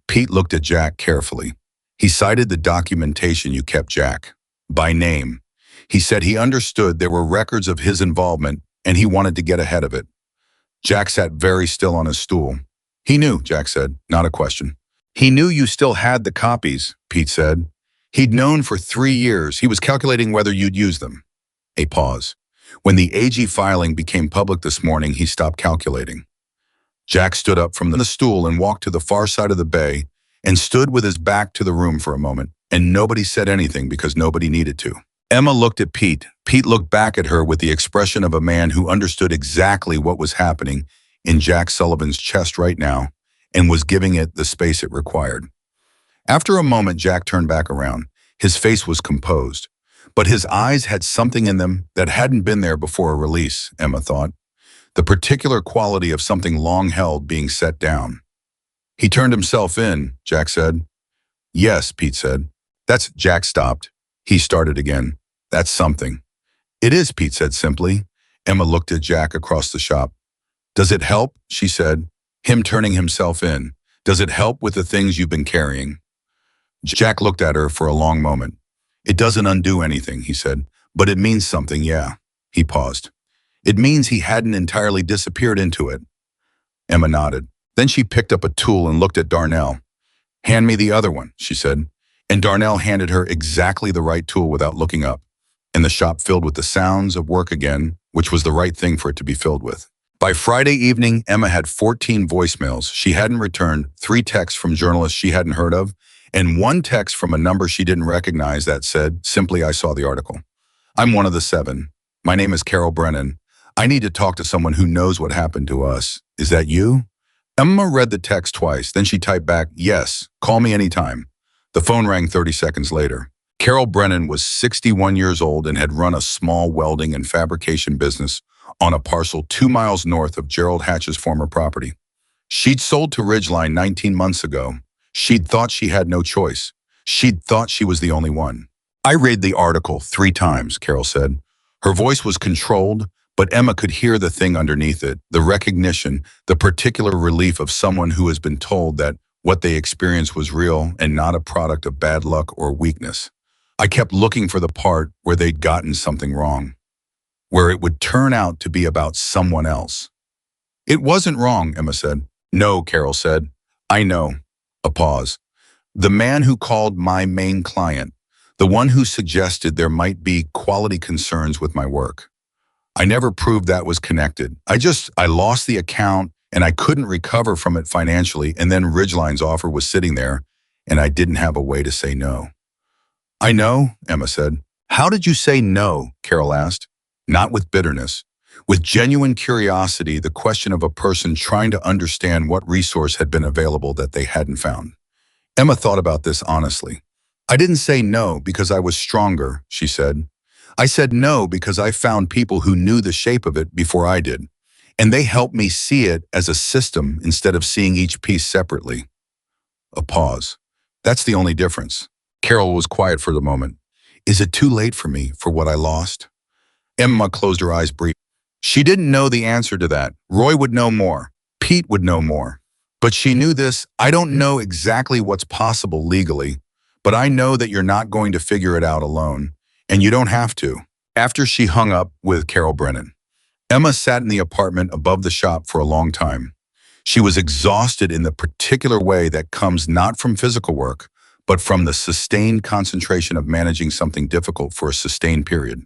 S1: Pete looked at Jack carefully. He cited the documentation you kept, Jack, by name. He said he understood there were records of his involvement and he wanted to get ahead of it. Jack sat very still on his stool. He knew, Jack said, not a question. He knew you still had the copies, Pete said. He'd known for 3 years. He was calculating whether you'd use them. A pause. When the AG filing became public this morning, he stopped calculating. Jack stood up from the stool and walked to the far side of the bay and stood with his back to the room for a moment, and nobody said anything because nobody needed to. Emma looked at Pete. Pete looked back at her with the expression of a man who understood exactly what was happening in Jack Sullivan's chest right now and was giving it the space it required. After a moment, Jack turned back around. His face was composed, but his eyes had something in them that hadn't been there before a release, Emma thought. The particular quality of something long held being set down. He turned himself in, Jack said. Yes, Pete said. That's Jack stopped. He started again. That's something. It is, Pete said simply. Emma looked at Jack across the shop. Does it help? She said. Him turning himself in. Does it help with the things you've been carrying? Jack looked at her for a long moment. It doesn't undo anything, he said, but it means something, yeah. He paused. It means he hadn't entirely disappeared into it. Emma nodded. Then she picked up a tool and looked at Darnell. Hand me the other one, she said. And Darnell handed her exactly the right tool without looking up. And the shop filled with the sounds of work again, which was the right thing for it to be filled with. By Friday evening, Emma had 14 voicemails she hadn't returned, 3 texts from journalists she hadn't heard of, and 1 text from a number she didn't recognize that said, simply, I saw the article. I'm one of the 7. My name is Carol Brennan. I need to talk to someone who knows what happened to us. Is that you? Emma read the text twice, then she typed back, yes, call me anytime. The phone rang 30 seconds later. Carol Brennan was 61 years old and had run a small welding and fabrication business on a parcel 2 miles north of Gerald Hatch's former property. She'd sold to Ridgeline 19 months ago. She'd thought she had no choice. She'd thought she was the only one. I read the article 3 times, Carol said. Her voice was controlled, but Emma could hear the thing underneath it, the recognition, the particular relief of someone who has been told that what they experienced was real and not a product of bad luck or weakness. I kept looking for the part where they'd gotten something wrong, where it would turn out to be about someone else. It wasn't wrong, Emma said. No, Carol said. I know. A pause. The man who called my main client, the one who suggested there might be quality concerns with my work. I never proved that was connected. I lost the account and I couldn't recover from it financially, and then Ridgeline's offer was sitting there and I didn't have a way to say no. I know, Emma said. How did you say no? Carol asked. Not with bitterness. With genuine curiosity, the question of a person trying to understand what resource had been available that they hadn't found. Emma thought about this honestly. I didn't say no because I was stronger, she said. I said no because I found people who knew the shape of it before I did, and they helped me see it as a system instead of seeing each piece separately. A pause. That's the only difference. Carol was quiet for the moment. Is it too late for me for what I lost? Emma closed her eyes briefly. She didn't know the answer to that. Roy would know more. Pete would know more. But she knew this. I don't know exactly what's possible legally, but I know that you're not going to figure it out alone, and you don't have to. After she hung up with Carol Brennan, Emma sat in the apartment above the shop for a long time. She was exhausted in the particular way that comes not from physical work, but from the sustained concentration of managing something difficult for a sustained period.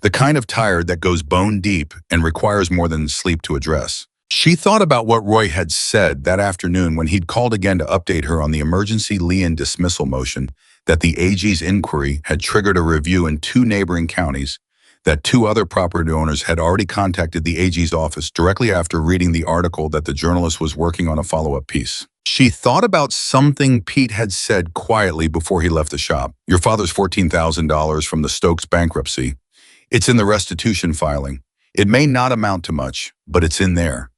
S1: The kind of tired that goes bone deep and requires more than sleep to address. She thought about what Roy had said that afternoon when he'd called again to update her on the emergency lien dismissal motion that the AG's inquiry had triggered a review in 2 neighboring counties. that two other property owners had already contacted the AG's office directly after reading the article that the journalist was working on a follow-up piece. She thought about something Pete had said quietly before he left the shop. Your father's $14,000 from the Stokes bankruptcy. It's in the restitution filing. It may not amount to much, but it's in there.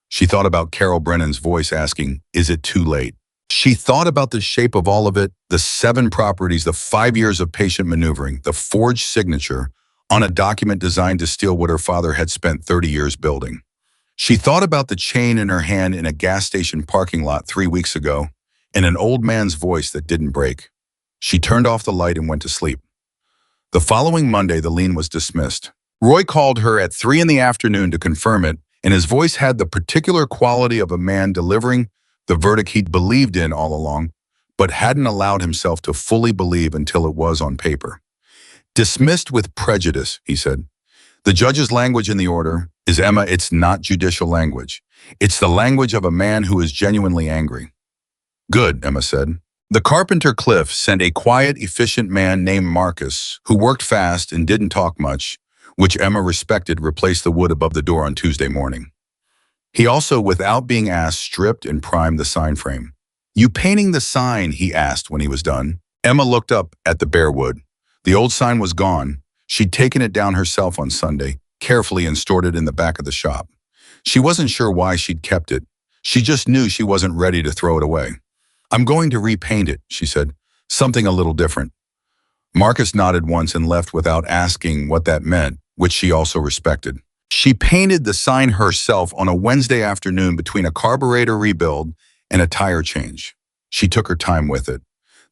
S1: She thought about Carol Brennan's voice asking, is it too late? She thought about the shape of all of it, the 7 properties, the 5 years of patient maneuvering, the forged signature on a document designed to steal what her father had spent 30 years building. She thought about the chain in her hand in a gas station parking lot 3 weeks ago and an old man's voice that didn't break. She turned off the light and went to sleep. The following Monday, the lien was dismissed. Roy called her at 3 in the afternoon to confirm it, and his voice had the particular quality of a man delivering the verdict he'd believed in all along, but hadn't allowed himself to fully believe until it was on paper. Dismissed with prejudice, he said. The judge's language in the order is, Emma, it's not judicial language. It's the language of a man who is genuinely angry. Good, Emma said. The carpenter Cliff sent a quiet, efficient man named Marcus, who worked fast and didn't talk much, which Emma respected, replace the wood above the door on Tuesday morning. He also, without being asked, stripped and primed the sign frame. You painting the sign? He asked when he was done. Emma looked up at the bare wood. The old sign was gone. She'd taken it down herself on Sunday, carefully, and stored it in the back of the shop. She wasn't sure why she'd kept it. She just knew she wasn't ready to throw it away. I'm going to repaint it, she said. Something a little different. Marcus nodded once and left without asking what that meant, which she also respected. She painted the sign herself on a Wednesday afternoon between a carburetor rebuild and a tire change. She took her time with it.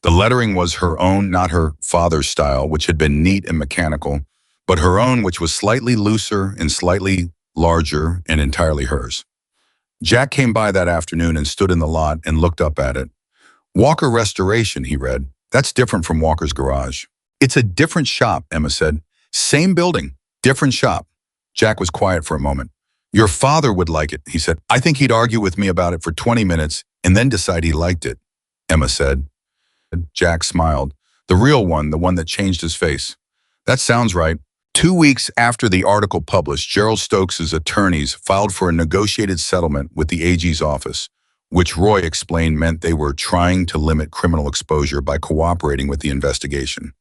S1: The lettering was her own, not her father's style, which had been neat and mechanical, but her own, which was slightly looser and slightly larger and entirely hers. Jack came by that afternoon and stood in the lot and looked up at it. Walker Restoration, he read. That's different from Walker's Garage. It's a different shop, Emma said. Same building, different shop. Jack was quiet for a moment. Your father would like it, he said. I think he'd argue with me about it for 20 minutes and then decide he liked it, Emma said. Jack smiled. The real one, the one that changed his face. That sounds right. 2 weeks after the article published, Gerald Stokes' attorneys filed for a negotiated settlement with the AG's office, which Roy explained meant they were trying to limit criminal exposure by cooperating with the investigation.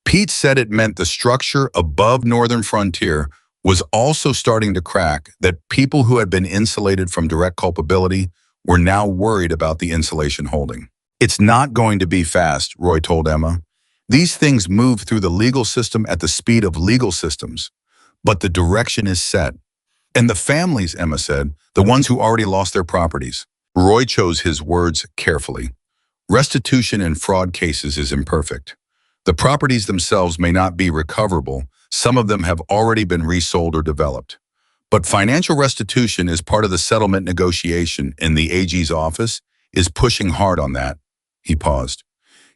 S1: Pete said it meant the structure above Northern Frontier was also starting to crack, that people who had been insulated from direct culpability were now worried about the insulation holding. It's not going to be fast, Roy told Emma. These things move through the legal system at the speed of legal systems, but the direction is set. And the families, Emma said, the ones who already lost their properties. Roy chose his words carefully. Restitution in fraud cases is imperfect. The properties themselves may not be recoverable. Some of them have already been resold or developed. But financial restitution is part of the settlement negotiation, and the AG's office is pushing hard on that. He paused.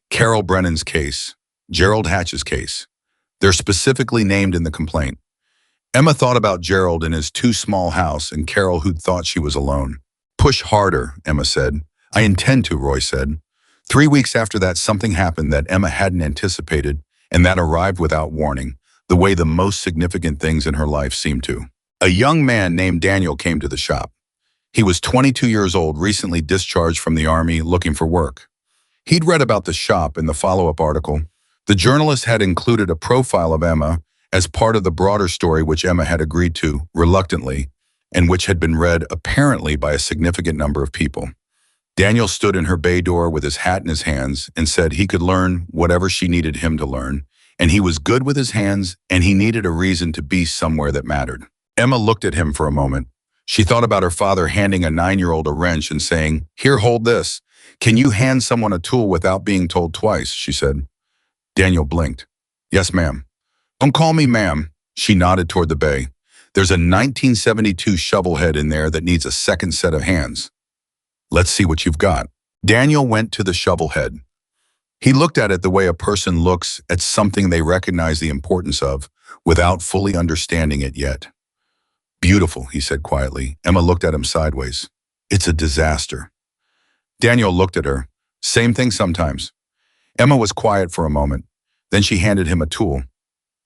S1: Carol Brennan's case, Gerald Hatch's case. They're specifically named in the complaint. Emma thought about Gerald in his too small house and Carol, who'd thought she was alone. Push harder, Emma said. I intend to, Roy said. 3 weeks after that, something happened that Emma hadn't anticipated, and that arrived without warning, the way the most significant things in her life seemed to. A young man named Daniel came to the shop. He was 22 years old, recently discharged from the Army, looking for work. He'd read about the shop in the follow-up article. The journalist had included a profile of Emma as part of the broader story, which Emma had agreed to, reluctantly, and which had been read apparently by a significant number of people. Daniel stood in her bay door with his hat in his hands and said he could learn whatever she needed him to learn, and he was good with his hands, and he needed a reason to be somewhere that mattered. Emma looked at him for a moment. She thought about her father handing a 9-year-old a wrench and saying, "Here, hold this. Can you hand someone a tool without being told twice?" she said. Daniel blinked. "Yes, ma'am." "Don't call me ma'am." She nodded toward the bay. "There's a 1972 shovel head in there that needs a second set of hands. Let's see what you've got." Daniel went to the shovel head. He looked at it the way a person looks at something they recognize the importance of without fully understanding it yet. "Beautiful," he said quietly. Emma looked at him sideways. "It's a disaster." Daniel looked at her. "Same thing sometimes." Emma was quiet for a moment. Then she handed him a tool.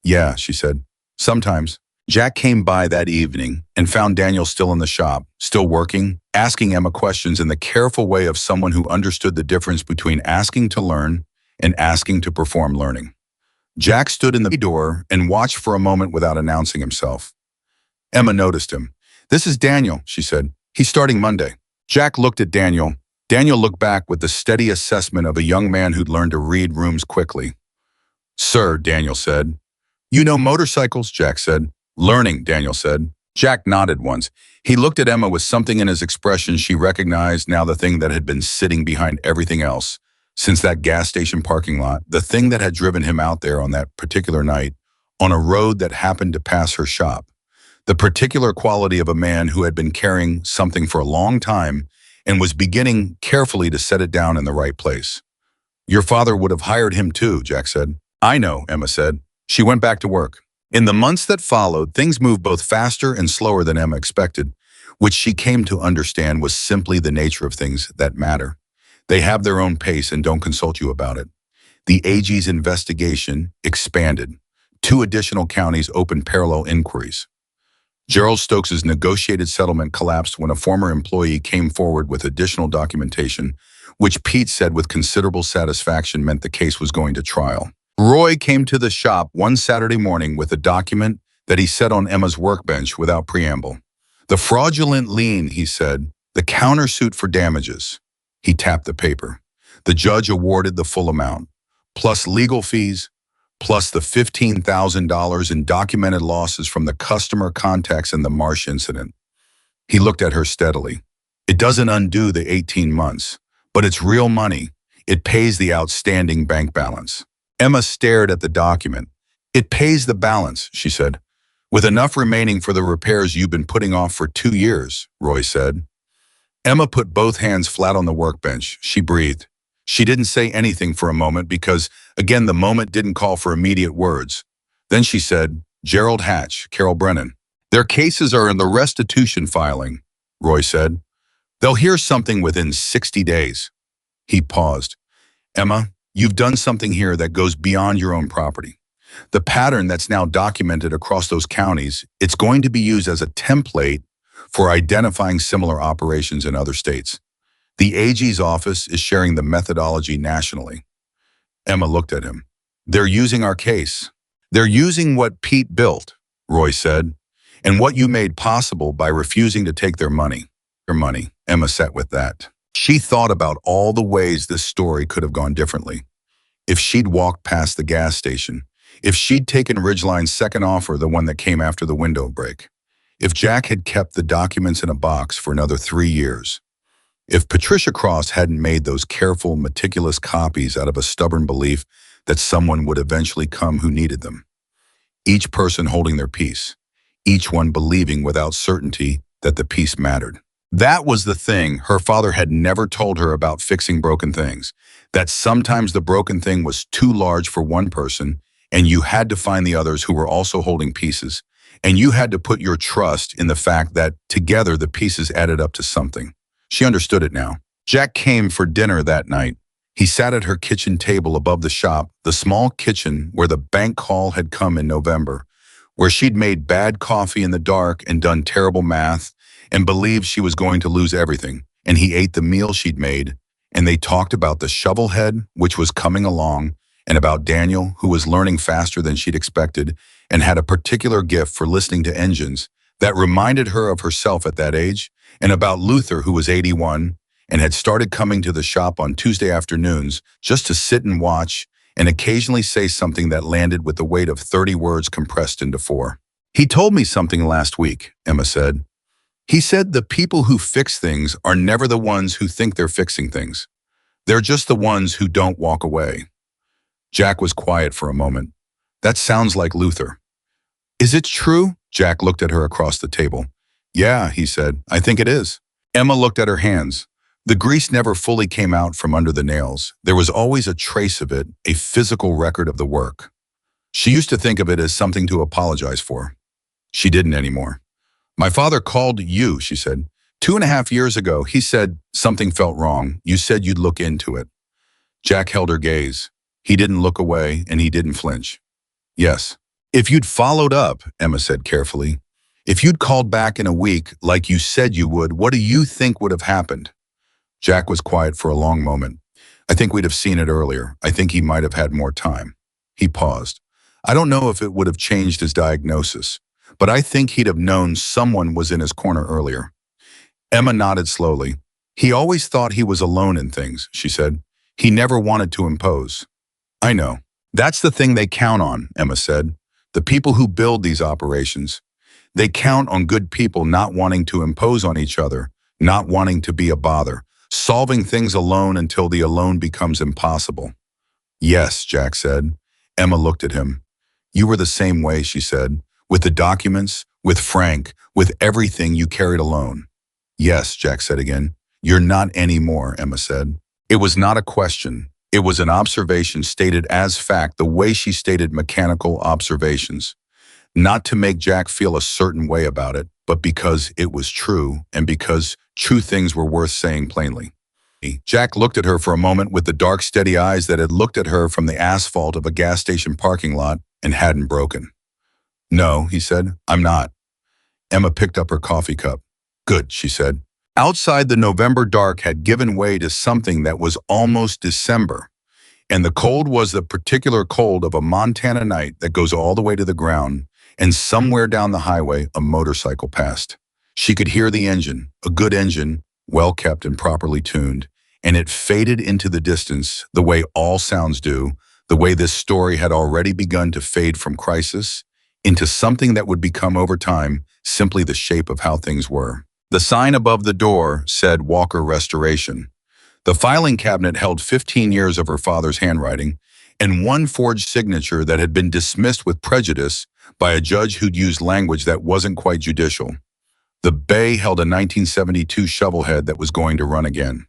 S1: "Yeah," she said. Sometimes. Jack came by that evening and found Daniel still in the shop, still working, asking Emma questions in the careful way of someone who understood the difference between asking to learn and asking to perform learning. Jack stood in the door and watched for a moment without announcing himself. Emma noticed him. "This is Daniel," she said. "He's starting Monday." Jack looked at Daniel. Daniel looked back with the steady assessment of a young man who'd learned to read rooms quickly. "Sir," Daniel said. "You know motorcycles?" Jack said. "Learning," Daniel said. Jack nodded once. He looked at Emma with something in his expression she recognized now, the thing that had been sitting behind everything else. Since that gas station parking lot, the thing that had driven him out there on that particular night, on a road that happened to pass her shop. The particular quality of a man who had been carrying something for a long time and was beginning carefully to set it down in the right place. "Your father would have hired him too," Jack said. "I know," Emma said. She went back to work. In the months that followed, things moved both faster and slower than Emma expected, which she came to understand was simply the nature of things that matter. They have their own pace and don't consult you about it. The AG's investigation expanded. 2 additional counties opened parallel inquiries. Gerald Stokes's negotiated settlement collapsed when a former employee came forward with additional documentation, which Pete said with considerable satisfaction meant the case was going to trial. Roy came to the shop one Saturday morning with a document that he set on Emma's workbench without preamble. "The fraudulent lien," he said, "the countersuit for damages." He tapped the paper. The judge awarded the full amount, plus legal fees, plus the $15,000 in documented losses from the customer contacts in the Marsh incident. He looked at her steadily. "It doesn't undo the 18 months, but it's real money. It pays the outstanding bank balance." Emma stared at the document. "It pays the balance," she said. "With enough remaining for the repairs you've been putting off for 2 years, Roy said. Emma put both hands flat on the workbench. She breathed. She didn't say anything for a moment because, again, the moment didn't call for immediate words. Then she said, "Gerald Hatch, Carol Brennan. Their cases are in the restitution filing," Roy said. "They'll hear something within 60 days. He paused. "Emma, you've done something here that goes beyond your own property. The pattern that's now documented across those counties, it's going to be used as a template for identifying similar operations in other states. The AG's office is sharing the methodology nationally." Emma looked at him. "They're using our case. They're using what Pete built," Roy said, "and what you made possible by refusing to take their money." Their money. Emma sat with that. She thought about all the ways this story could have gone differently. If she'd walked past the gas station, if she'd taken Ridgeline's second offer, the one that came after the window break, if Jack had kept the documents in a box for another 3 years, if Patricia Cross hadn't made those careful, meticulous copies out of a stubborn belief that someone would eventually come who needed them. Each person holding their peace, each one believing without certainty that the peace mattered. That was the thing her father had never told her about fixing broken things, that sometimes the broken thing was too large for one person, and you had to find the others who were also holding pieces, and you had to put your trust in the fact that together the pieces added up to something. She understood it now. Jack came for dinner that night. He sat at her kitchen table above the shop, the small kitchen where the bank call had come in November, where she'd made bad coffee in the dark and done terrible math and believed she was going to lose everything. And he ate the meal she'd made, and they talked about the shovelhead, which was coming along, and about Daniel, who was learning faster than she'd expected and had a particular gift for listening to engines that reminded her of herself at that age, and about Luther, who was 81 and had started coming to the shop on Tuesday afternoons just to sit and watch and occasionally say something that landed with the weight of 30 words compressed into 4. "He told me something last week," Emma said. "He said the people who fix things are never the ones who think they're fixing things. They're just the ones who don't walk away." Jack was quiet for a moment. "That sounds like Luther." "Is it true?" Jack looked at her across the table. "Yeah," he said, "I think it is." Emma looked at her hands. The grease never fully came out from under the nails. There was always a trace of it, a physical record of the work. She used to think of it as something to apologize for. She didn't anymore. "My father called you," she said. 2.5 years ago, he said something felt wrong. You said you'd look into it." Jack held her gaze. He didn't look away, and he didn't flinch. "Yes." If you'd followed up, Emma said carefully, if you'd called back in a week like you said you would, what do you think would have happened? Jack was quiet for a long moment. I think we'd have seen it earlier. I think he might have had more time. He paused. I don't know if it would have changed his diagnosis, but I think he'd have known someone was in his corner earlier. Emma nodded slowly. He always thought he was alone in things, she said. He never wanted to impose. I know. That's the thing they count on, Emma said. The people who build these operations. They count on good people not wanting to impose on each other, not wanting to be a bother, solving things alone until the alone becomes impossible. Yes, Jack said. Emma looked at him. You were the same way, she said, with the documents, with Frank, with everything you carried alone. Yes, Jack said again. You're not anymore, Emma said. It was not a question. It was an observation stated as fact the way she stated mechanical observations. Not to make Jack feel a certain way about it, but because it was true and because true things were worth saying plainly. Jack looked at her for a moment with the dark, steady eyes that had looked at her from the asphalt of a gas station parking lot and hadn't broken. No, he said, I'm not. Emma picked up her coffee cup. Good, she said. Outside, the November dark had given way to something that was almost December, and the cold was the particular cold of a Montana night that goes all the way to the ground, and somewhere down the highway, a motorcycle passed. She could hear the engine, a good engine, well kept and properly tuned, and it faded into the distance the way all sounds do, the way this story had already begun to fade from crisis into something that would become over time simply the shape of how things were. The sign above the door said Walker Restoration. The filing cabinet held 15 years of her father's handwriting and one forged signature that had been dismissed with prejudice by a judge who'd used language that wasn't quite judicial. The bay held a 1972 shovelhead that was going to run again.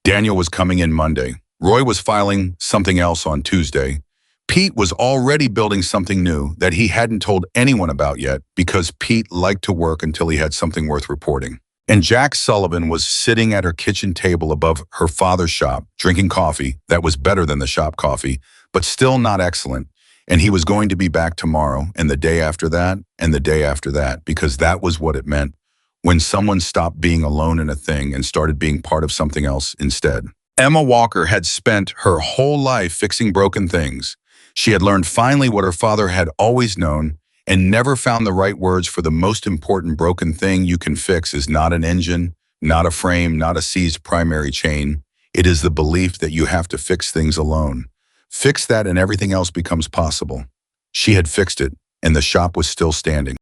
S1: Daniel was coming in Monday. Roy was filing something else on Tuesday. Pete was already building something new that he hadn't told anyone about yet because Pete liked to work until he had something worth reporting. And Jack Sullivan was sitting at her kitchen table above her father's shop, drinking coffee that was better than the shop coffee, but still not excellent. And he was going to be back tomorrow and the day after that and the day after that, because that was what it meant when someone stopped being alone in a thing and started being part of something else instead. Emma Walker had spent her whole life fixing broken things. She had learned finally what her father had always known and never found the right words for the most important broken thing you can fix is not an engine, not a frame, not a seized primary chain. It is the belief that you have to fix things alone. Fix that and everything else becomes possible. She had fixed it, and the shop was still standing.